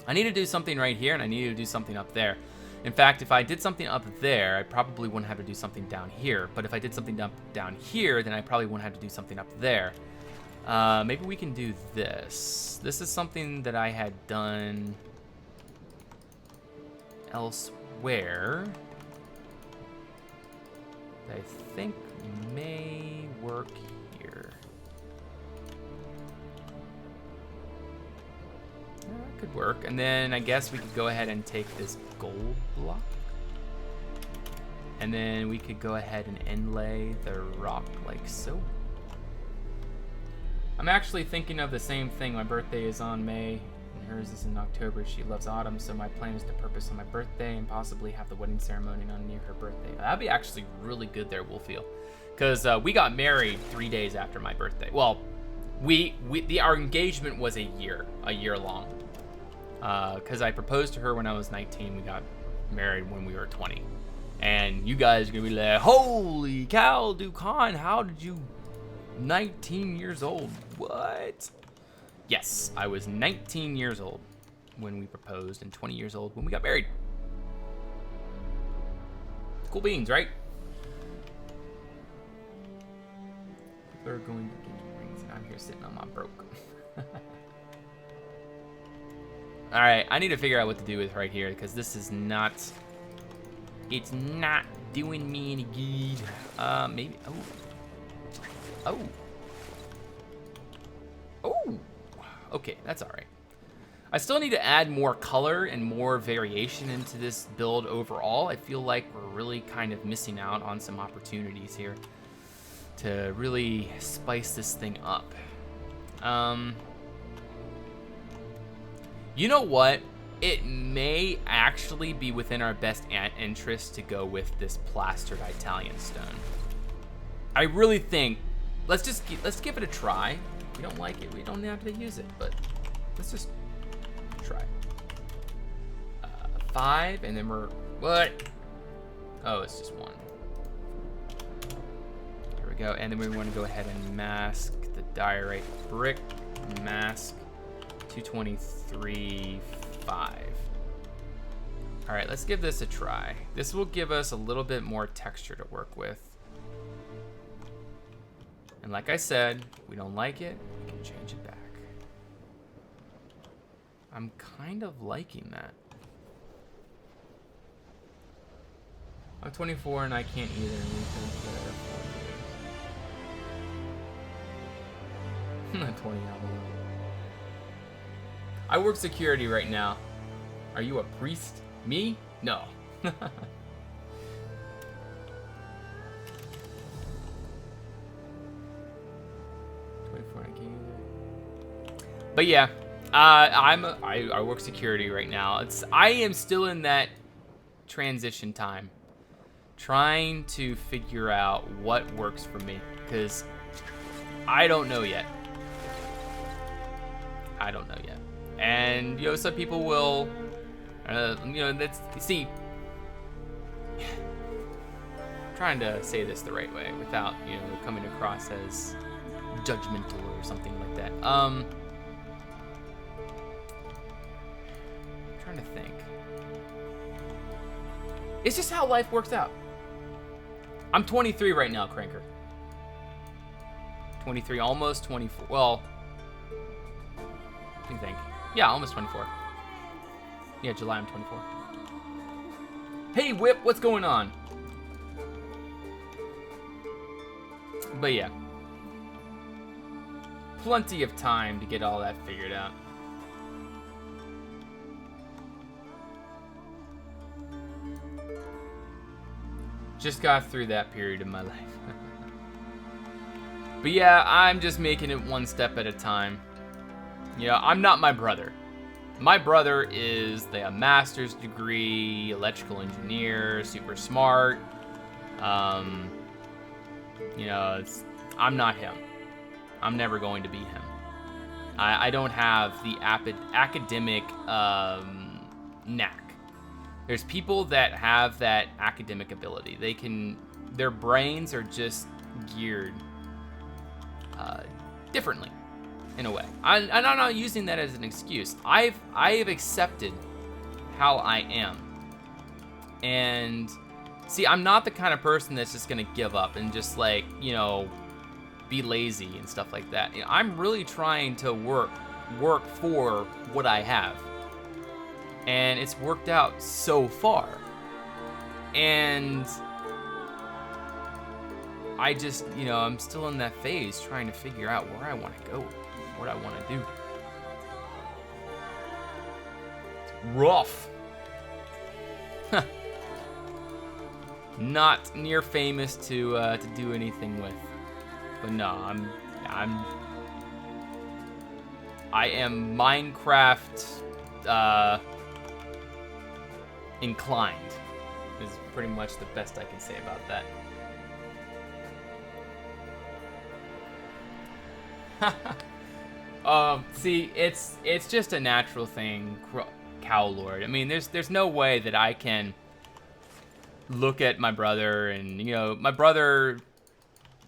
I need to do something right here, and I need to do something up there. In fact, if I did something up there, I probably wouldn't have to do something down here. But if I did something down here, then I probably wouldn't have to do something up there. Maybe we can do this. This is something that I had done elsewhere that I think may work here. That could work. And then I guess we could go ahead and take this gold block. And then we could go ahead and inlay the rock like so. I'm actually thinking of the same thing. My birthday is on May, and hers is in October. She loves autumn, so my plan is to purpose on my birthday and possibly have the wedding ceremony on near her birthday. That'd be actually really good there, Wolffield. Because we got married 3 days after my birthday. Well, our engagement was a year long. Because I proposed to her when I was 19. We got married when we were 20. And you guys are going to be like, holy cow, Dukan, how did you... 19 years old. What? Yes, I was 19 years old when we proposed and 20 years old when we got married. Cool beans, right? People are going to get rings and I'm here sitting on my broke. Alright, I need to figure out what to do with right here because this is not... It's not doing me any good. Maybe... Oh. Oh. Okay, that's all right. I still need to add more color and more variation into this build overall. I feel like we're really kind of missing out on some opportunities here to really spice this thing up. You know what? It may actually be within our best interest to go with this plastered Italian stone. I really think let's give it a try. If we don't like it, we don't have to use it, but let's just try. 5, and then we're, what? Oh, it's just 1. There we go, and then we want to go ahead and mask the diorite brick, mask 223, 5. All right, let's give this a try. This will give us a little bit more texture to work with. And like I said, if we don't like it, we can change it back. I'm kind of liking that. I'm 24 and I can't either. I'm 20 now. I work security right now. Are you a priest? Me? No. 24 and I can't either. But yeah, I work security right now. I am still in that transition time, trying to figure out what works for me, because I don't know yet. I don't know yet. And you know, some people will, you know, see. I'm trying to say this the right way without, you know, coming across as judgmental or something like that. I'm trying to think. It's just how life works out. I'm 23 right now, Cranker. 23, almost 24. Well, what do you think? Yeah, almost 24. Yeah, July I'm 24. Hey, Whip, what's going on? But yeah. Plenty of time to get all that figured out. Just got through that period of my life. But yeah, I'm just making it one step at a time. You know, I'm not my brother. My brother is a master's degree, electrical engineer, super smart. You know, I'm not him. I'm never going to be him. I don't have the academic knack. There's people that have that academic ability. Their brains are just geared differently, in a way. I'm not using that as an excuse. I have accepted how I am. And see, I'm not the kind of person that's just gonna give up and just like, you know, be lazy and stuff like that. You know, I'm really trying to work for what I have. And it's worked out so far. And I just, you know, I'm still in that phase trying to figure out where I want to go, what I want to do. It's rough. Not near famous to do anything with. But no, I am Minecraft inclined is pretty much the best I can say about that. See, it's just a natural thing, Cow Lord. I mean, there's no way that I can look at my brother and, you know, my brother,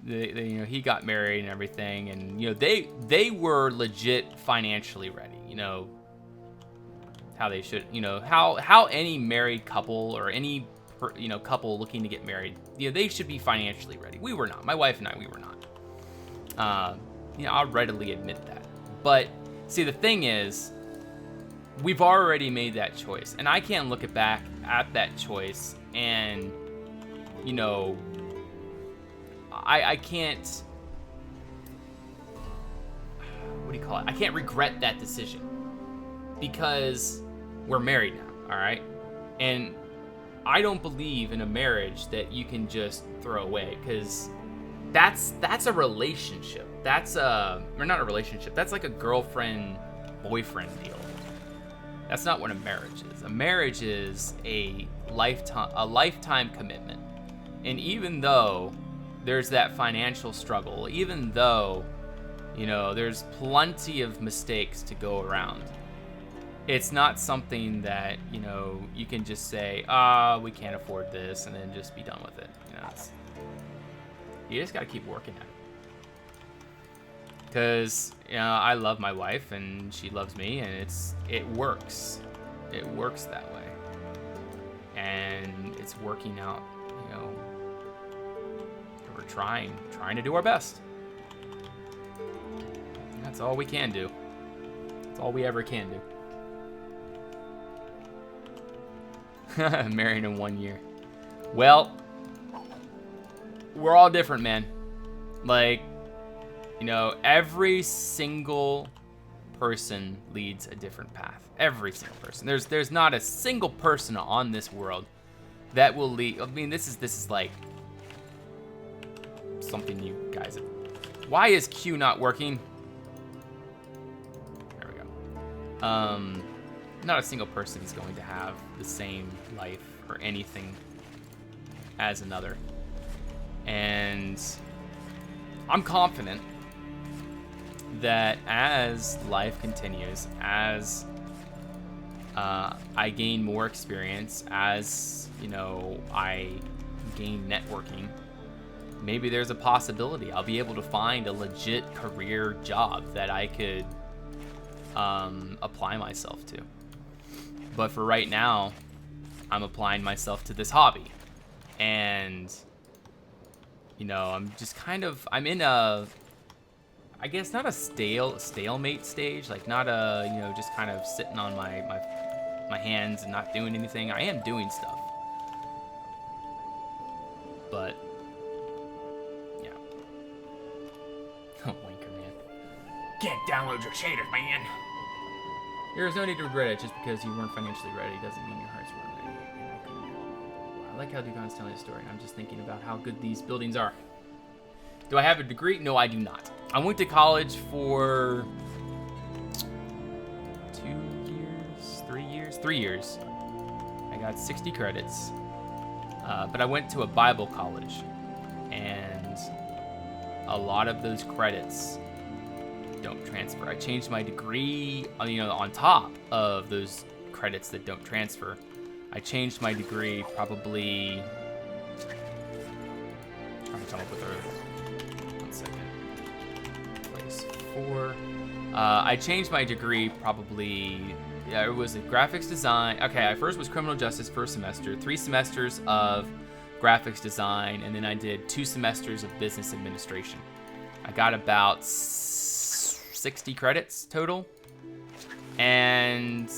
you know, he got married and everything, and, you know, they were legit financially ready, you know, how they should, you know, how any married couple or any, you know, couple looking to get married, you know, they should be financially ready. We were not. My wife and I, we were not. You know, I'll readily admit that. But see, the thing is, we've already made that choice, and I can't look back at that choice and, you know, I can't, what do you call it? I can't regret that decision because we're married now, all right? And I don't believe in a marriage that you can just throw away, because that's a relationship. That's or not a relationship. That's like a girlfriend-boyfriend deal. That's not what a marriage is. A marriage is a lifetime commitment. And even though there's that financial struggle, even though, you know, there's plenty of mistakes to go around, it's not something that, you know, you can just say, we can't afford this, and then just be done with it. You know, you just got to keep working at it. Because, you know, I love my wife and she loves me, and it works. It works that way. And it's working out, you know. We're trying to do our best. That's all we can do. That's all we ever can do. Married in 1 year. Well, we're all different, man. Like, you know, every single person leads a different path. Every single person. There's not a single person on this world that will lead. I mean, this is like something you guys have. Why is Q not working? There we go. Not a single person is going to have the same life or anything as another. And I'm confident that as life continues, as I gain more experience, as, you know, I gain networking, maybe there's a possibility I'll be able to find a legit career job that I could apply myself to. But for right now, I'm applying myself to this hobby. And, you know, I'm just kind of, I'm in a, I guess not a stalemate stage, like not a, you know, just kind of sitting on my hands and not doing anything. I am doing stuff. But, yeah. Oh, wanker, man. Can't download your shaders, man. There is no need to regret it. Just because you weren't financially ready doesn't mean your hearts weren't ready. I like how Dugon's telling a story, and I'm just thinking about how good these buildings are. Do I have a degree? No, I do not. I went to college for 3 years. I got 60 credits, but I went to a Bible college, and a lot of those credits don't transfer. I changed my degree, you know, on top of those credits that don't transfer. I changed my degree probably. Trying to come up with a 1 second. Place 4. I changed my degree probably. Yeah, it was a graphics design. Okay, I first was criminal justice first semester, 3 semesters of graphics design, and then I did 2 semesters of business administration. I got about 60 credits total, and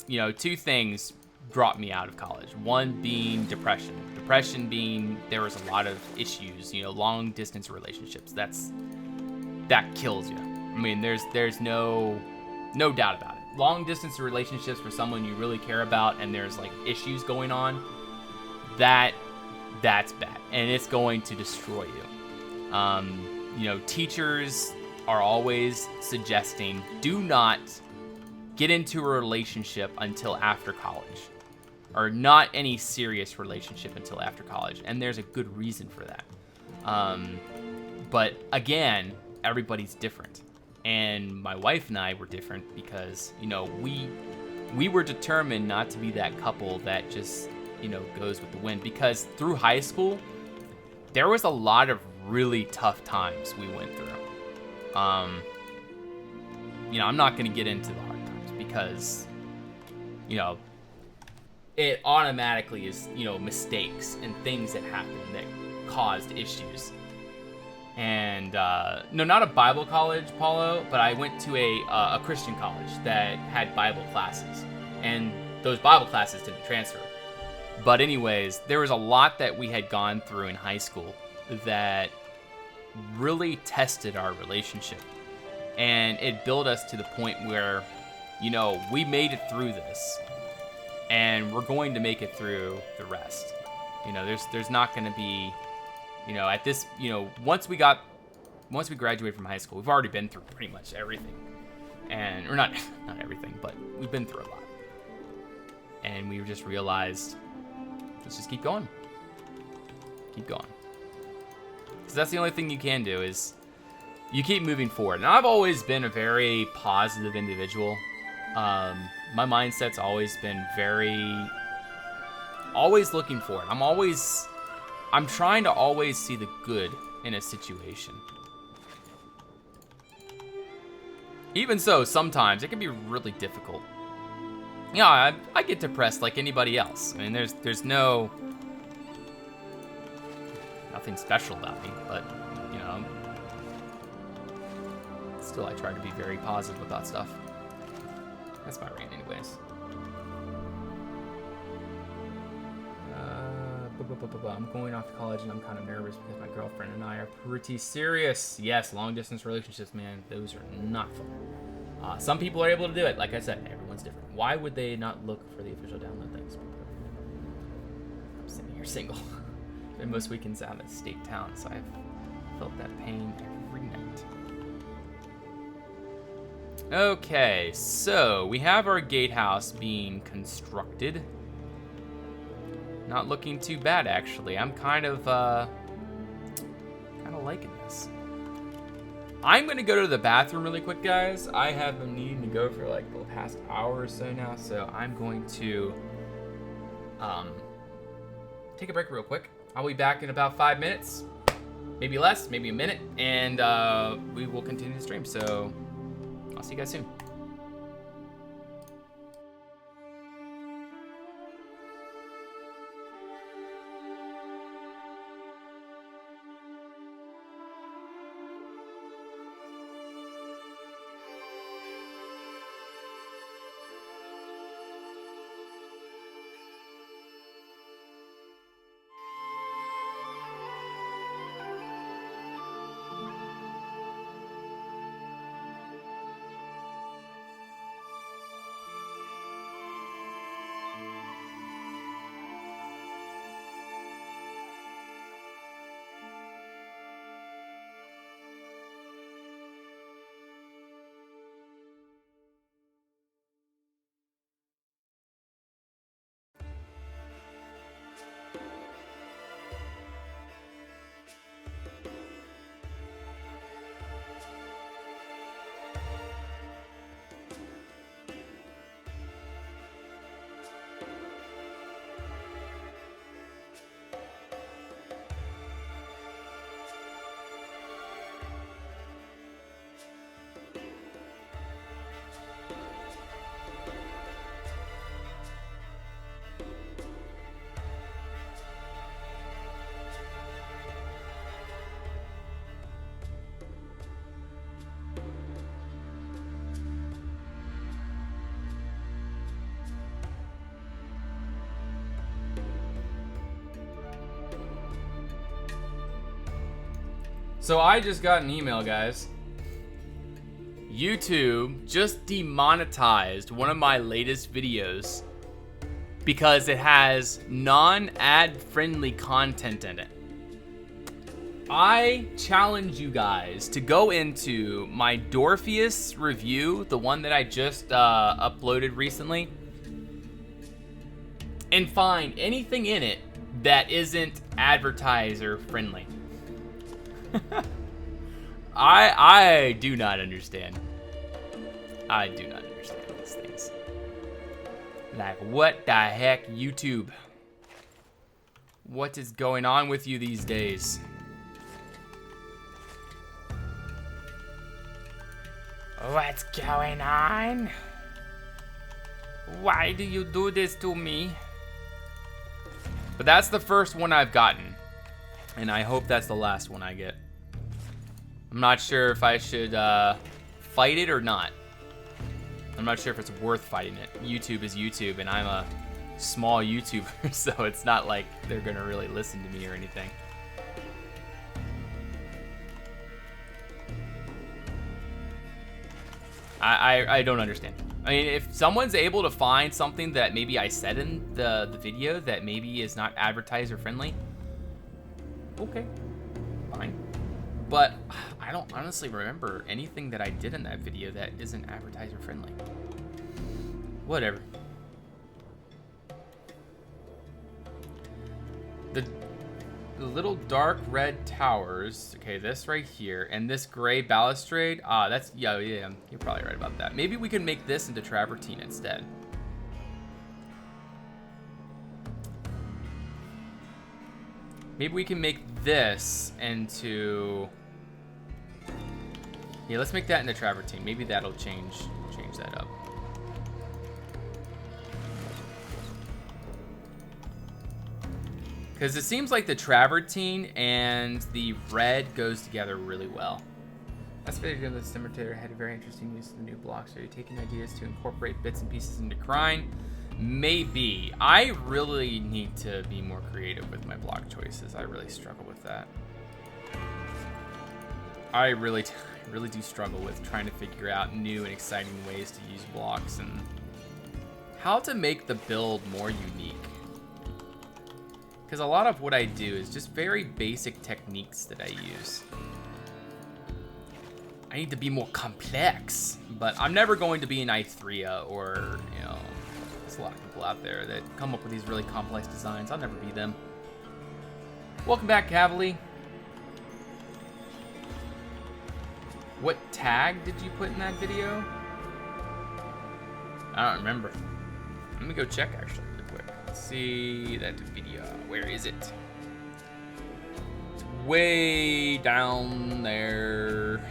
you know, 2 things dropped me out of college. One being depression. Depression being there was a lot of issues, you know, long distance relationships. That kills you. I mean, there's no doubt about it. Long distance relationships for someone you really care about, and there's like issues going on. That's bad, and it's going to destroy you. You know, teachers are always suggesting do not get into a relationship until after college, or not any serious relationship until after college, and there's a good reason for that. But again, everybody's different, and my wife and I were different because, you know, we were determined not to be that couple that just, you know, goes with the wind, because through high school there was a lot of really tough times we went through. You know, I'm not going to get into the hard times because, you know, it automatically is, you know, mistakes and things that happened that caused issues. And no, not a Bible college, Paulo, but I went to a Christian college that had Bible classes, and those Bible classes didn't transfer. But anyways, there was a lot that we had gone through in high school that really tested our relationship, and it built us to the point where, you know, we made it through this, and we're going to make it through the rest. You know, there's not going to be, you know, at this, you know, once we graduated from high school, we've already been through pretty much everything, and or not everything, but we've been through a lot, and we just realized, let's just keep going, because that's the only thing you can do is you keep moving forward. And I've always been a very positive individual. My mindset's always been always looking forward. I'm trying to always see the good in a situation. Even so, sometimes it can be really difficult. Yeah, I get depressed like anybody else. I mean, there's nothing special about me, but, you know, still I try to be very positive about stuff. That's my rant anyways. I'm going off to college and I'm kind of nervous because my girlfriend and I are pretty serious. Yes, long distance relationships, man, those are not fun. Some people are able to do it. Like I said, everyone's different. Why would they not look for the official download things? I'm sitting here single. And most weekends I'm at state town, so I've felt that pain every night. Okay, so we have our gatehouse being constructed. Not looking too bad, actually. I'm kind of liking this. I'm gonna go to the bathroom really quick, guys. I have been needing to go for like the past hour or so now, so I'm going to take a break real quick. I'll be back in about 5 minutes, maybe less, maybe a minute, and we will continue the stream. So I'll see you guys soon. So I just got an email, guys. YouTube just demonetized one of my latest videos because it has non-ad friendly content in it. I challenge you guys to go into my Dorpheus review, the one that I just uploaded recently, and find anything in it that isn't advertiser friendly. I do not understand. I do not understand these things. Like, what the heck, YouTube? What is going on with you these days? What's going on? Why do you do this to me? But that's the first one I've gotten. And I hope that's the last one I get. I'm not sure if I should fight it or not. I'm not sure if it's worth fighting it. YouTube is YouTube, and I'm a small YouTuber, so it's not like they're gonna really listen to me or anything. I don't understand. I mean, if someone's able to find something that maybe I said in the video that maybe is not advertiser friendly, okay, fine. But I don't honestly remember anything that I did in that video that isn't advertiser friendly. Whatever. The little dark red towers, okay, this right here, and this gray balustrade, that's, yeah, you're probably right about that. Maybe we can make this into travertine instead. Maybe we can make this into, yeah, let's make that into travertine. Maybe that'll change that up. Because it seems like the travertine and the red goes together really well. That's video of the Simulator had a very interesting use of the new blocks. Are you taking ideas to incorporate bits and pieces into Crine? Maybe. I really need to be more creative with my block choices. I really struggle with that. I really do struggle with trying to figure out new and exciting ways to use blocks and how to make the build more unique. Because a lot of what I do is just very basic techniques that I use. I need to be more complex, but I'm never going to be an Ithria or, you know, there's a lot of people out there that come up with these really complex designs. I'll never be them. Welcome back, Cavally. What tag did you put in that video? I don't remember. Let me go check actually really quick. Let's see that video. Where is it? It's way down there.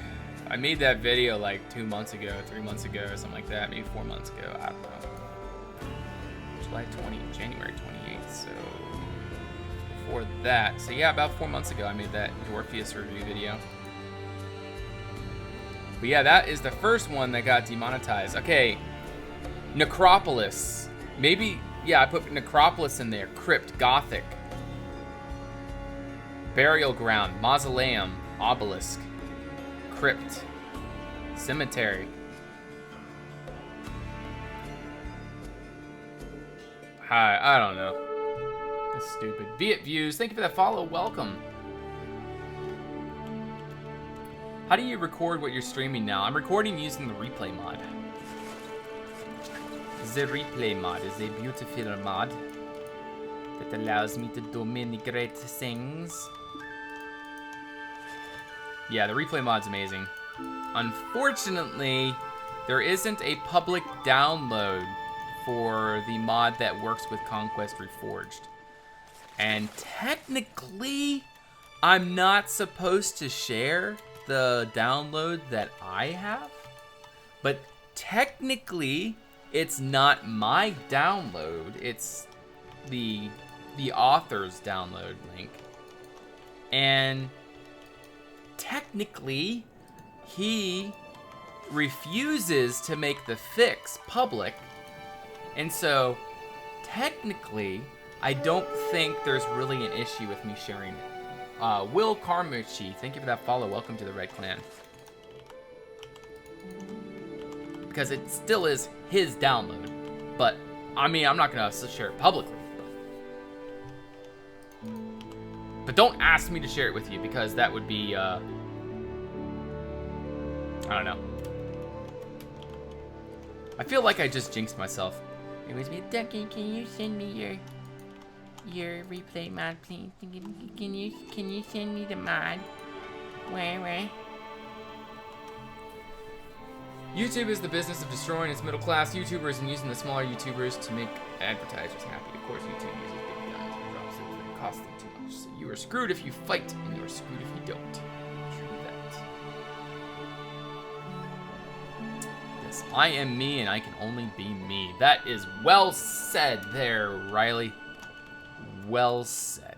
I made that video like 2 months ago, 3 months ago, or something like that. Maybe 4 months ago. I don't know. January 28th. So before that. So yeah, about 4 months ago, I made that Dorpheus review video. But yeah, that is the first one that got demonetized. Okay, Necropolis. Maybe, yeah, I put Necropolis in there. Crypt, Gothic. Burial Ground, Mausoleum, Obelisk. Crypt. Cemetery. Hi, I don't know. That's stupid. Viet Views, thank you for that follow. Welcome. How do you record what you're streaming now? I'm recording using the replay mod. The replay mod is a beautiful mod that allows me to do many great things. Yeah, the replay mod's amazing. Unfortunately, there isn't a public download for the mod that works with Conquest Reforged. And technically, I'm not supposed to share the download that I have, but technically it's not my download, it's the author's download link, and technically he refuses to make the fix public, and so technically I don't think there's really an issue with me sharing it. Will Carmucci, thank you for that follow. Welcome to the Red Clan. Because it still is his download. But, I mean, I'm not going to share it publicly. But don't ask me to share it with you, because that would be, I don't know. I feel like I just jinxed myself. It was me, Duncan, can you send me your replay mod, please? Can you send me the mod? Where? YouTube is the business of destroying its middle class YouTubers and using the smaller YouTubers to make advertisers happy. Of course, YouTube uses big guns and drops it, but it costs them too much. So you are screwed if you fight, and you are screwed if you don't. True that. Yes, I am me, and I can only be me. That is well said there, Riley. Well said.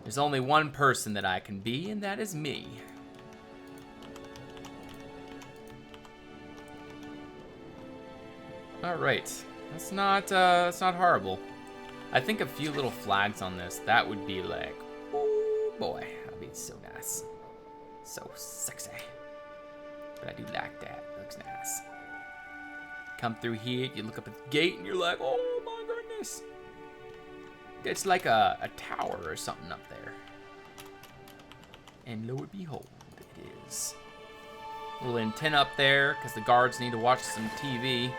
There's only one person that I can be, and that is me. All right, that's not horrible. I think a few little flags on this, that would be like, oh boy, that'd be so nice, so sexy. But I do like that. Looks nice. Come through here, you look up at the gate, and you're like, oh my goodness. It's like a tower or something up there. And lo and behold, it is. A little antenna up there, because the guards need to watch some TV.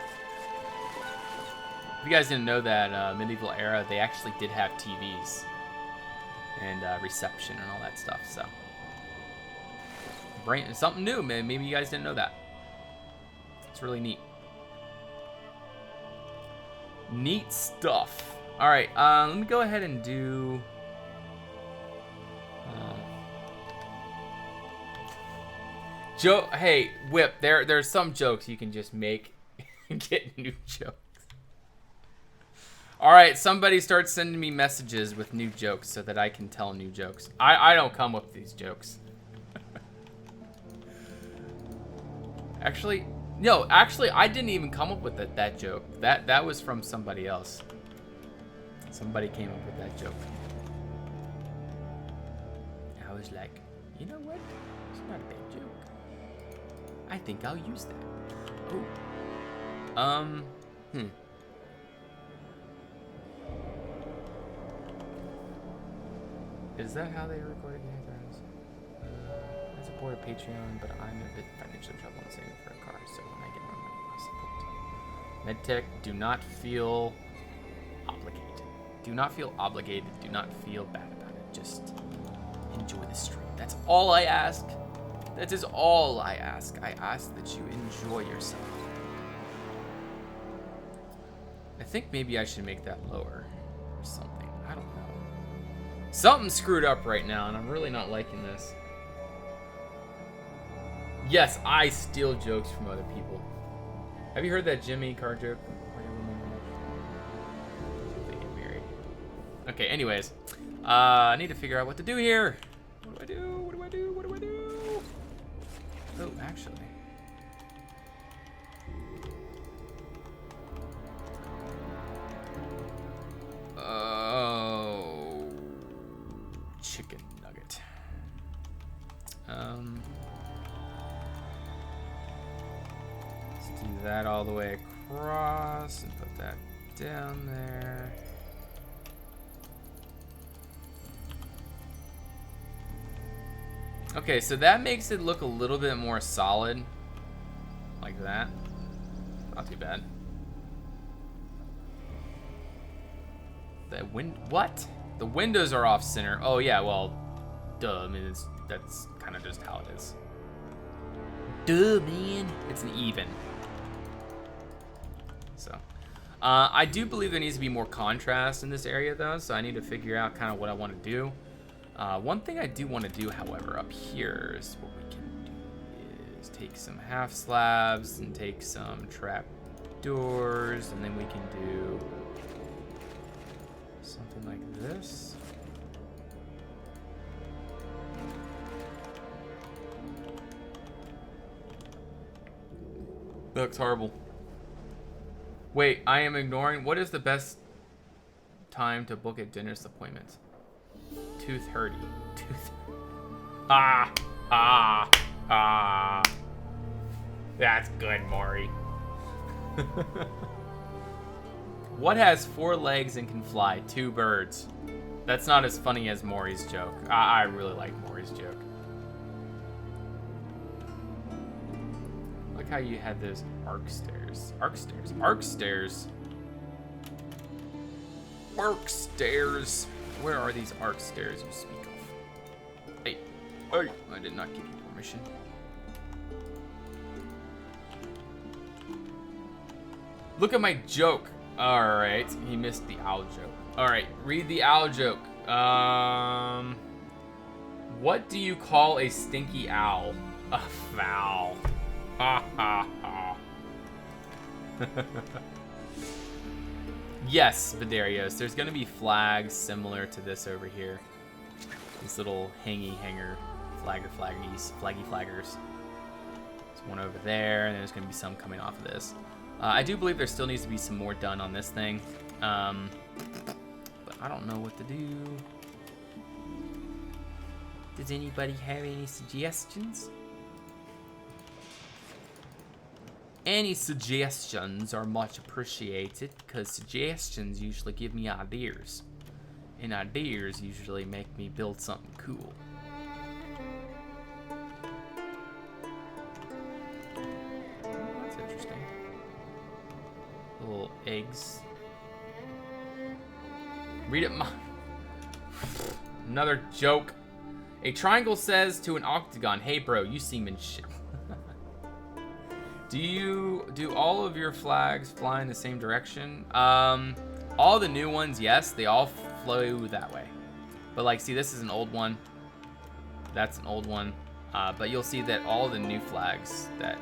If you guys didn't know that, medieval era, they actually did have TVs. And reception and all that stuff, so. Something new, man. Maybe you guys didn't know that. It's really neat. Neat stuff. All right, let me go ahead and do. Hey, Whip. There's some jokes you can just make and get new jokes. All right, somebody start sending me messages with new jokes so that I can tell new jokes. I don't come up with these jokes. Actually, No, actually, I didn't even come up with that joke. That was from somebody else. Somebody came up with that joke. I was like, you know what? It's not a bad joke. I think I'll use that. Oh. Is that how they recorded Gatehouse? I support a Patreon, but I'm in a bit financial trouble and saving for a car, so when I get more money, I'll support. MedTech, do not feel obligated. Do not feel obligated. Do not feel bad about it. Just enjoy the stream. That's all I ask. That is all I ask. I ask that you enjoy yourself. I think maybe I should make that lower or something. I don't know. Something's screwed up right now, and I'm really not liking this. Yes, I steal jokes from other people. Have you heard that Jimmy Carr joke? They get married. Okay, anyways. I need to figure out what to do here. What do I do? What do I do? What do I do? Oh, actually. Oh. Chicken nugget. Let's do that all the way across and put that down there. Okay, so that makes it look a little bit more solid. Like that. Not too bad. What? The windows are off center. Oh yeah, well, duh. I mean, that's kind of just how it is. Duh, man. It's an even. So, I do believe there needs to be more contrast in this area, though. So I need to figure out kind of what I want to do. One thing I do want to do, however, up here is what we can do is take some half slabs and take some trap doors, and then we can do something like this. That looks horrible. Wait, I am ignoring. What is the best time to book a dentist appointment? 2:30. That's good, Maury. What has 4 legs and can fly? 2 birds. That's not as funny as Maury's joke. I really like Maury's joke. Look how you had those arc stairs. Arc stairs. Arc stairs. Arc stairs. Where are these arc stairs you speak of? Hey. Hey. I did not give you permission. Look at my joke. Alright. He missed the owl joke. Alright. Read the owl joke. What do you call a stinky owl? A fowl. Ha ha ha. Yes, Vidarios. There's going to be flags similar to this over here. These little hanger flaggies. There's one over there, and there's going to be some coming off of this. I do believe there still needs to be some more done on this thing. But I don't know what to do. Does anybody have any suggestions? Any suggestions are much appreciated, because suggestions usually give me ideas. And ideas usually make me build something cool. Oh, that's interesting. Little eggs. Read it, Another joke. A triangle says to an octagon, "Hey bro, you seem in shit." Do all of your flags fly in the same direction? All the new ones, yes, they all flow that way. But like, see, this is an old one. That's an old one. But you'll see that all the new flags that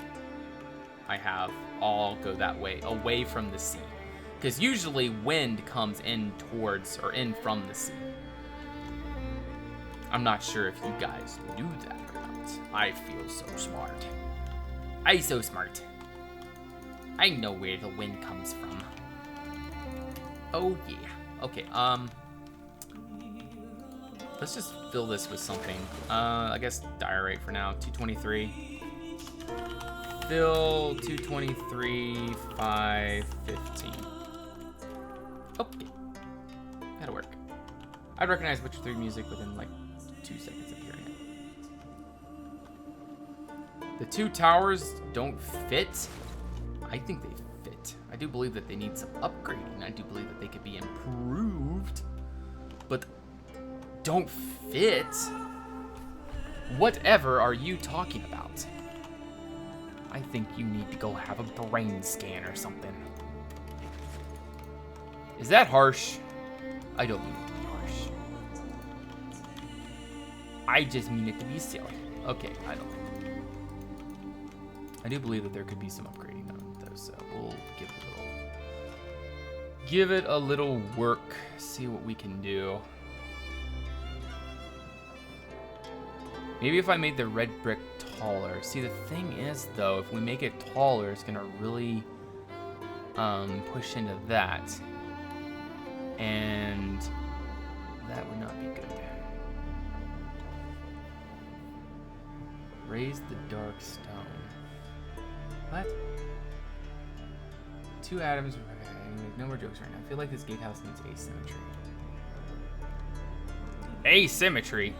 I have all go that way, away from the sea. Because usually wind comes in towards or in from the sea. I'm not sure if you guys knew that or not. I feel so smart. I so smart. I know where the wind comes from. Oh yeah. Okay, let's just fill this with something. I guess diorite for now, 223. Fill 223, 515. Okay. That'll work. I'd recognize Witcher 3 music within like 2 seconds of hearing it. The two towers don't fit. I think they fit. I do believe that they need some upgrading. I do believe that they could be improved, but don't fit. Whatever are you talking about? I think you need to go have a brain scan or something. Is that harsh? I don't mean it to be harsh. I just mean it to be silly. Okay, I do believe that there could be some upgrading on those, so we'll give it a little work, see what we can do. Maybe if I made the red brick taller. See, the thing is, though, if we make it taller, it's gonna really push into that, and that would not be good. Raise the dark stone. What? 2 atoms. Okay, no more jokes right now. I feel like this gatehouse needs asymmetry. Asymmetry?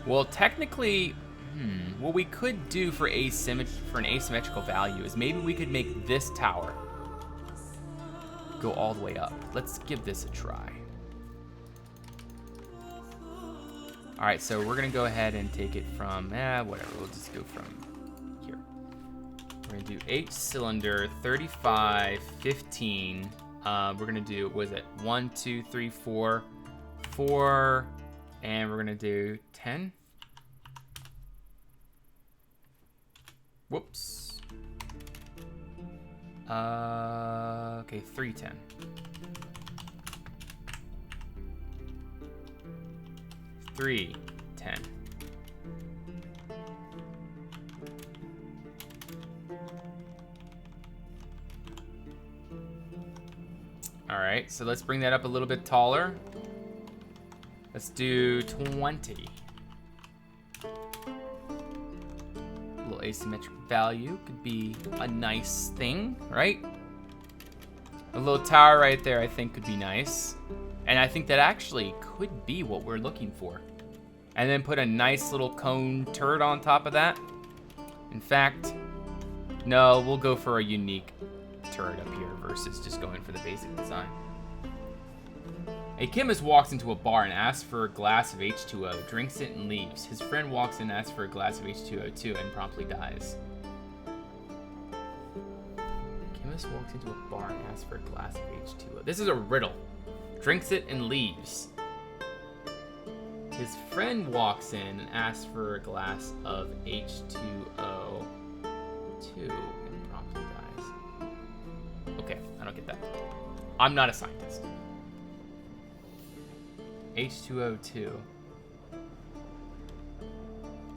Well, technically, what we could do for an asymmetrical value is maybe we could make this tower go all the way up. Let's give this a try. All right, so we're gonna go ahead and take it from, whatever, we'll just go from here. We're gonna do 8 cylinder, 35, 15. We're gonna do, what is it? 1, 2, 3, 4, 4, and we're gonna do 10. Whoops. Okay, 310. 310. All right, so let's bring that up a little bit taller. Let's do 20. A little asymmetric value could be a nice thing, right? A little tower right there, I think, could be nice. And I think that actually could be what we're looking for. And then put a nice little cone turret on top of that. In fact, no, we'll go for a unique turret up here versus just going for the basic design. A chemist walks into a bar and asks for a glass of H2O, drinks it, and leaves. His friend walks in and asks for a glass of H2O too and promptly dies. Chemist walks into a bar and asks for a glass of H2O. This is a riddle. Drinks it and leaves. His friend walks in and asks for a glass of H2O too and promptly dies. Okay, I don't get that. I'm not a scientist. H2O2.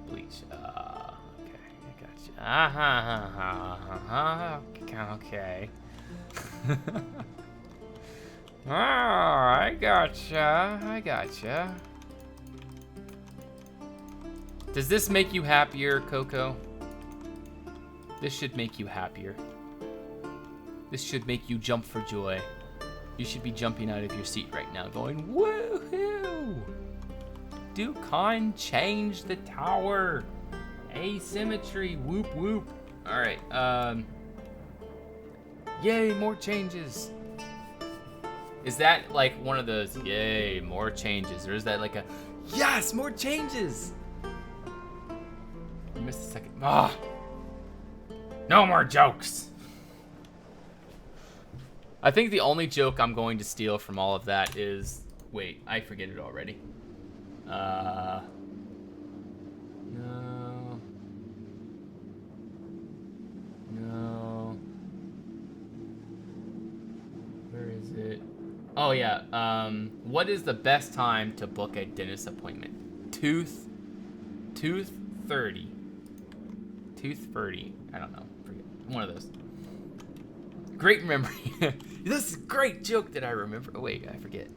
Bleach. Okay, I gotcha. Okay. Oh, I gotcha. Does this make you happier, Coco? This should make you happier. This should make you jump for joy. You should be jumping out of your seat right now going, woohoo! Do Con change the tower? Asymmetry, whoop whoop. All right, yay, more changes. Is that like one of those, yay, more changes? Or is that like a, yes, more changes? I missed a second. Ah, no more jokes. I think the only joke I'm going to steal from all of that is, wait, I forget it already. No. Where is it? Oh yeah, what is the best time to book a dentist appointment? Tooth 30. Tooth 30, I don't know, forget, one of those. Great memory. This is a great joke that I remember. Oh, wait, I forget.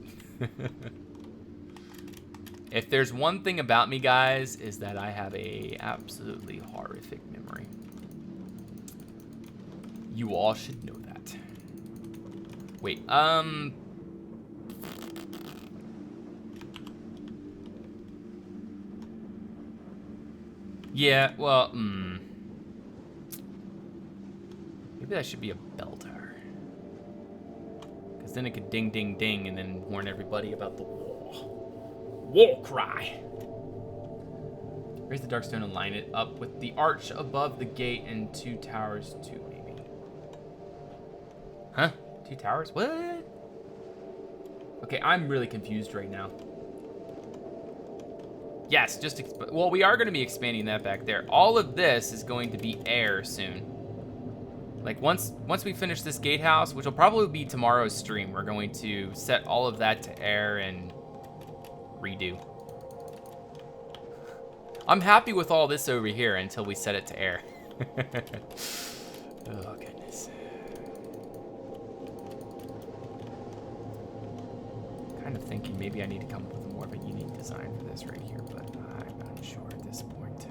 If there's one thing about me, guys, is that I have a absolutely horrific memory. You all should know that. Wait, yeah, well, maybe that should be a bell tower. Because then it could ding, ding, ding, and then warn everybody about the war cry. Raise the dark stone and line it up with the arch above the gate and 2 towers too, maybe. Huh? 2 towers? What? Okay, I'm really confused right now. Yes, just, well, we are going to be expanding that back there. All of this is going to be air soon. Like, once we finish this gatehouse, which will probably be tomorrow's stream, we're going to set all of that to air and redo. I'm happy with all this over here until we set it to air. Oh, goodness. Kind of thinking maybe I need to come up with more of a unique design for this right here, but I'm unsure at this point.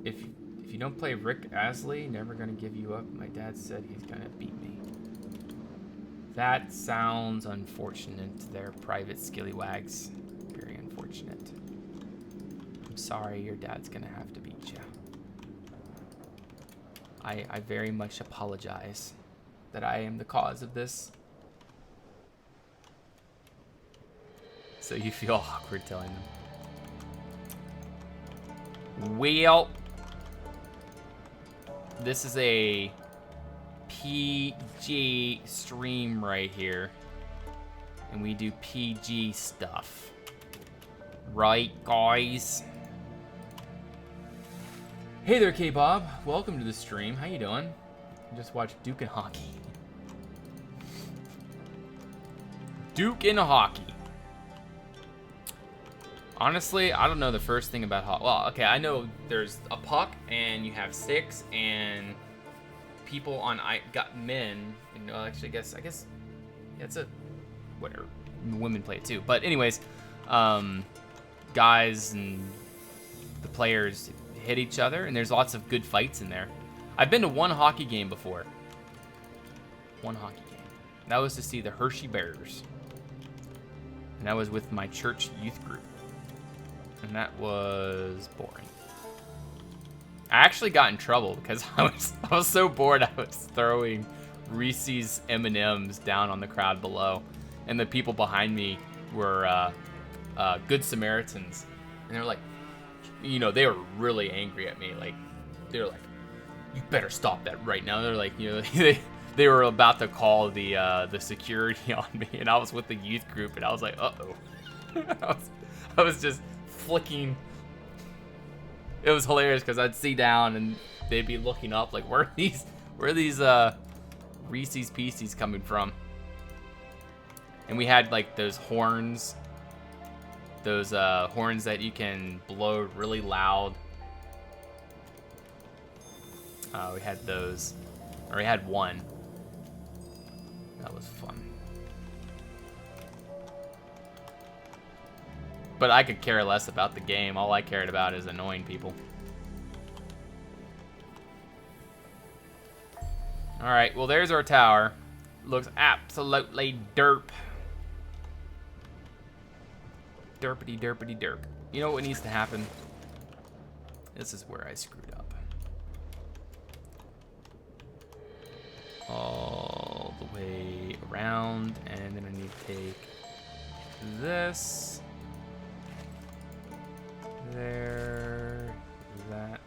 If you don't play Rick Astley, never gonna give you up. My dad said he's gonna beat me. That sounds unfortunate. They're private skillywags. Very unfortunate. I'm sorry, your dad's gonna have to beat you. I very much apologize that I am the cause of this. So you feel awkward telling them. Well, this is a PG stream right here. And we do PG stuff. Right, guys? Hey there, K-Bob. Welcome to the stream. How you doing? I just watched Duke and Hockey. Duke and Hockey. Honestly, I don't know the first thing about hockey. Well, okay, I know there's a puck, and you have sticks, and people on got men. You know, actually, I guess, yeah, it's a whatever. Women play it too, but anyways, guys and the players hit each other, and there's lots of good fights in there. I've been to one hockey game before. One hockey game. That was to see the Hershey Bears, and that was with my church youth group. And that was boring. I actually got in trouble because I was so bored I was throwing Reese's M&Ms down on the crowd below. And the people behind me were Good Samaritans. And they were like, you know, they were really angry at me. Like, they were like, you better stop that right now. They're like, you know, they were about to call the security on me. And I was with the youth group and I was like, uh-oh. I was just flicking. It was hilarious because I'd see down and they'd be looking up like, where are these Reese's Pieces coming from? And we had like those horns that you can blow really loud. We had those, or we had one. That was fun. But I could care less about the game. All I cared about is annoying people. Alright, well there's our tower. Looks absolutely derp. Derpity derpity derp. You know what needs to happen? This is where I screwed up. All the way around, and then I need to take this. There, that.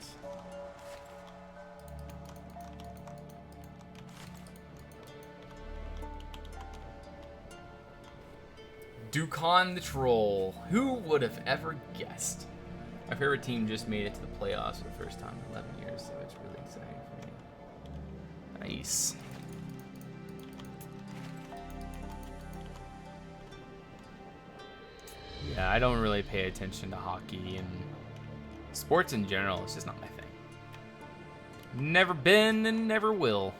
Dukan the Troll. Who would have ever guessed? My favorite team just made it to the playoffs for the first time in 11 years, so it's really exciting for me. Nice. Yeah, I don't really pay attention to hockey, and Sports in general is just not my thing. Never been and never will.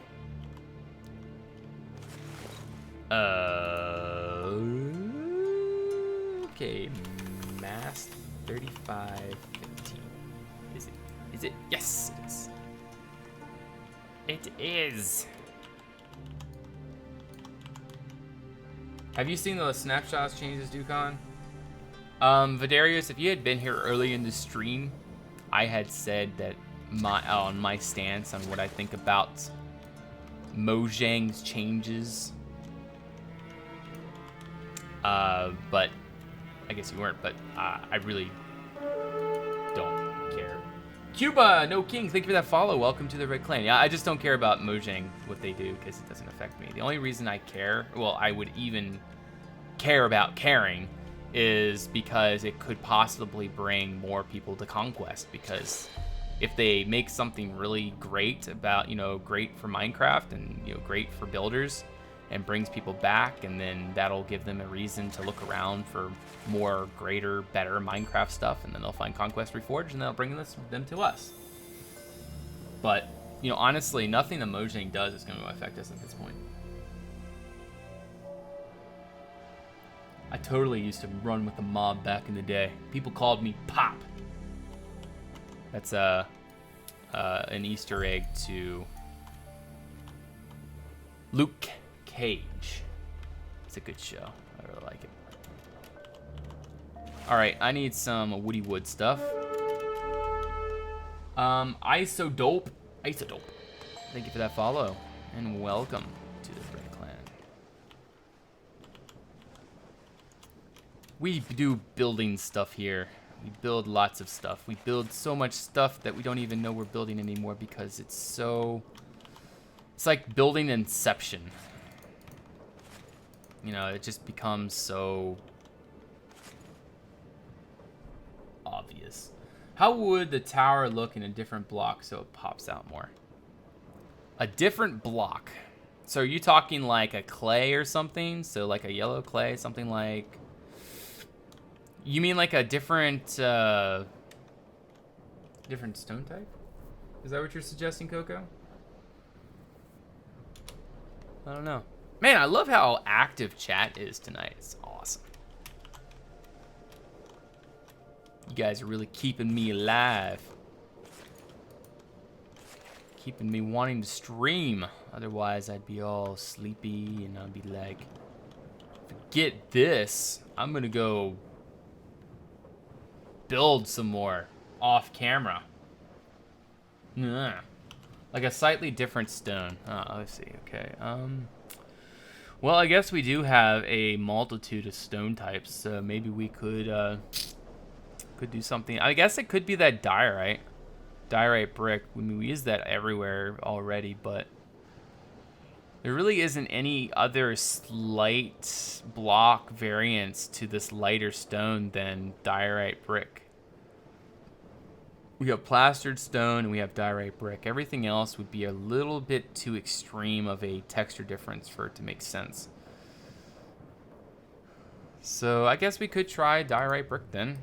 Okay, mass 3515. Is it? Is it? Yes, it is. It is. Have you seen the snapshots changes, Ducon? Vidarius, if you had been here early in the stream, I had said that my stance on what I think about Mojang's changes. But I guess you weren't, but I really don't care. Cuba, no king, thank you for that follow. Welcome to the Red Clan. Yeah, I just don't care about Mojang, what they do, because it doesn't affect me. The only reason I care, well, I would even care about caring, is because it could possibly bring more people to Conquest, because if they make something really great about, great for Minecraft and, great for builders and brings people back, and then that'll give them a reason to look around for more, greater, better Minecraft stuff, and then they'll find Conquest Reforged and they'll bring them to us. But, honestly, nothing that Mojang does is going to affect us at this point. I totally used to run with the mob back in the day. People called me Pop. That's an Easter egg to Luke Cage. It's a good show. I really like it. Alright, I need some woody wood stuff. Isodope. Thank you for that follow. And welcome to the Red Clan. We do building stuff here. We build lots of stuff. We build so much stuff that we don't even know we're building anymore because it's like building Inception. It just becomes so obvious. How would the tower look in a different block so it pops out more? A different block. So are you talking like a clay or something? So like a yellow clay, something like... You mean like a different stone type? Is that what you're suggesting, Coco? I don't know. Man, I love how active chat is tonight. It's awesome. You guys are really keeping me alive. Keeping me wanting to stream. Otherwise, I'd be all sleepy and I'd be like, forget this. I'm gonna go build some more off camera. Like a slightly different stone. Let's see. Okay. Well, I guess we do have a multitude of stone types, so maybe we could do something. I guess it could be that diorite brick. I mean, we use that everywhere already, but there really isn't any other slight block variance to this lighter stone than diorite brick. We have plastered stone and we have diorite brick. Everything else would be a little bit too extreme of a texture difference for it to make sense. So I guess we could try diorite brick then.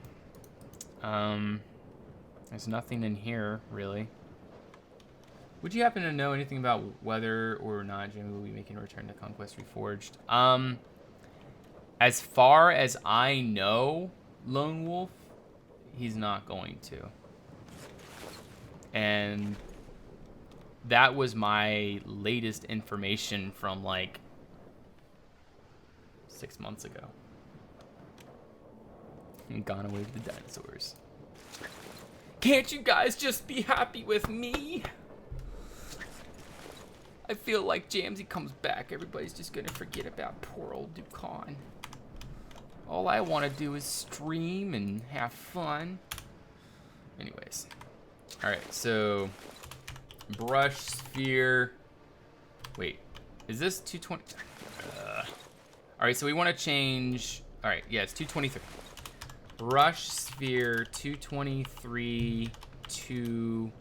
There's nothing in here, really. Would you happen to know anything about whether or not Jimmy will be making a return to Conquest Reforged? As far as I know, Lone Wolf, he's not going to. And that was my latest information from like 6 months ago. And gone away with the dinosaurs. Can't you guys just be happy with me? I feel like Jamsy comes back, everybody's just gonna forget about poor old Ducon. All I want to do is stream and have fun. Anyways. Alright, so... Brush, sphere... Wait, is this 220? Alright, so we want to change... Alright, yeah, it's 223. Brush, sphere, 223, 2...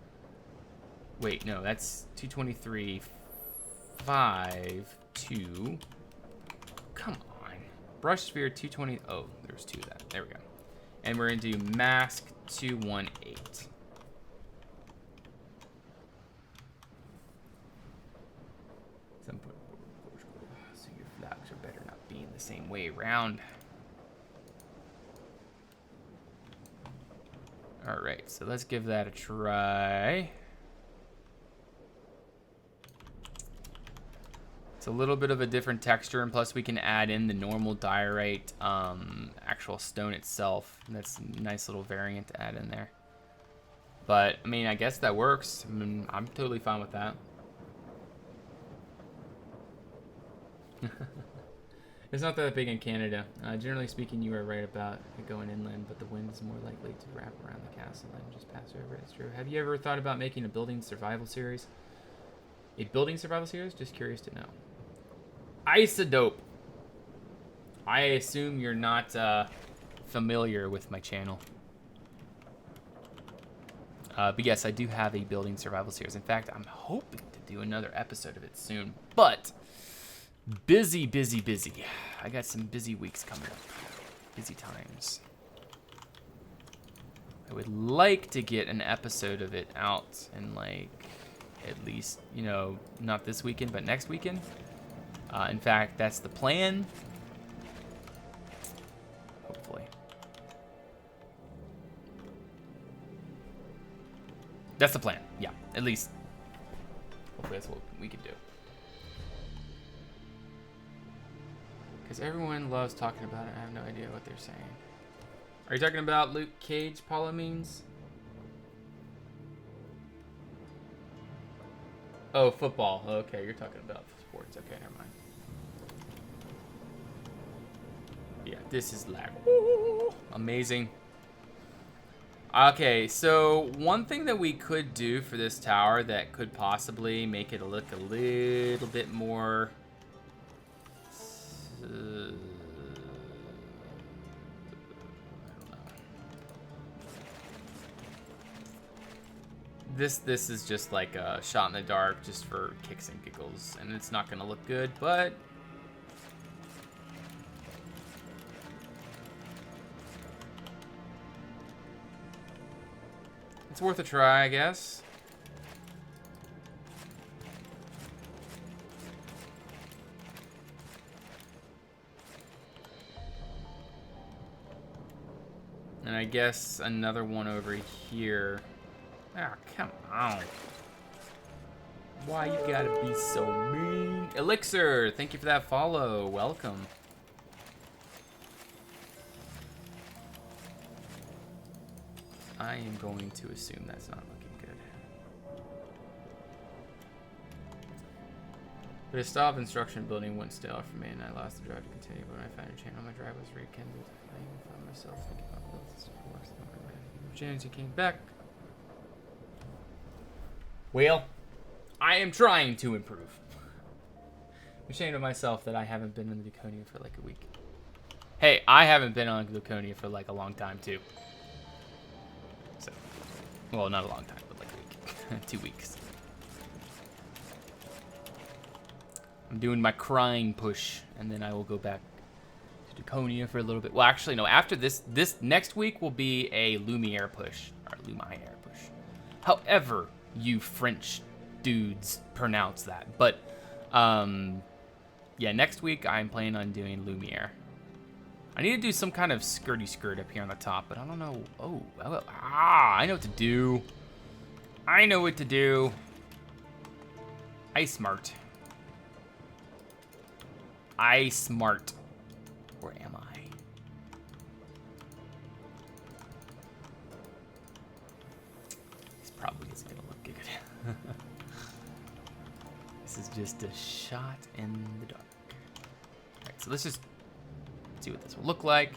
Wait, no, that's 223, 5, 2... Come on. Brush, sphere, 220... Oh, there's two of that. There we go. And we're going to do mask 218. So your flags are better not being the same way around. All right, so let's give that a try. It's a little bit of a different texture, and plus we can add in the normal diorite actual stone itself. That's a nice little variant to add in there. But, I mean, I guess that works. I mean, I'm totally fine with that. It's not that big in Canada. Generally speaking, you are right about it going inland, but the wind is more likely to wrap around the castle than just pass over it. It's true. Have you ever thought about making a building survival series? A building survival series? Just curious to know. Isodope. I assume you're not familiar with my channel. But yes, I do have a building survival series. In fact, I'm hoping to do another episode of it soon. But busy. I got some busy weeks coming up. Busy times. I would like to get an episode of it out in like at least, you know, not this weekend, but next weekend. In fact, that's the plan. Hopefully. That's the plan. Yeah, at least. Hopefully that's what we can do. Because everyone loves talking about it. I have no idea what they're saying. Are you talking about Luke Cage, Paula means? Oh, football. Okay, you're talking about sports. Okay, never mind. Yeah, this is lag. Amazing. Okay, so one thing that we could do for this tower that could possibly make it look a little bit more... I don't know. This is just like a shot in the dark just for kicks and giggles, and it's not going to look good, but... it's worth a try, I guess. And I guess another one over here. Ah, come on. Why you gotta be so mean? Elixir, thank you for that follow. Welcome. I am going to assume that's not looking good. But a style of instruction building went stale for me, and I lost the drive to continue. But when I found a channel, my drive was rekindled. I even found myself thinking about building this stuff works. Chance you came back. Well, I am trying to improve. I'm ashamed of myself that I haven't been in the Laconia for like a week. Hey, I haven't been on Laconia for like a long time too. So, well, not a long time, but like a week. 2 weeks. I'm doing my crying push, and then I will go back to Laconia for a little bit. Well, actually, no. After this next week will be a Lumiere push, or Lumiere push. However you French dudes pronounce that, but yeah, next week I'm planning on doing Lumiere. I need to do some kind of skirty skirt up here on the top, but I don't know. I know what to do. I know what to do. I smart. Or am I? This probably isn't gonna look good. This is just a shot in the dark. Alright, so let's just see what this will look like.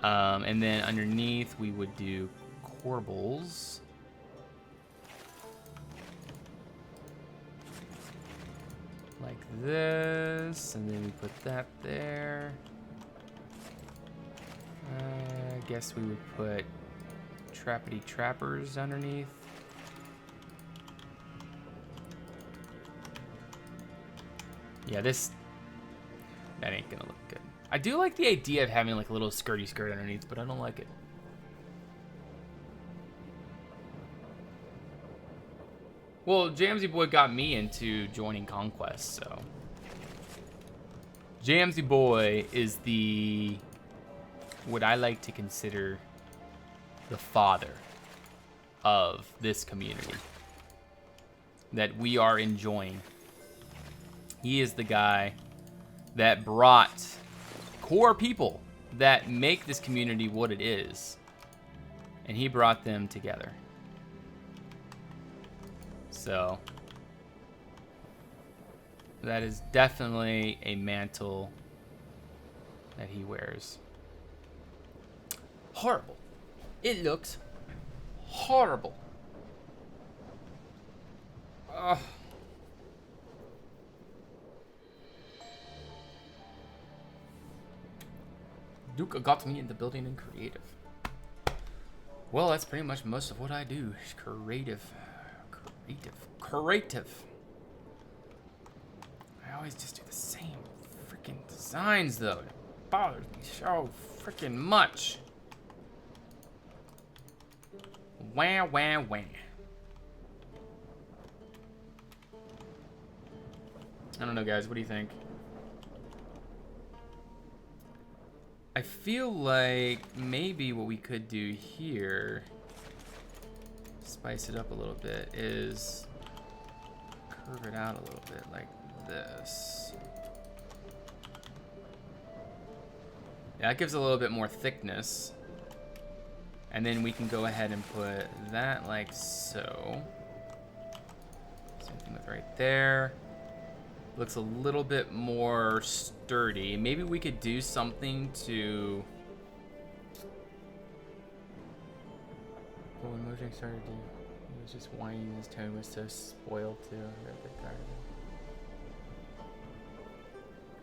And then underneath we would do corbels. Like this, and then we put that there. I guess we would put trappity trappers underneath. Yeah, that ain't gonna look good. I do like the idea of having like a little skirty skirt underneath, but I don't like it. Well, Jamsy Boy got me into joining Conquest, so. Jamsy Boy is what I like to consider the father of this community that we are enjoying. He is the guy that brought core people that make this community what it is, and he brought them together. So that is definitely a mantle that he wears. Horrible. It looks horrible. Ugh. Duke got me into building and creative. Well, that's pretty much most of what I do. Creative. I always just do the same freaking designs, though. It bothers me so freaking much. Wah, wah, wah. I don't know, guys. What do you think? I feel like maybe what we could do here, spice it up a little bit, is curve it out a little bit like this. Yeah, that gives a little bit more thickness. And then we can go ahead and put that like so. Same thing with right there. Looks a little bit more sturdy. Maybe we could do something to... But when Mojang started to... He was just whining, his tone was so spoiled too. I got a bit tired of it.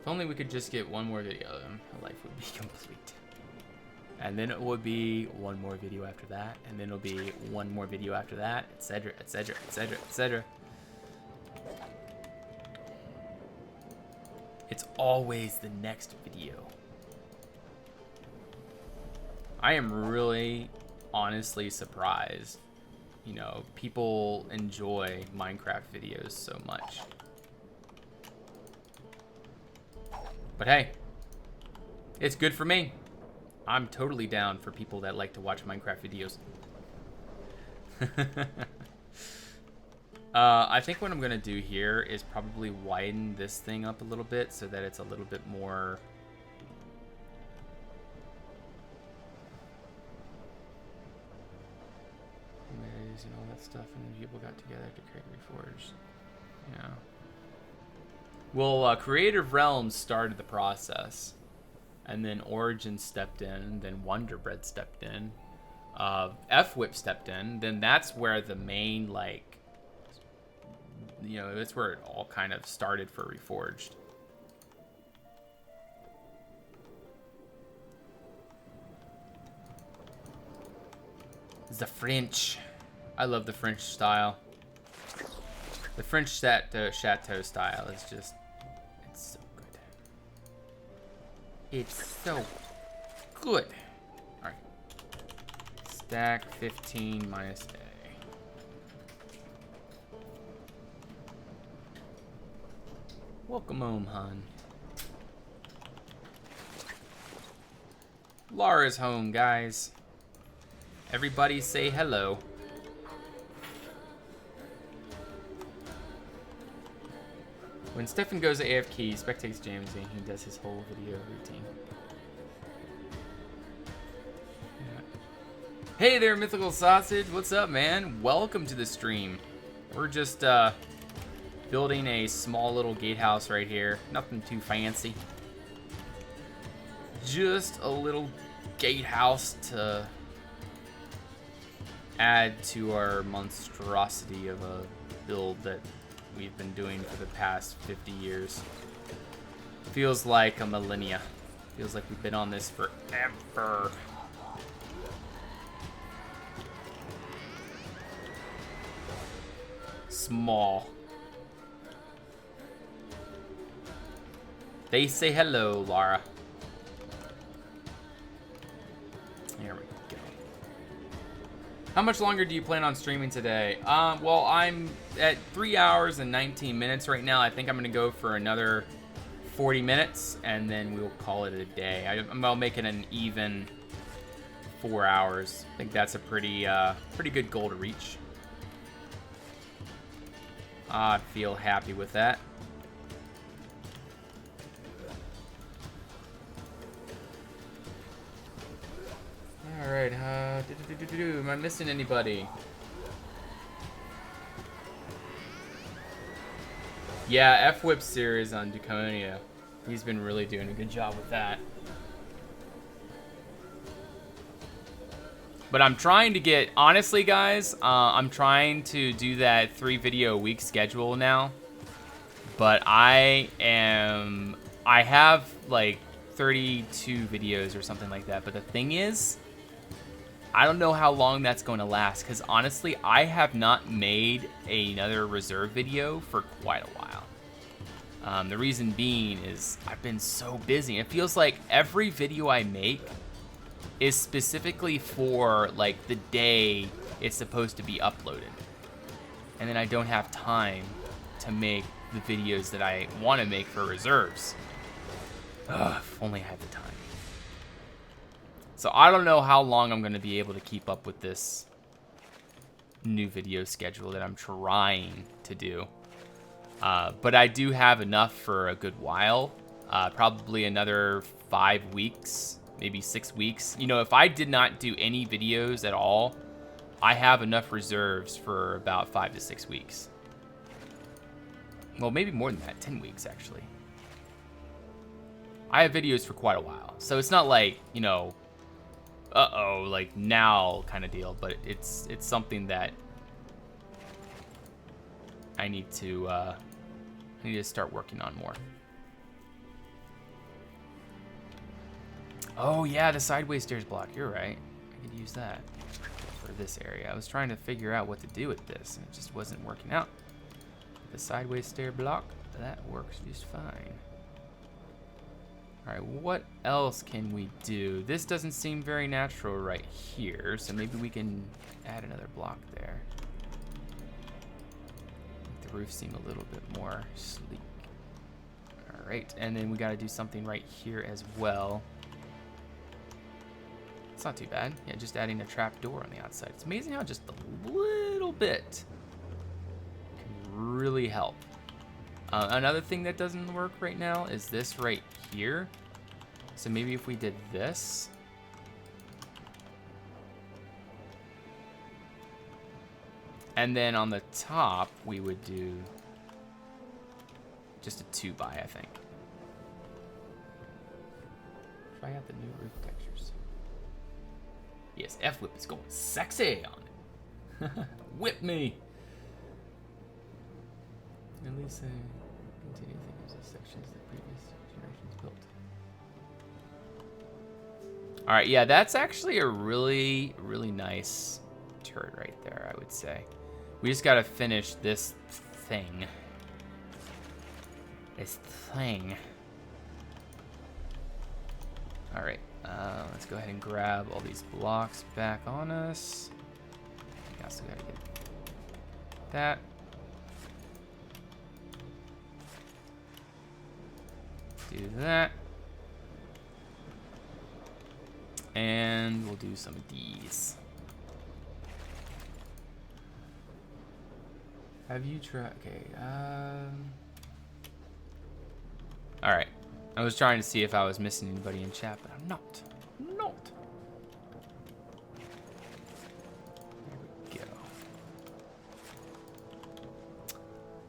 If only we could just get one more video, then life would be complete. And then it would be one more video after that, and then it'll be one more video after that, etc, etc, etc, etc. It's always the next video. I am really, honestly surprised. You know, people enjoy Minecraft videos so much. But hey, it's good for me. I'm totally down for people that like to watch Minecraft videos. I think what I'm gonna do here is probably widen this thing up a little bit so that it's a little bit more... and all that stuff, and then people got together to create Reforged. Yeah. Well, Creative Realms started the process, and then Origin stepped in, then Wonderbread stepped in, F-Whip stepped in. Then that's where the main, like, you know, that's where it all kind of started for Reforged. The French. I love the French style. The French chateau style is just, it's so good. It's so good. All right. Stack 15 minus A. Welcome home, hon. Lara's home, guys. Everybody say hello. When Stefan goes AFK, he spectates James and he does his whole video routine. Yeah. Hey there, Mythical Sausage. What's up, man? Welcome to the stream. We're just building a small little gatehouse right here. Nothing too fancy. Just a little gatehouse to add to our monstrosity of a build that we've been doing for the past 50 years. Feels like a millennia. Feels like we've been on this forever. Small. They say hello, Lara. Here we go. How much longer do you plan on streaming today? Well, I'm at 3 hours and 19 minutes right now. I think I'm going to go for another 40 minutes, and then we'll call it a day. I'll make it an even 4 hours. I think that's a pretty good goal to reach. I feel happy with that. All right, am I missing anybody? Yeah, F-Whip series on Duconia. He's been really doing a good job with that. But I'm trying to get, honestly guys, I'm trying to do that 3 video a week schedule now. But I have like 32 videos or something like that. But the thing is, I don't know how long that's going to last, because honestly, I have not made another reserve video for quite a while. The reason being is I've been so busy. It feels like every video I make is specifically for like the day it's supposed to be uploaded. And then I don't have time to make the videos that I want to make for reserves. Ugh, if only I had the time. So I don't know how long I'm going to be able to keep up with this new video schedule that I'm trying to do. But I do have enough for a good while. Probably another 5 weeks, maybe 6 weeks. You know, if I did not do any videos at all, I have enough reserves for about 5 to 6 weeks. Well, maybe more than that, 10 weeks actually. I have videos for quite a while. So it's not like, you know, uh-oh, like now kind of deal, but it's something that I need to start working on more. Oh yeah, the sideways stairs block. You're right. I could use that for this area. I was trying to figure out what to do with this, and it just wasn't working out. The sideways stair block, that works just fine. All right, what else can we do? This doesn't seem very natural right here, so maybe we can add another block there. Make the roof seem a little bit more sleek. All right, and then we got to do something right here as well. It's not too bad. Yeah, just adding a trap door on the outside. It's amazing how just a little bit can really help. Another thing that doesn't work right now is this right here. So maybe if we did this. And then on the top, we would do just a 2x, I think. Try out the new roof textures. Yes, F-Whip is going sexy on it. Whip me! At least continue things as sections that previous generations built. Alright, yeah, that's actually a really, really nice turret right there, I would say. We just gotta finish this thing. Alright, let's go ahead and grab all these blocks back on us. I also gotta get that. Do that. And we'll do some of these. Have you tried? Okay. All right. I was trying to see if I was missing anybody in chat, but I'm not. I'm not. There we go.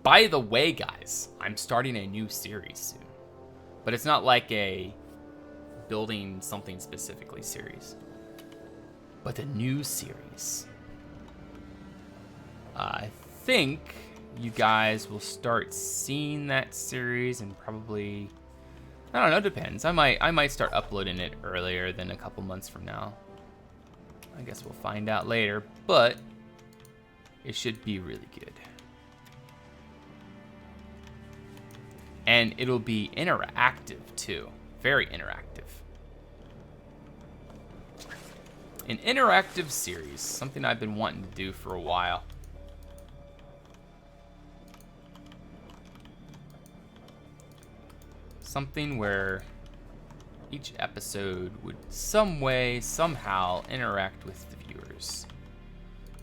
By the way, guys, I'm starting a new series soon. But it's not like a building something specifically series, but the new series. I think you guys will start seeing that series and probably, I don't know, depends. I might start uploading it earlier than a couple months from now. I guess we'll find out later, but it should be really good. And it'll be interactive too. Very interactive. An interactive series, something I've been wanting to do for a while. Something where each episode would some way, somehow interact with the viewers.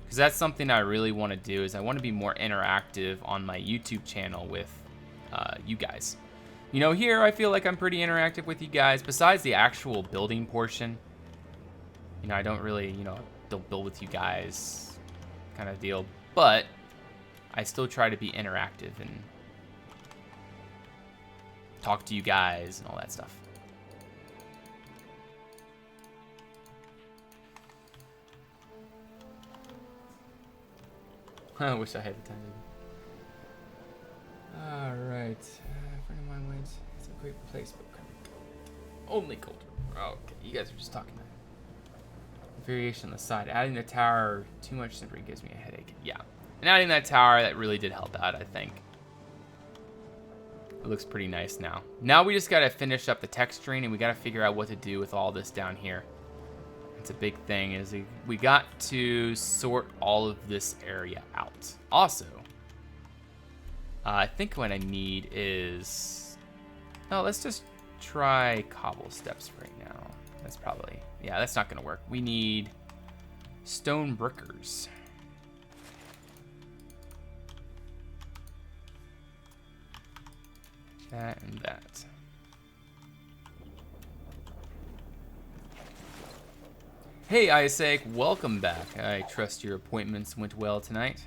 Because that's something I really want to do, is I want to be more interactive on my YouTube channel with you guys. You know, here I feel like I'm pretty interactive with you guys, besides the actual building portion. You know, I don't really, you know, don't build with you guys kind of deal, but I still try to be interactive and talk to you guys and all that stuff. I wish I had the time to. Alright. A friend of mine went. It's a great place, but kind of only colder. Oh, okay, you guys are just talking about it. Variation on the side. Adding the tower too much simply gives me a headache. Yeah. And adding that tower, that really did help out, I think. It looks pretty nice now. Now we just gotta finish up the texturing, and we gotta figure out what to do with all this down here. It's a big thing, is we got to sort all of this area out. Also, I think what I need is... No, let's just try cobble steps right now. That's probably... Yeah, that's not gonna work. We need stone brickers. That and that. Hey Isaac, welcome back. I trust your appointments went well tonight.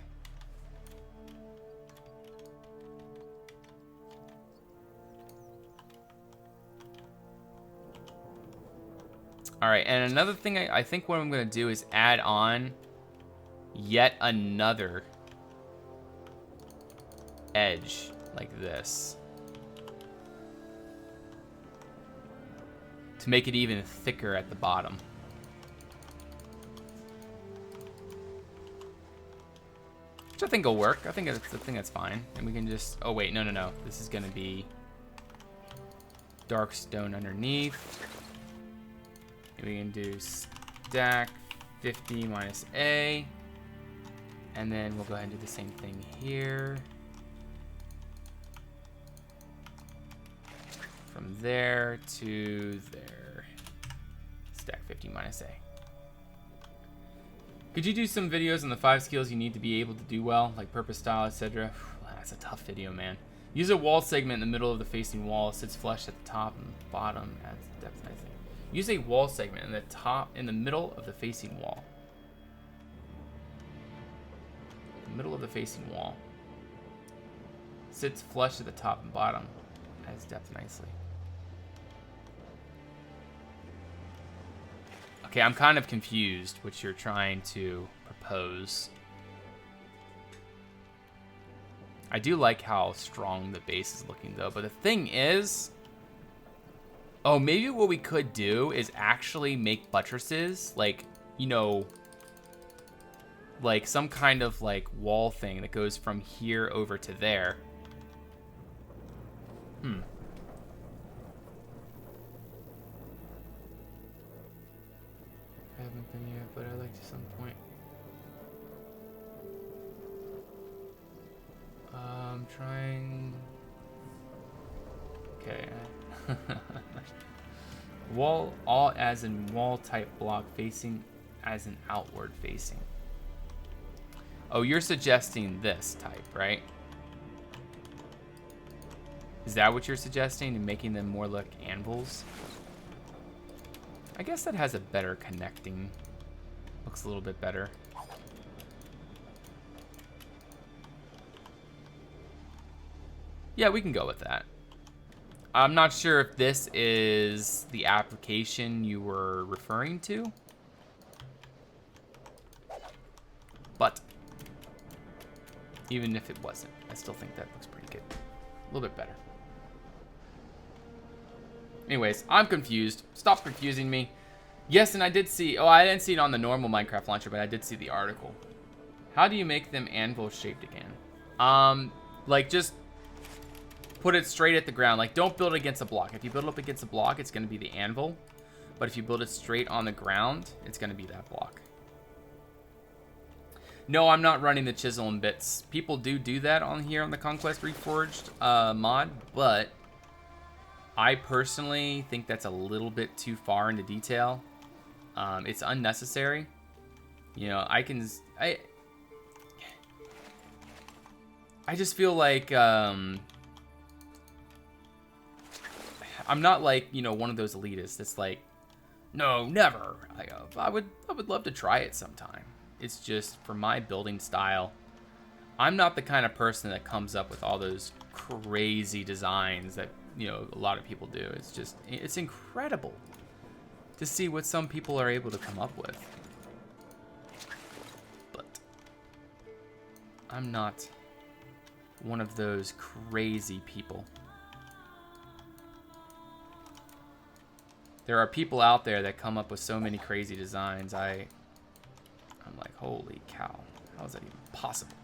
Alright, and another thing I think what I'm going to do is add on yet another edge like this. To make it even thicker at the bottom. Which I think will work. I think that's fine. And we can just... Oh, wait. No. This is going to be dark stone underneath. And we can do stack 50 minus A. And then we'll go ahead and do the same thing here. From there to there. Stack 50 minus A. Could you do some videos on the 5 skills you need to be able to do well, like purpose style, etc.? That's a tough video, man. Use a wall segment in the middle of the facing wall. Sits flush at the top and bottom. Adds depth, I think. Use a wall segment in the middle of the facing wall. The middle of the facing wall. Sits flush at the top and bottom. Adds depth nicely. Okay, I'm kind of confused what you're trying to propose. I do like how strong the base is looking though, but the thing is... Oh, maybe what we could do is actually make buttresses, like, you know, like some kind of like wall thing that goes from here over to there. I haven't been yet, but I'd like to some point. I'm trying... Okay. Wall, all as in wall type block facing as an outward facing. Oh, you're suggesting this type, right? Is that what you're suggesting, and making them more like anvils? I guess that has a better connecting. Looks a little bit better. Yeah, we can go with that. I'm not sure if this is the application you were referring to. But even if it wasn't, I still think that looks pretty good. A little bit better. Anyways, I'm confused. Stop confusing me. Yes, and I did see... Oh, I didn't see it on the normal Minecraft launcher, but I did see the article. How do you make them anvil-shaped again? Like, just put it straight at the ground. Like, don't build it against a block. If you build it up against a block, it's going to be the anvil. But if you build it straight on the ground, it's going to be that block. No, I'm not running the chisel and bits. People do that on here on the Conquest Reforged mod, but I personally think that's a little bit too far into detail. It's unnecessary. You know, I just feel like I'm not like, you know, one of those elitists that's like, no, never. I would love to try it sometime. It's just for my building style, I'm not the kind of person that comes up with all those crazy designs that, you know, a lot of people do. It's incredible to see what some people are able to come up with. But I'm not one of those crazy people. There are people out there that come up with so many crazy designs. I'm like, holy cow, how is that even possible?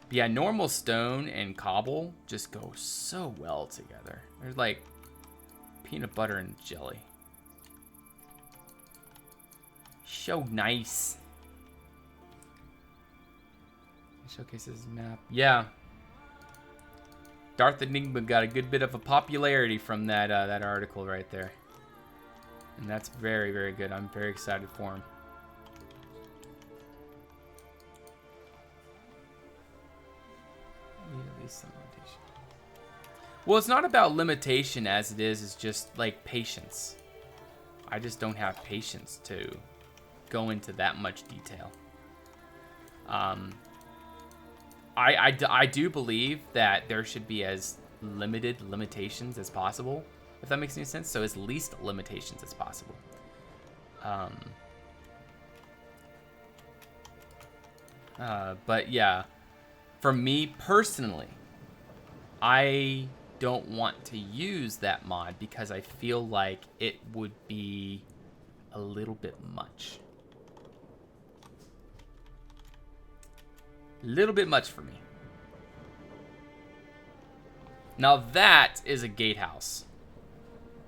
But yeah, normal stone and cobble just go so well together. They're like peanut butter and jelly. So nice. Showcases map. Yeah. Darth Enigma got a good bit of a popularity from that article right there. And that's very, very good. I'm very excited for him. At least some limitation. Well, it's not about limitation as it is. It's just like patience. I just don't have patience to go into that much detail. I do believe that there should be as limited limitations as possible, if that makes any sense. So as least limitations as possible. But yeah, for me personally, I don't want to use that mod because I feel like it would be a little bit much. A little bit much for me. Now that is a gatehouse.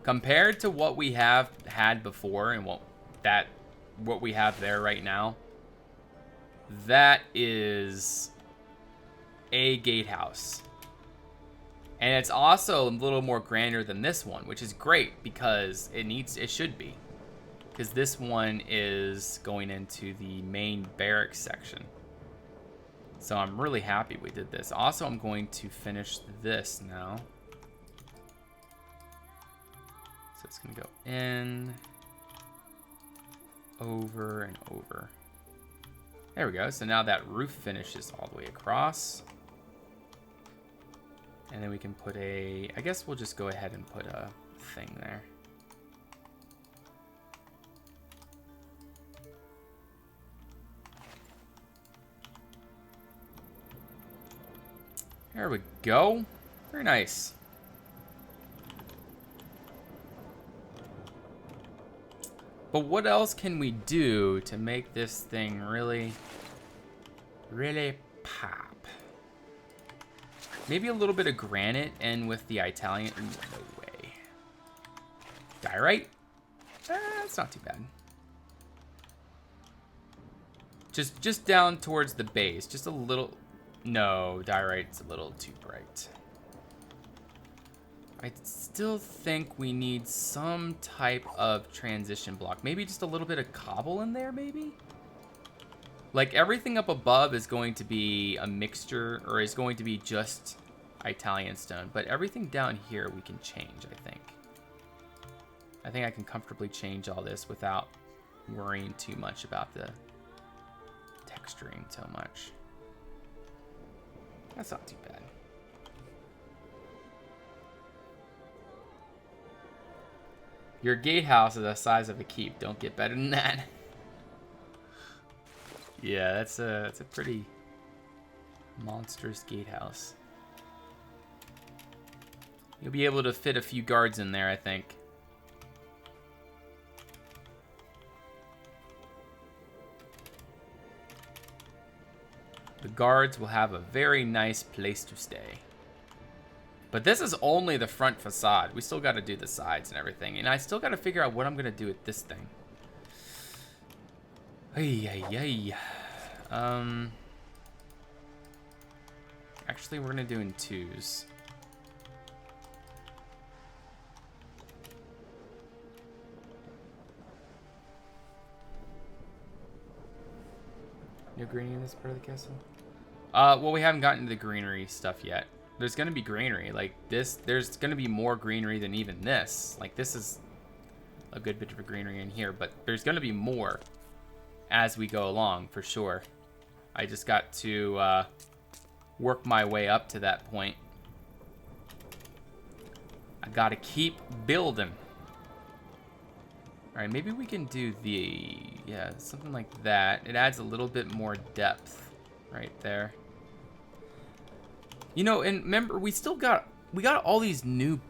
Compared to what we have had before and what we have there right now, that is a gatehouse. And it's also a little more grander than this one, which is great because it should be. Because this one is going into the main barracks section. So I'm really happy we did this. Also, I'm going to finish this now. So it's going to go in, over, and over. There we go. So now that roof finishes all the way across. And then we can put I guess we'll just go ahead and put a thing there. There we go. Very nice. But what else can we do to make this thing really, really pop? Maybe a little bit of granite and with the Italian. No way. Diorite? That's not too bad. Just down towards the base. Just a little. No, diorite's a little too bright. I still think we need some type of transition block. Maybe just a little bit of cobble in there, maybe? Like, everything up above is going to be a mixture, or is going to be just Italian stone. But everything down here we can change, I think. I think I can comfortably change all this without worrying too much about the texturing so much. That's not too bad. Your gatehouse is the size of a keep. Don't get better than that. Yeah, that's a pretty monstrous gatehouse. You'll be able to fit a few guards in there, I think. The guards will have a very nice place to stay. But this is only the front facade. We still got to do the sides and everything. And I still got to figure out what I'm going to do with this thing. Ay, ay, ay. Actually, we're going to do in twos. No greenery in this part of the castle? Well, we haven't gotten to the greenery stuff yet. There's going to be greenery. Like, this, there's going to be more greenery than even this. Like, this is a good bit of greenery in here, but there's going to be more as we go along, for sure. I just got to work my way up to that point. I got to keep building. All right, maybe we can do the, yeah, something like that. It adds a little bit more depth right there. You know, and remember, we got all these new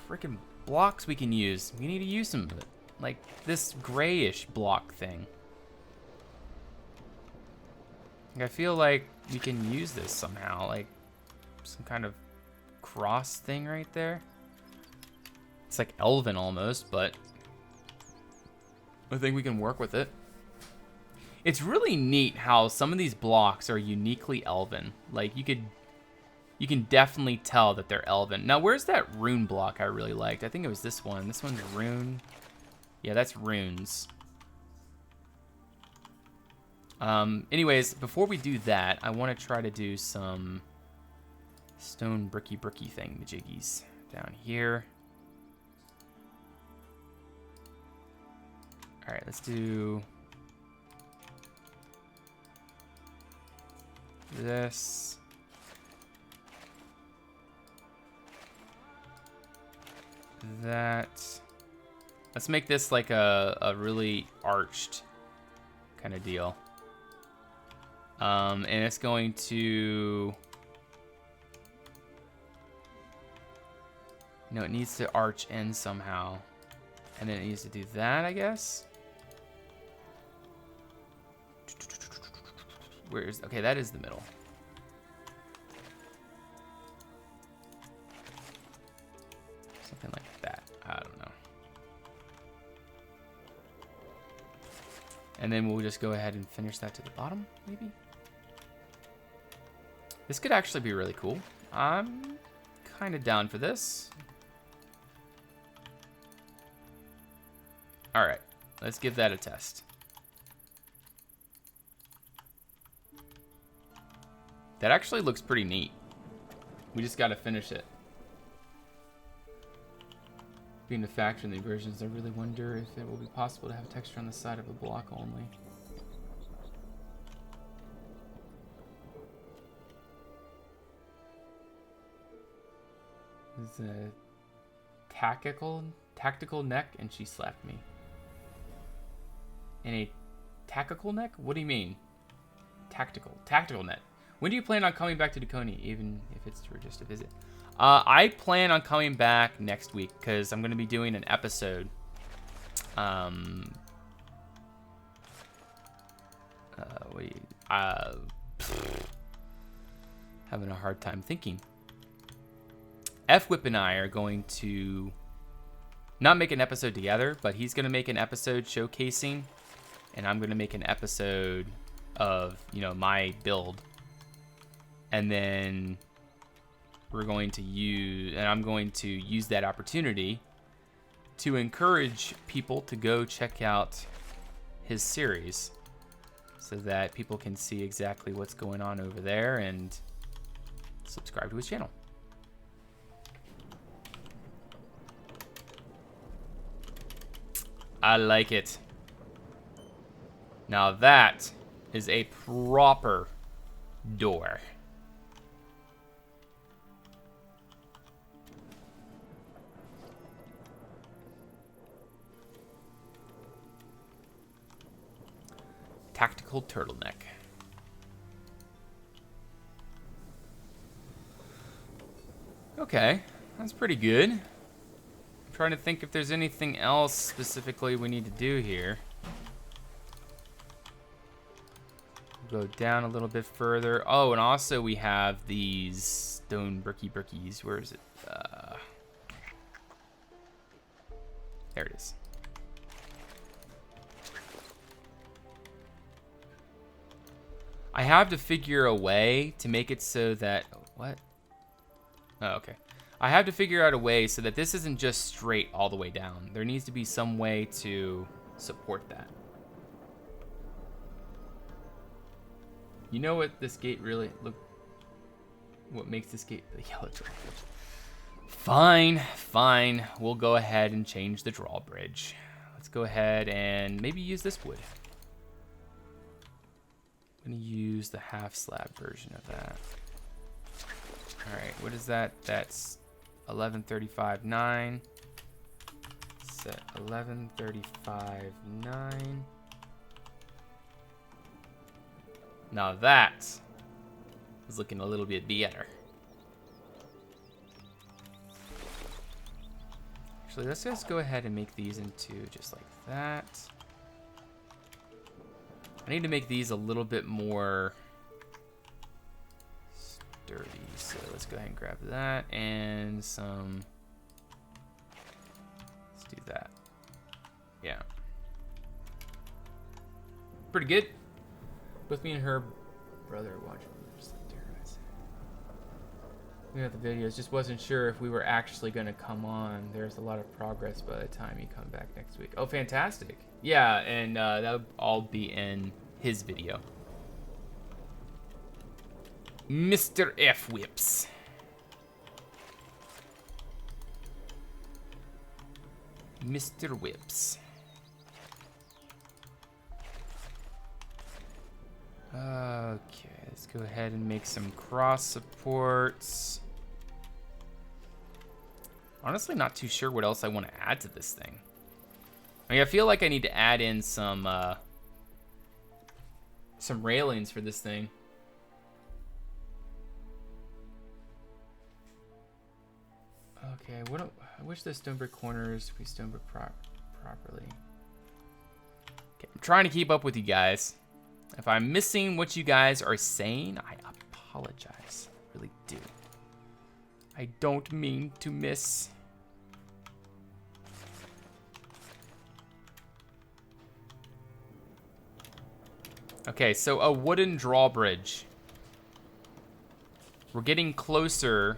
freaking blocks we can use. We need to use some of it. Like this grayish block thing. Like, I feel like we can use this somehow, like some kind of cross thing right there. It's like elven almost, but I think we can work with it. It's really neat how some of these blocks are uniquely elven. Like you can definitely tell that they're elven. Now, where's that rune block I really liked? I think it was this one. This one's rune. Yeah, that's runes. Anyways, before we do that, I want to try to do some stone bricky thing, majiggies down here. All right, let's do this. That. Let's make this like a really arched kind of deal. And it's going to... No, it needs to arch in somehow. And then it needs to do that, I guess. Where is... Okay, that is the middle. Something like that. I don't know. And then we'll just go ahead and finish that to the bottom, maybe? This could actually be really cool. I'm kind of down for this. All right, let's give that a test. That actually looks pretty neat. We just got to finish it. Being the factor in the versions, I really wonder if it will be possible to have texture on the side of a block only. This is a tactical neck, and she slapped me. In a tactical neck? What do you mean? Tactical net. When do you plan on coming back to Dakoni, even if it's for just a visit? I plan on coming back next week because I'm going to be doing an episode. Having a hard time thinking. F-Whip and I are going to not make an episode together, but he's going to make an episode showcasing, and I'm going to make an episode of, you know, my build. And then we're going to use, and I'm going to use that opportunity to encourage people to go check out his series so that people can see exactly what's going on over there and subscribe to his channel. I like it. Now that is a proper door. Tactical turtleneck. Okay, that's pretty good. I'm trying to think if there's anything else specifically we need to do here. go down a little bit further. Oh, and also we have these stone brickies. Where is it? There it is. I have to figure a way to make it so that... What? Oh, okay. I have to figure out a way so that this isn't just straight all the way down. There needs to be some way to support that. You know what this gate really... Look... What makes this gate the yellow drawbridge? Fine. We'll go ahead and change the drawbridge. Let's go ahead and maybe use this wood. I'm gonna use the half slab version of that. All right, what is that? That's 1135.9. Set 1135.9. Now that is looking a little bit better. Actually, let's just go ahead and make these into just like that. I need to make these a little bit more sturdy. So let's go ahead and grab that and some. Let's do that. Yeah. Pretty good. Both me and her brother watching. We got the videos. Just wasn't sure if we were actually going to come on. There's a lot of progress by the time you come back next week. Oh, fantastic. Yeah, and that would all be in his video. Mr. F Whips. Mr. Whips. Okay, let's go ahead and make some cross supports. Honestly, not too sure what else I want to add to this thing. I mean, I feel like I need to add in some railings for this thing. Okay, I wish the stone brick corners be stone brick properly. Okay, I'm trying to keep up with you guys. If I'm missing what you guys are saying, I apologize. I really do. I don't mean to miss. Okay, so a wooden drawbridge. We're getting closer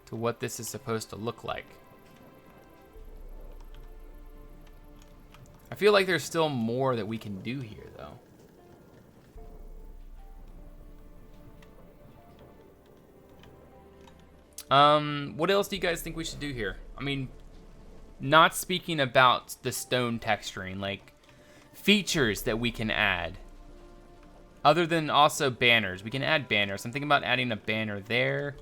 to what this is supposed to look like. I feel like there's still more that we can do here, though. What else do you guys think we should do here? I mean, not speaking about the stone texturing, like features that we can add. Other than also banners. We can add banners. I'm thinking about adding a banner there,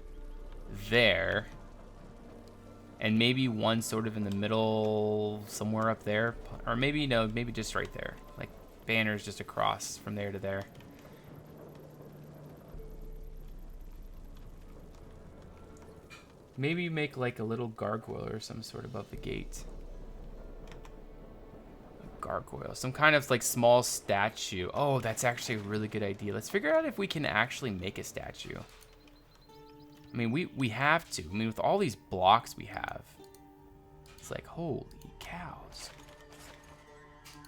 and maybe one sort of in the middle, somewhere up there. Or maybe, no, maybe just right there. Like banners just across from there to there. Maybe make like a little gargoyle or some sort above the gate. A gargoyle. Some kind of like small statue. Oh, that's actually a really good idea. Let's figure out if we can actually make a statue. I mean, we have to. I mean, with all these blocks we have. It's like, holy cows.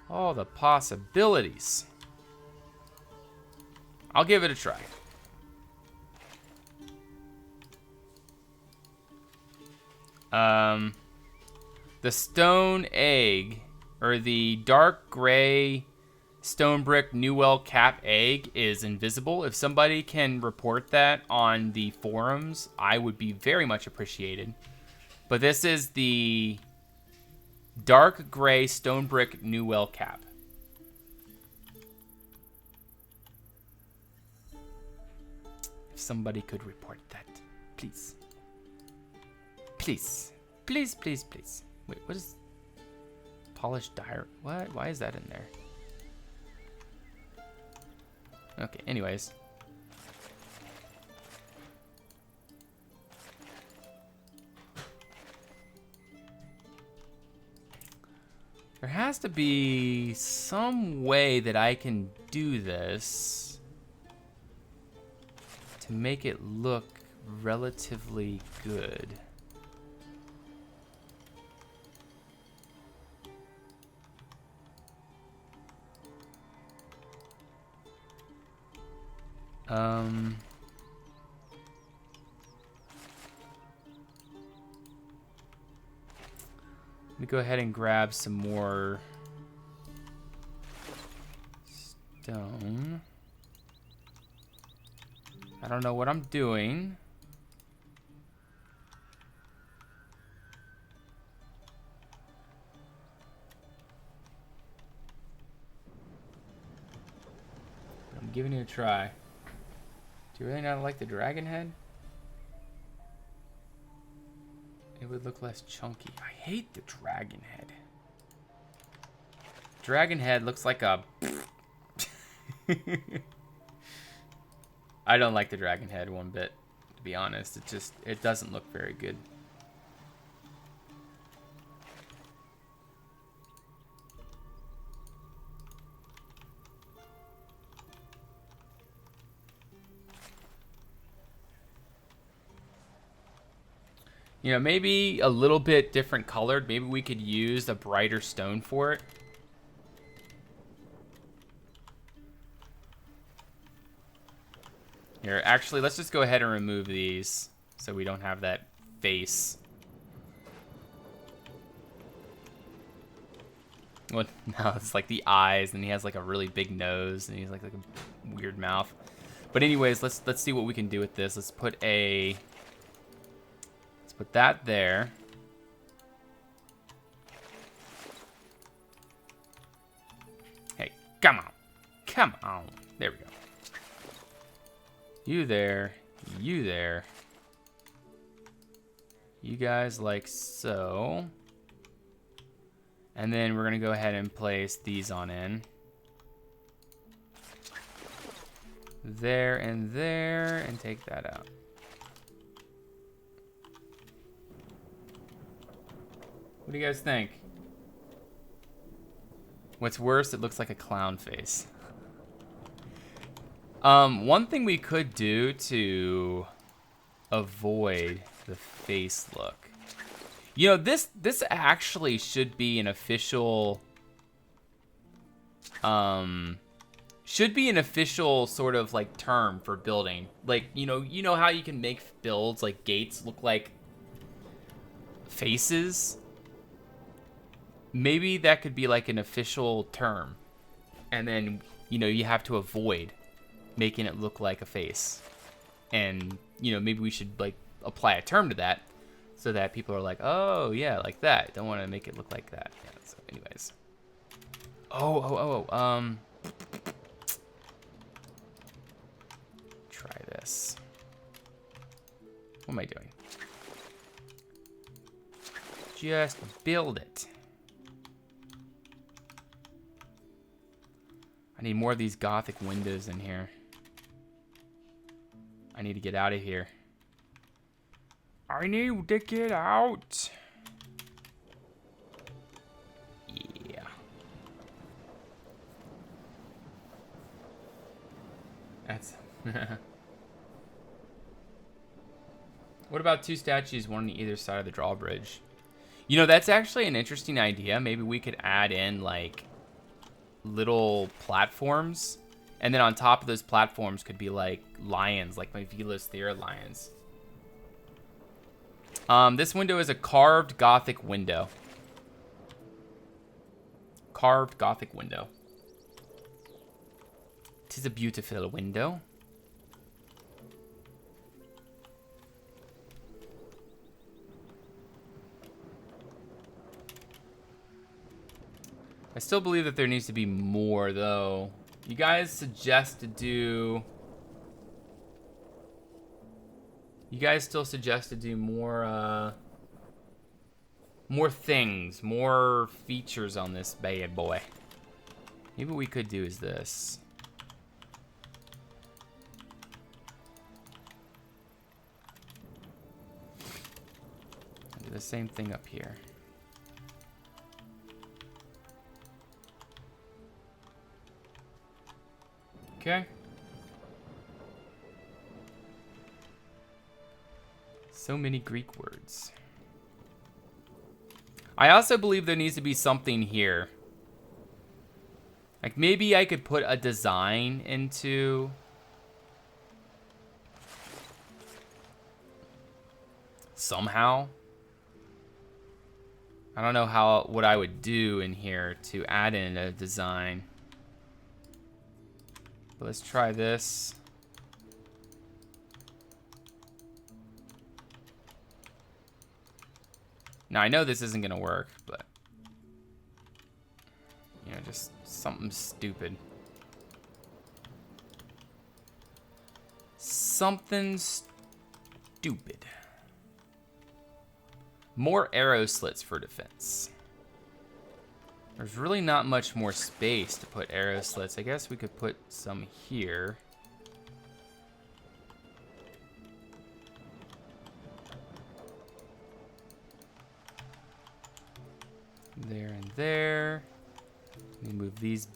All the possibilities. I'll give it a try. The stone egg, or the dark gray stone brick Newell cap egg is invisible. If somebody can report that on the forums, I would be very much appreciated. But this is the dark gray stone brick Newell cap. If somebody could report that, please. Please. Please, please, please. Wait, what is polished dire? What? Why is that in there? Okay, anyways. There has to be some way that I can do this to make it look relatively good. Let me go ahead and grab some more stone. I don't know what I'm doing. I'm giving it a try. Do you really not like the dragon head? It would look less chunky. I hate the dragon head. Dragon head looks like a... I don't like the dragon head one bit, to be honest. It doesn't look very good. You know, maybe a little bit different colored. Maybe we could use a brighter stone for it. Here, actually, let's just go ahead and remove these so we don't have that face. What? No, it's like the eyes, and he has like a really big nose, and he's like a weird mouth. But anyways, let's see what we can do with this. Let's put that there. Hey, come on. Come on. There we go. You there. You there. You guys like so. And then we're going to go ahead and place these on in. There and there. And take that out. What do you guys think? What's worse, it looks like a clown face. One thing we could do to avoid the face look. You know, this actually should be an official sort of like term for building. Like, you know how you can make builds like gates look like faces? Maybe that could be like an official term. And then, you have to avoid making it look like a face. And, maybe we should like apply a term to that so that people are like, oh, yeah, like that. Don't want to make it look like that. Yeah, so anyways. Try this. What am I doing? Just build it. I need more of these gothic windows in here. I need to get out of here. I need to get out. Yeah. That's... What about two statues, one on either side of the drawbridge? That's actually an interesting idea. Maybe we could add in, like, little platforms, and then on top of those platforms could be like lions, like my Velos Thera lions. This window is a carved Gothic window. Carved Gothic window. 'Tis a beautiful window. I still believe that there needs to be more, though. You guys suggest to do... You guys still suggest to do more, more things, more features on this bad boy. Maybe what we could do is this. Do the same thing up here. Okay. So many Greek words. I also believe there needs to be something here. Like maybe I could put a design into somehow. I don't know what I would do in here to add in a design. But let's try this. Now I know this isn't gonna work, but you know, just something stupid. Something stupid. More arrow slits for defense. There's really not much more space to put arrow slits. I guess we could put some here. There and there. Let me move these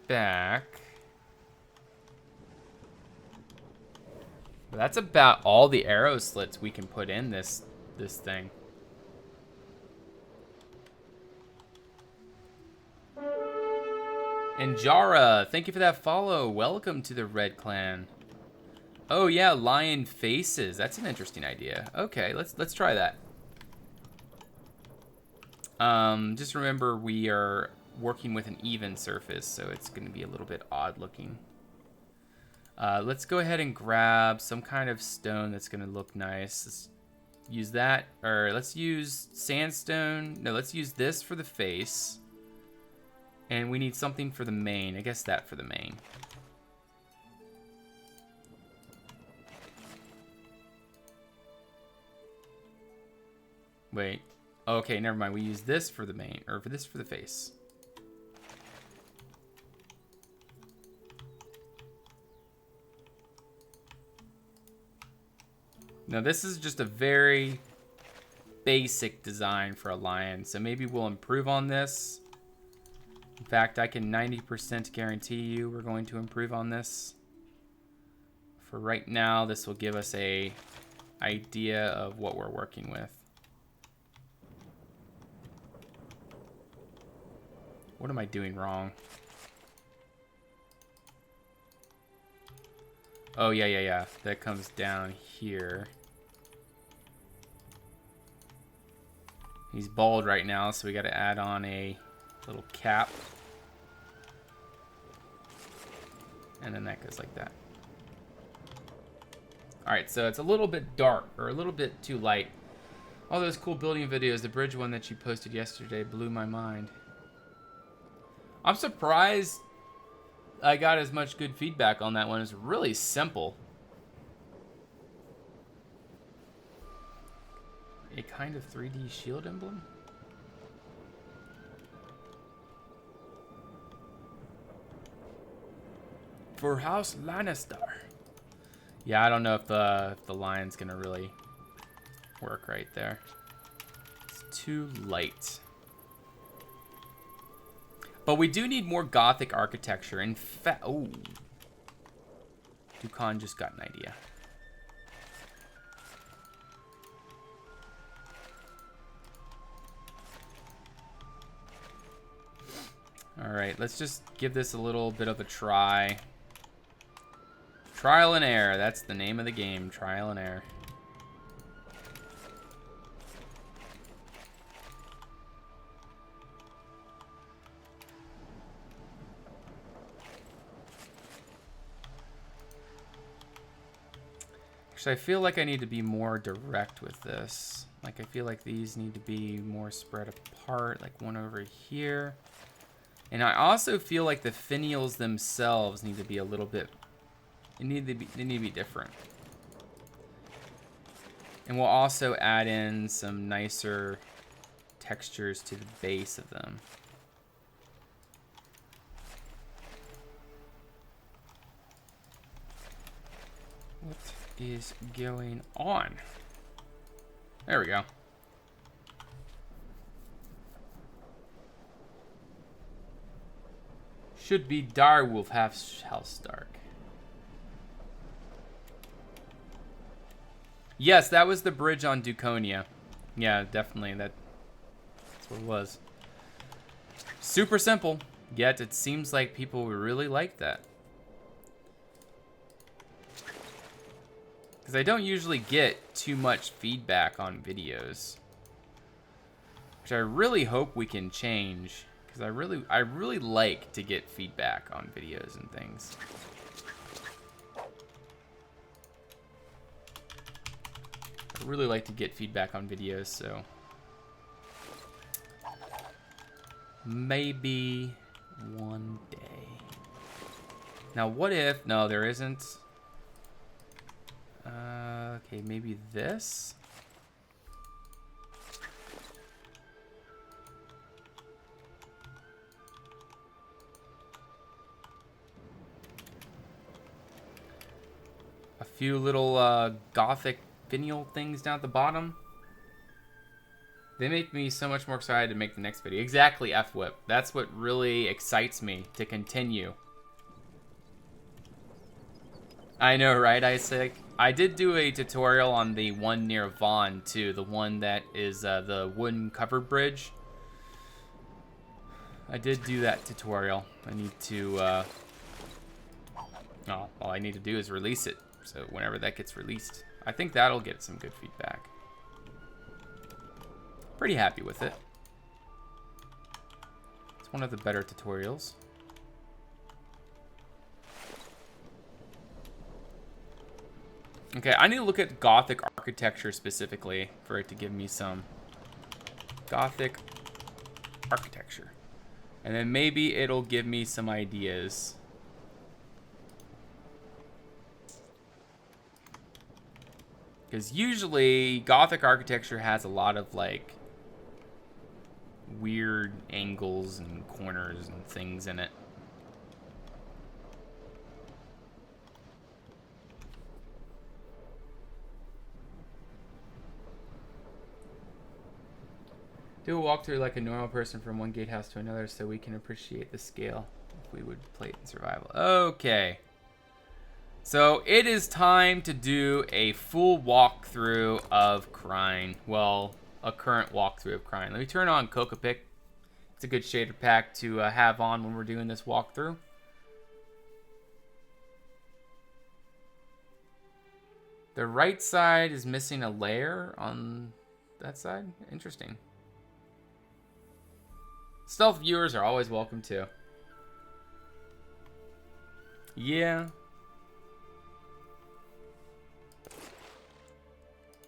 back. But that's about all the arrow slits we can put in this thing. And Jara, thank you for that follow. Welcome to the Red Clan. Oh yeah, lion faces. That's an interesting idea. Okay, let's try that. Just remember we are working with an even surface, so it's going to be a little bit odd looking. Let's go ahead and grab some kind of stone that's going to look nice. Let's use that, or let's use sandstone. No, let's use this for the face. And we need something for the mane. I guess that for the mane. Wait. Okay, never mind. We use this for the mane, or for this for the face. Now this is just a very basic design for a lion, so maybe we'll improve on this. In fact, I can 90% guarantee you we're going to improve on this. For right now, this will give us a idea of what we're working with. What am I doing wrong? Oh, yeah. That comes down here. He's bald right now, so we got to add on a little cap. And then that goes like that. Alright, so it's a little bit dark, or a little bit too light. All those cool building videos, the bridge one that you posted yesterday blew my mind. I'm surprised I got as much good feedback on that one. It's really simple. A kind of 3D shield emblem? For House Lannister. Yeah, I don't know if the lion's gonna really work right there. It's too light. But we do need more Gothic architecture. In fact, oh, Dukan just got an idea. All right, let's just give this a little bit of a try. Trial and error, that's the name of the game, trial and error. Actually, I feel like I need to be more direct with this. Like, I feel like these need to be more spread apart, like one over here. And I also feel like the finials themselves need to be a little bit, they need to be different. And we'll also add in some nicer textures to the base of them. What is going on? There we go. Should be Direwolf House Dark. Yes, that was the bridge on Duconia. Yeah, definitely. That's what it was. Super simple, yet it seems like people really like that. Because I don't usually get too much feedback on videos. Which I really hope we can change. Because I really like to get feedback on videos and things. I really like to get feedback on videos, so maybe one day. Now, what if... No, there isn't. Okay, maybe this? A few little gothic finial things down at the bottom. They make me so much more excited to make the next video. Exactly, F-Whip. That's what really excites me to continue. I know, right, Isaac? I did do a tutorial on the one near Vaughn, too. The one that is the wooden covered bridge. I did do that tutorial. I need to... all I need to do is release it. So whenever that gets released, I think that'll get some good feedback. Pretty happy with it. It's one of the better tutorials. Okay, I need to look at Gothic architecture specifically for it to give me some Gothic architecture. And then maybe it'll give me some ideas. Because usually Gothic architecture has a lot of like weird angles and corners and things in it. Do a walkthrough like a normal person from one gatehouse to another so we can appreciate the scale if we would play it in survival. Okay. So it is time to do a full walkthrough of Crine. Well, a current walkthrough of Crine. Let me turn on Cocopic. It's a good shader pack to have on when we're doing this walkthrough. The right side is missing a layer on that side. Interesting. Stealth viewers are always welcome too. Yeah.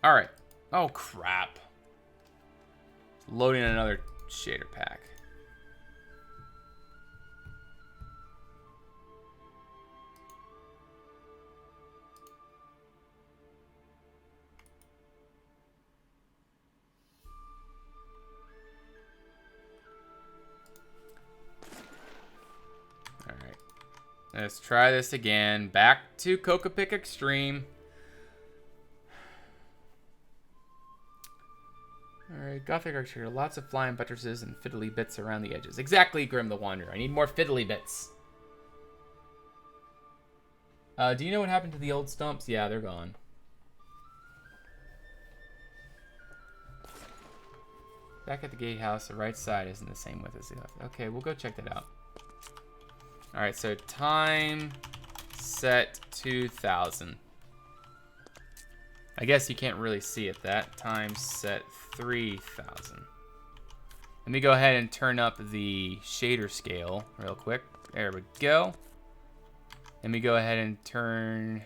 Alright. Oh, crap. Loading another shader pack. Alright. Let's try this again. Back to Cocopic Extreme. Alright, Gothic architecture. Lots of flying buttresses and fiddly bits around the edges. Exactly, Grim the Wanderer. I need more fiddly bits. Do you know what happened to the old stumps? Yeah, they're gone. Back at the gatehouse, the right side isn't the same width as the left. Okay, we'll go check that out. Alright, so time set 2000. I guess you can't really see it. That time set 3000. Let me go ahead and turn up the shader scale real quick. There we go. Let me go ahead and turn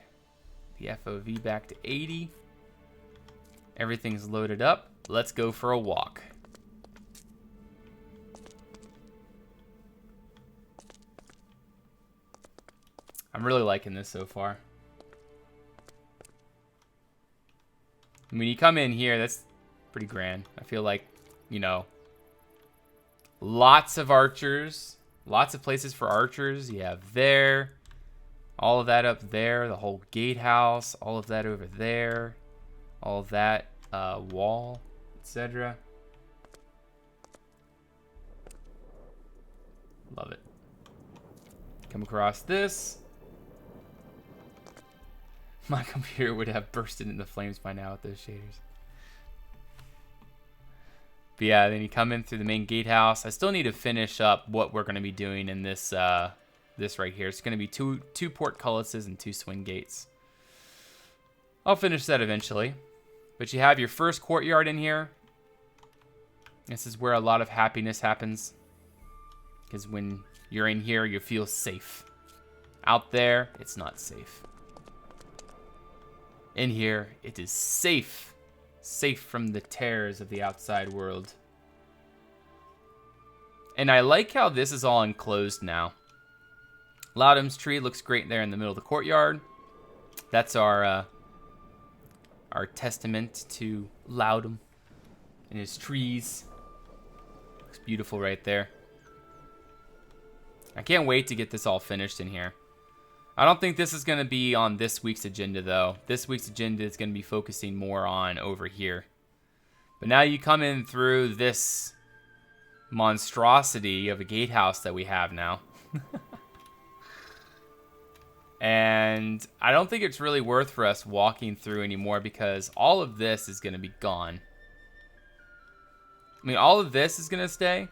the FOV back to 80. Everything's loaded up. Let's go for a walk. I'm really liking this so far. When you come in here, that's pretty grand. I feel like, you know, lots of archers, lots of places for archers. You have there, all of that up there, the whole gatehouse, all of that over there, all of that wall, etc. Love it. Come across this. My computer would have bursted into flames by now with those shaders. But yeah, then you come in through the main gatehouse. I still need to finish up what we're going to be doing in this this right here. It's going to be two portcullises and 2 swing gates. I'll finish that eventually. But you have your first courtyard in here. This is where a lot of happiness happens. Because when you're in here, you feel safe. Out there, it's not safe. In here, it is safe. Safe from the terrors of the outside world. And I like how this is all enclosed now. Loudham's tree looks great there in the middle of the courtyard. That's our testament to Loudham and his trees. Looks beautiful right there. I can't wait to get this all finished in here. I don't think this is going to be on this week's agenda, though. This week's agenda is going to be focusing more on over here. But now you come in through this monstrosity of a gatehouse that we have now. And I don't think it's really worth for us walking through anymore because all of this is going to be gone. I mean, all of this is going to stay.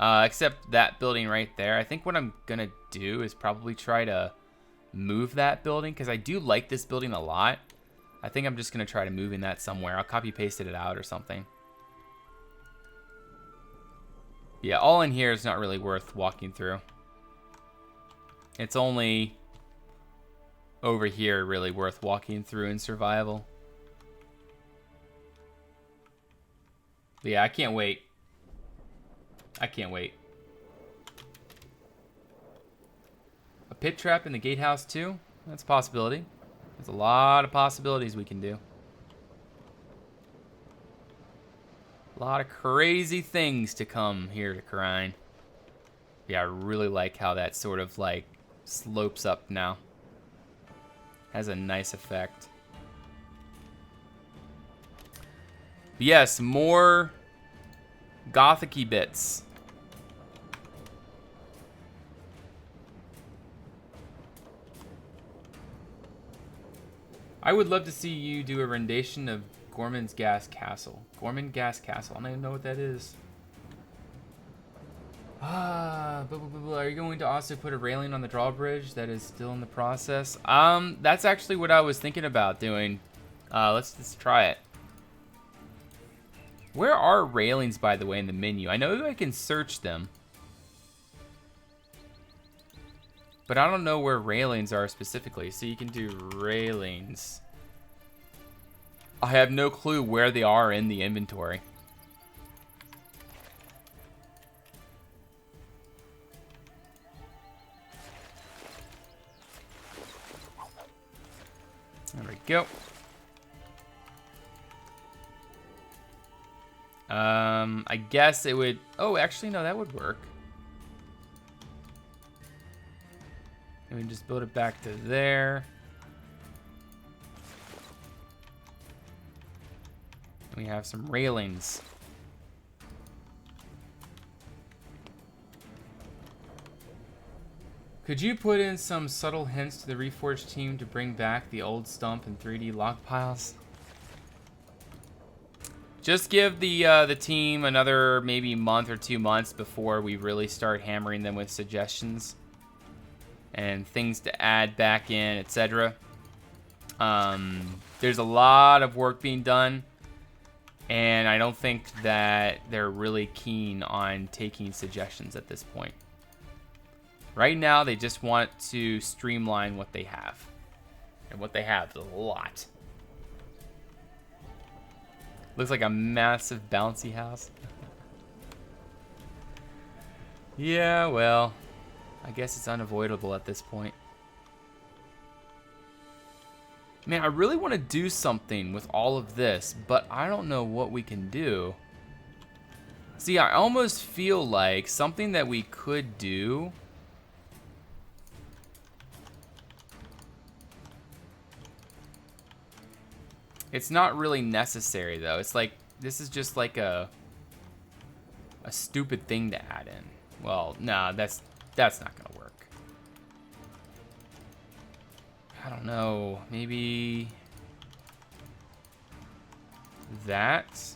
Except that building right there. I think what I'm going to do is probably try to move that building because I do like this building a lot. I think I'm just going to try to move in that somewhere. I'll copy pasted it out or something. Yeah, all in here is not really worth walking through. It's only over here really worth walking through in survival. But yeah, I can't wait. I can't wait. A pit trap in the gatehouse too? That's a possibility. There's a lot of possibilities we can do. A lot of crazy things to come here to Karine. Yeah, I really like how that sort of like slopes up now. Has a nice effect. But yes, more Gothic-y bits. I would love to see you do a rendition of Gorman's Gas Castle. Gorman Gas Castle. I don't even know what that is. Are you going to also put a railing on the drawbridge that is still in the process? That's actually what I was thinking about doing. Let's try it. Where are railings, by the way, in the menu? I know I can search them. But I don't know where railings are specifically. So you can do railings. I have no clue where they are in the inventory. There we go. I guess it would... Oh, actually, no, that would work. And we just build it back to there. And we have some railings. Could you put in some subtle hints to the Reforged team to bring back the old stump and 3D log piles? Just give the team another maybe month or 2 months before we really start hammering them with suggestions and things to add back in, etc. There's a lot of work being done, and I don't think that they're really keen on taking suggestions at this point. Right now, they just want to streamline what they have. And what they have is a lot. Looks like a massive bouncy house. Yeah, well, I guess it's unavoidable at this point. Man, I really want to do something with all of this, but I don't know what we can do. See, I almost feel like something that we could do... It's not really necessary, though. It's like, this is just like a stupid thing to add in. Well, nah, that's not gonna work. I don't know. Maybe that.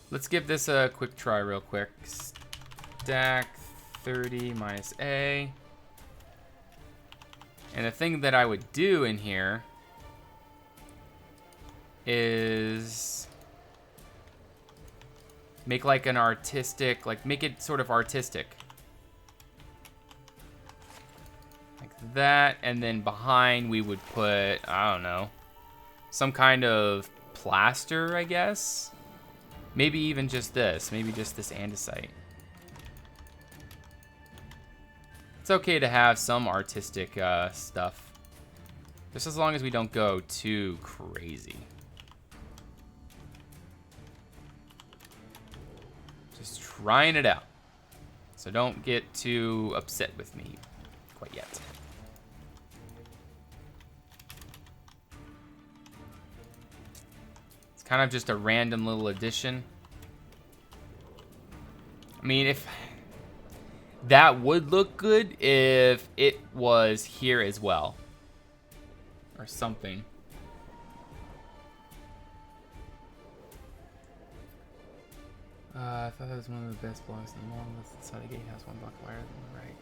Let's give this a quick try real quick. Stack 30 minus A. And the thing that I would do in here is make like an artistic, like make it sort of artistic. Like that, and then behind we would put, I don't know, some kind of plaster, I guess. Maybe even just this, maybe just this andesite. It's okay to have some artistic stuff, just as long as we don't go too crazy. Just trying it out. So don't get too upset with me quite yet. It's kind of just a random little addition. I mean, if that would look good if it was here as well. Or something. I thought that was one of the best blocks in the mall. That's inside the Gatehouse, 1 block wider than the right.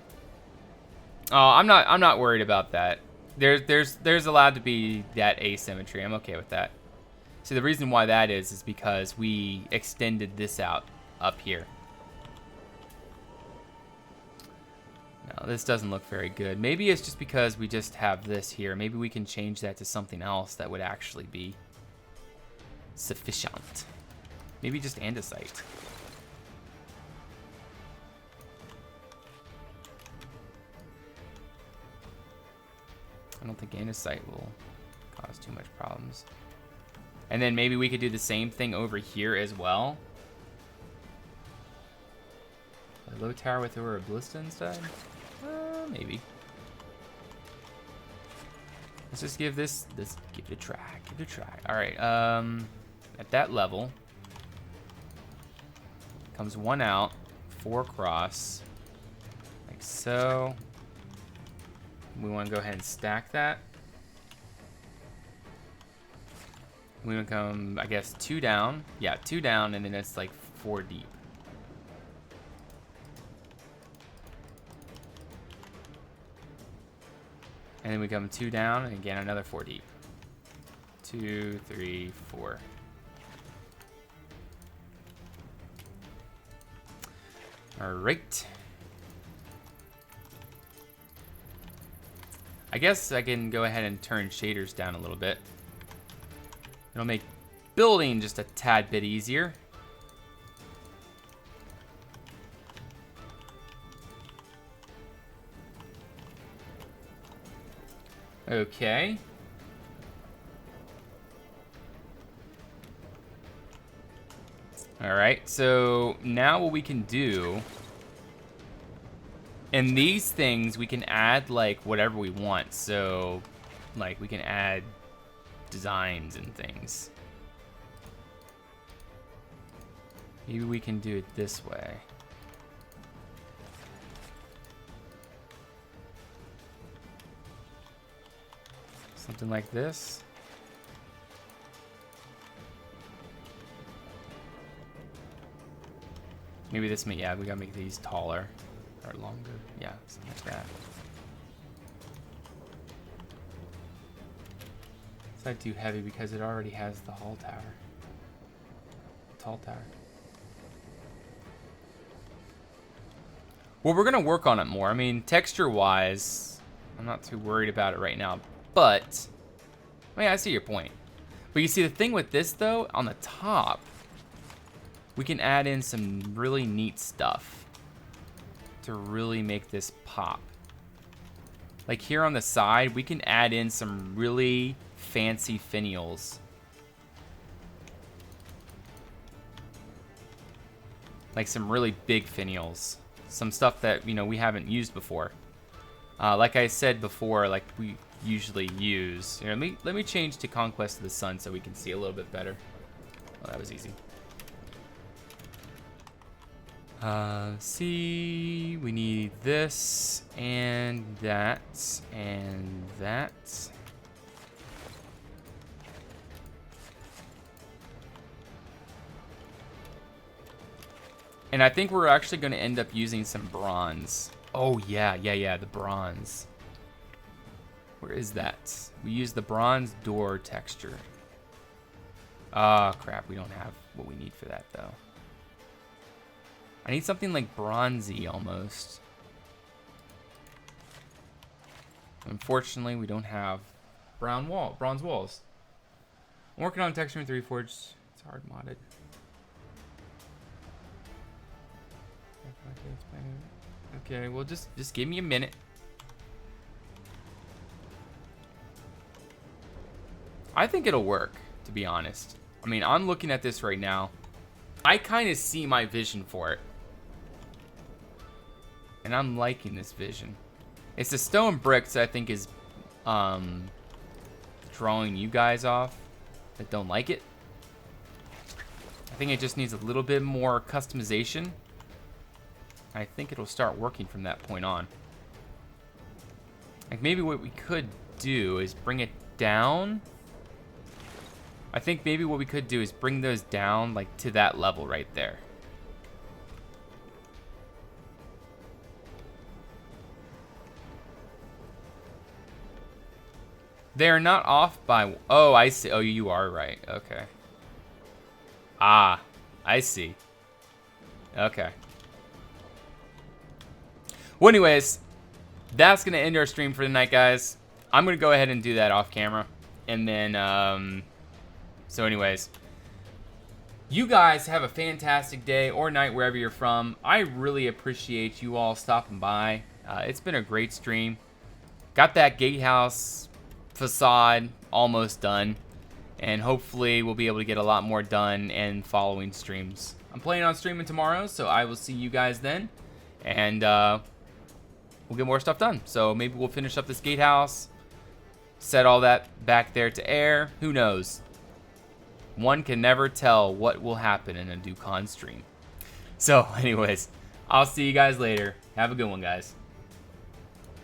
Oh, I'm not worried about that. There's allowed to be that asymmetry. I'm okay with that. See, the reason why that is because we extended this out up here. No, this doesn't look very good. Maybe it's just because we just have this here. Maybe we can change that to something else that would actually be sufficient. Maybe just andesite. I don't think andesite will cause too much problems. And then maybe we could do the same thing over here as well. A low tower with over a ballista instead? Maybe. Let's just give this give it a try. Give it a try. Alright, at that level comes 1 out, 4 across. Like so. We want to go ahead and stack that. We want to come, I guess, 2 down. Yeah, 2 down, and then it's like 4 deep. And then we come 2 down, and again, another 4 deep. 2, 3, 4. All right. I guess I can go ahead and turn shaders down a little bit. It'll make building just a tad bit easier. Okay. All right, so now what we can do, in these things, we can add like whatever we want. So like we can add designs and things. Maybe we can do it this way. Something like this. Maybe this may, yeah, we gotta make these taller or longer. Yeah, something like that. It's not too heavy because it already has the hall tower. Tall tower. Well, we're gonna work on it more. I mean, texture-wise, I'm not too worried about it right now. But, I mean, I see your point. But you see, the thing with this, though, on the top, we can add in some really neat stuff to really make this pop. Like here on the side, we can add in some really fancy finials. Like some really big finials. Some stuff that, you know, we haven't used before. Like I said before, like we usually use. Here, let me change to Conquest of the Sun so we can see a little bit better. Oh, that was easy. See, we need this and that and that. And I think we're actually going to end up using some bronze. Oh, yeah, the bronze. Where is that? We use the bronze door texture. Ah, crap, we don't have what we need for that, though. I need something like bronzy, almost. Unfortunately, we don't have bronze walls. I'm working on texture with Reforged. It's hard modded. Okay, well, just give me a minute. I think it'll work, to be honest. I mean, I'm looking at this right now. I kind of see my vision for it. And I'm liking this vision. It's the stone bricks that I think is drawing you guys off that don't like it. I think it just needs a little bit more customization. I think it'll start working from that point on. Like, maybe what we could do is bring it down. I think maybe what we could do is bring those down, like, to that level right there. They're not off by... Oh, I see. Oh, you are right. Okay. Ah, I see. Okay. Well, anyways, that's going to end our stream for tonight, guys. I'm going to go ahead and do that off camera. And then, so anyways, you guys have a fantastic day or night wherever you're from. I really appreciate you all stopping by. It's been a great stream. Got that gatehouse facade almost done. And hopefully we'll be able to get a lot more done in following streams. I'm planning on streaming tomorrow, so I will see you guys then. And, we'll get more stuff done. So maybe we'll finish up this gatehouse, set all that back there to air. Who knows? One can never tell what will happen in a DoCon stream. So anyways, I'll see you guys later. Have a good one, guys.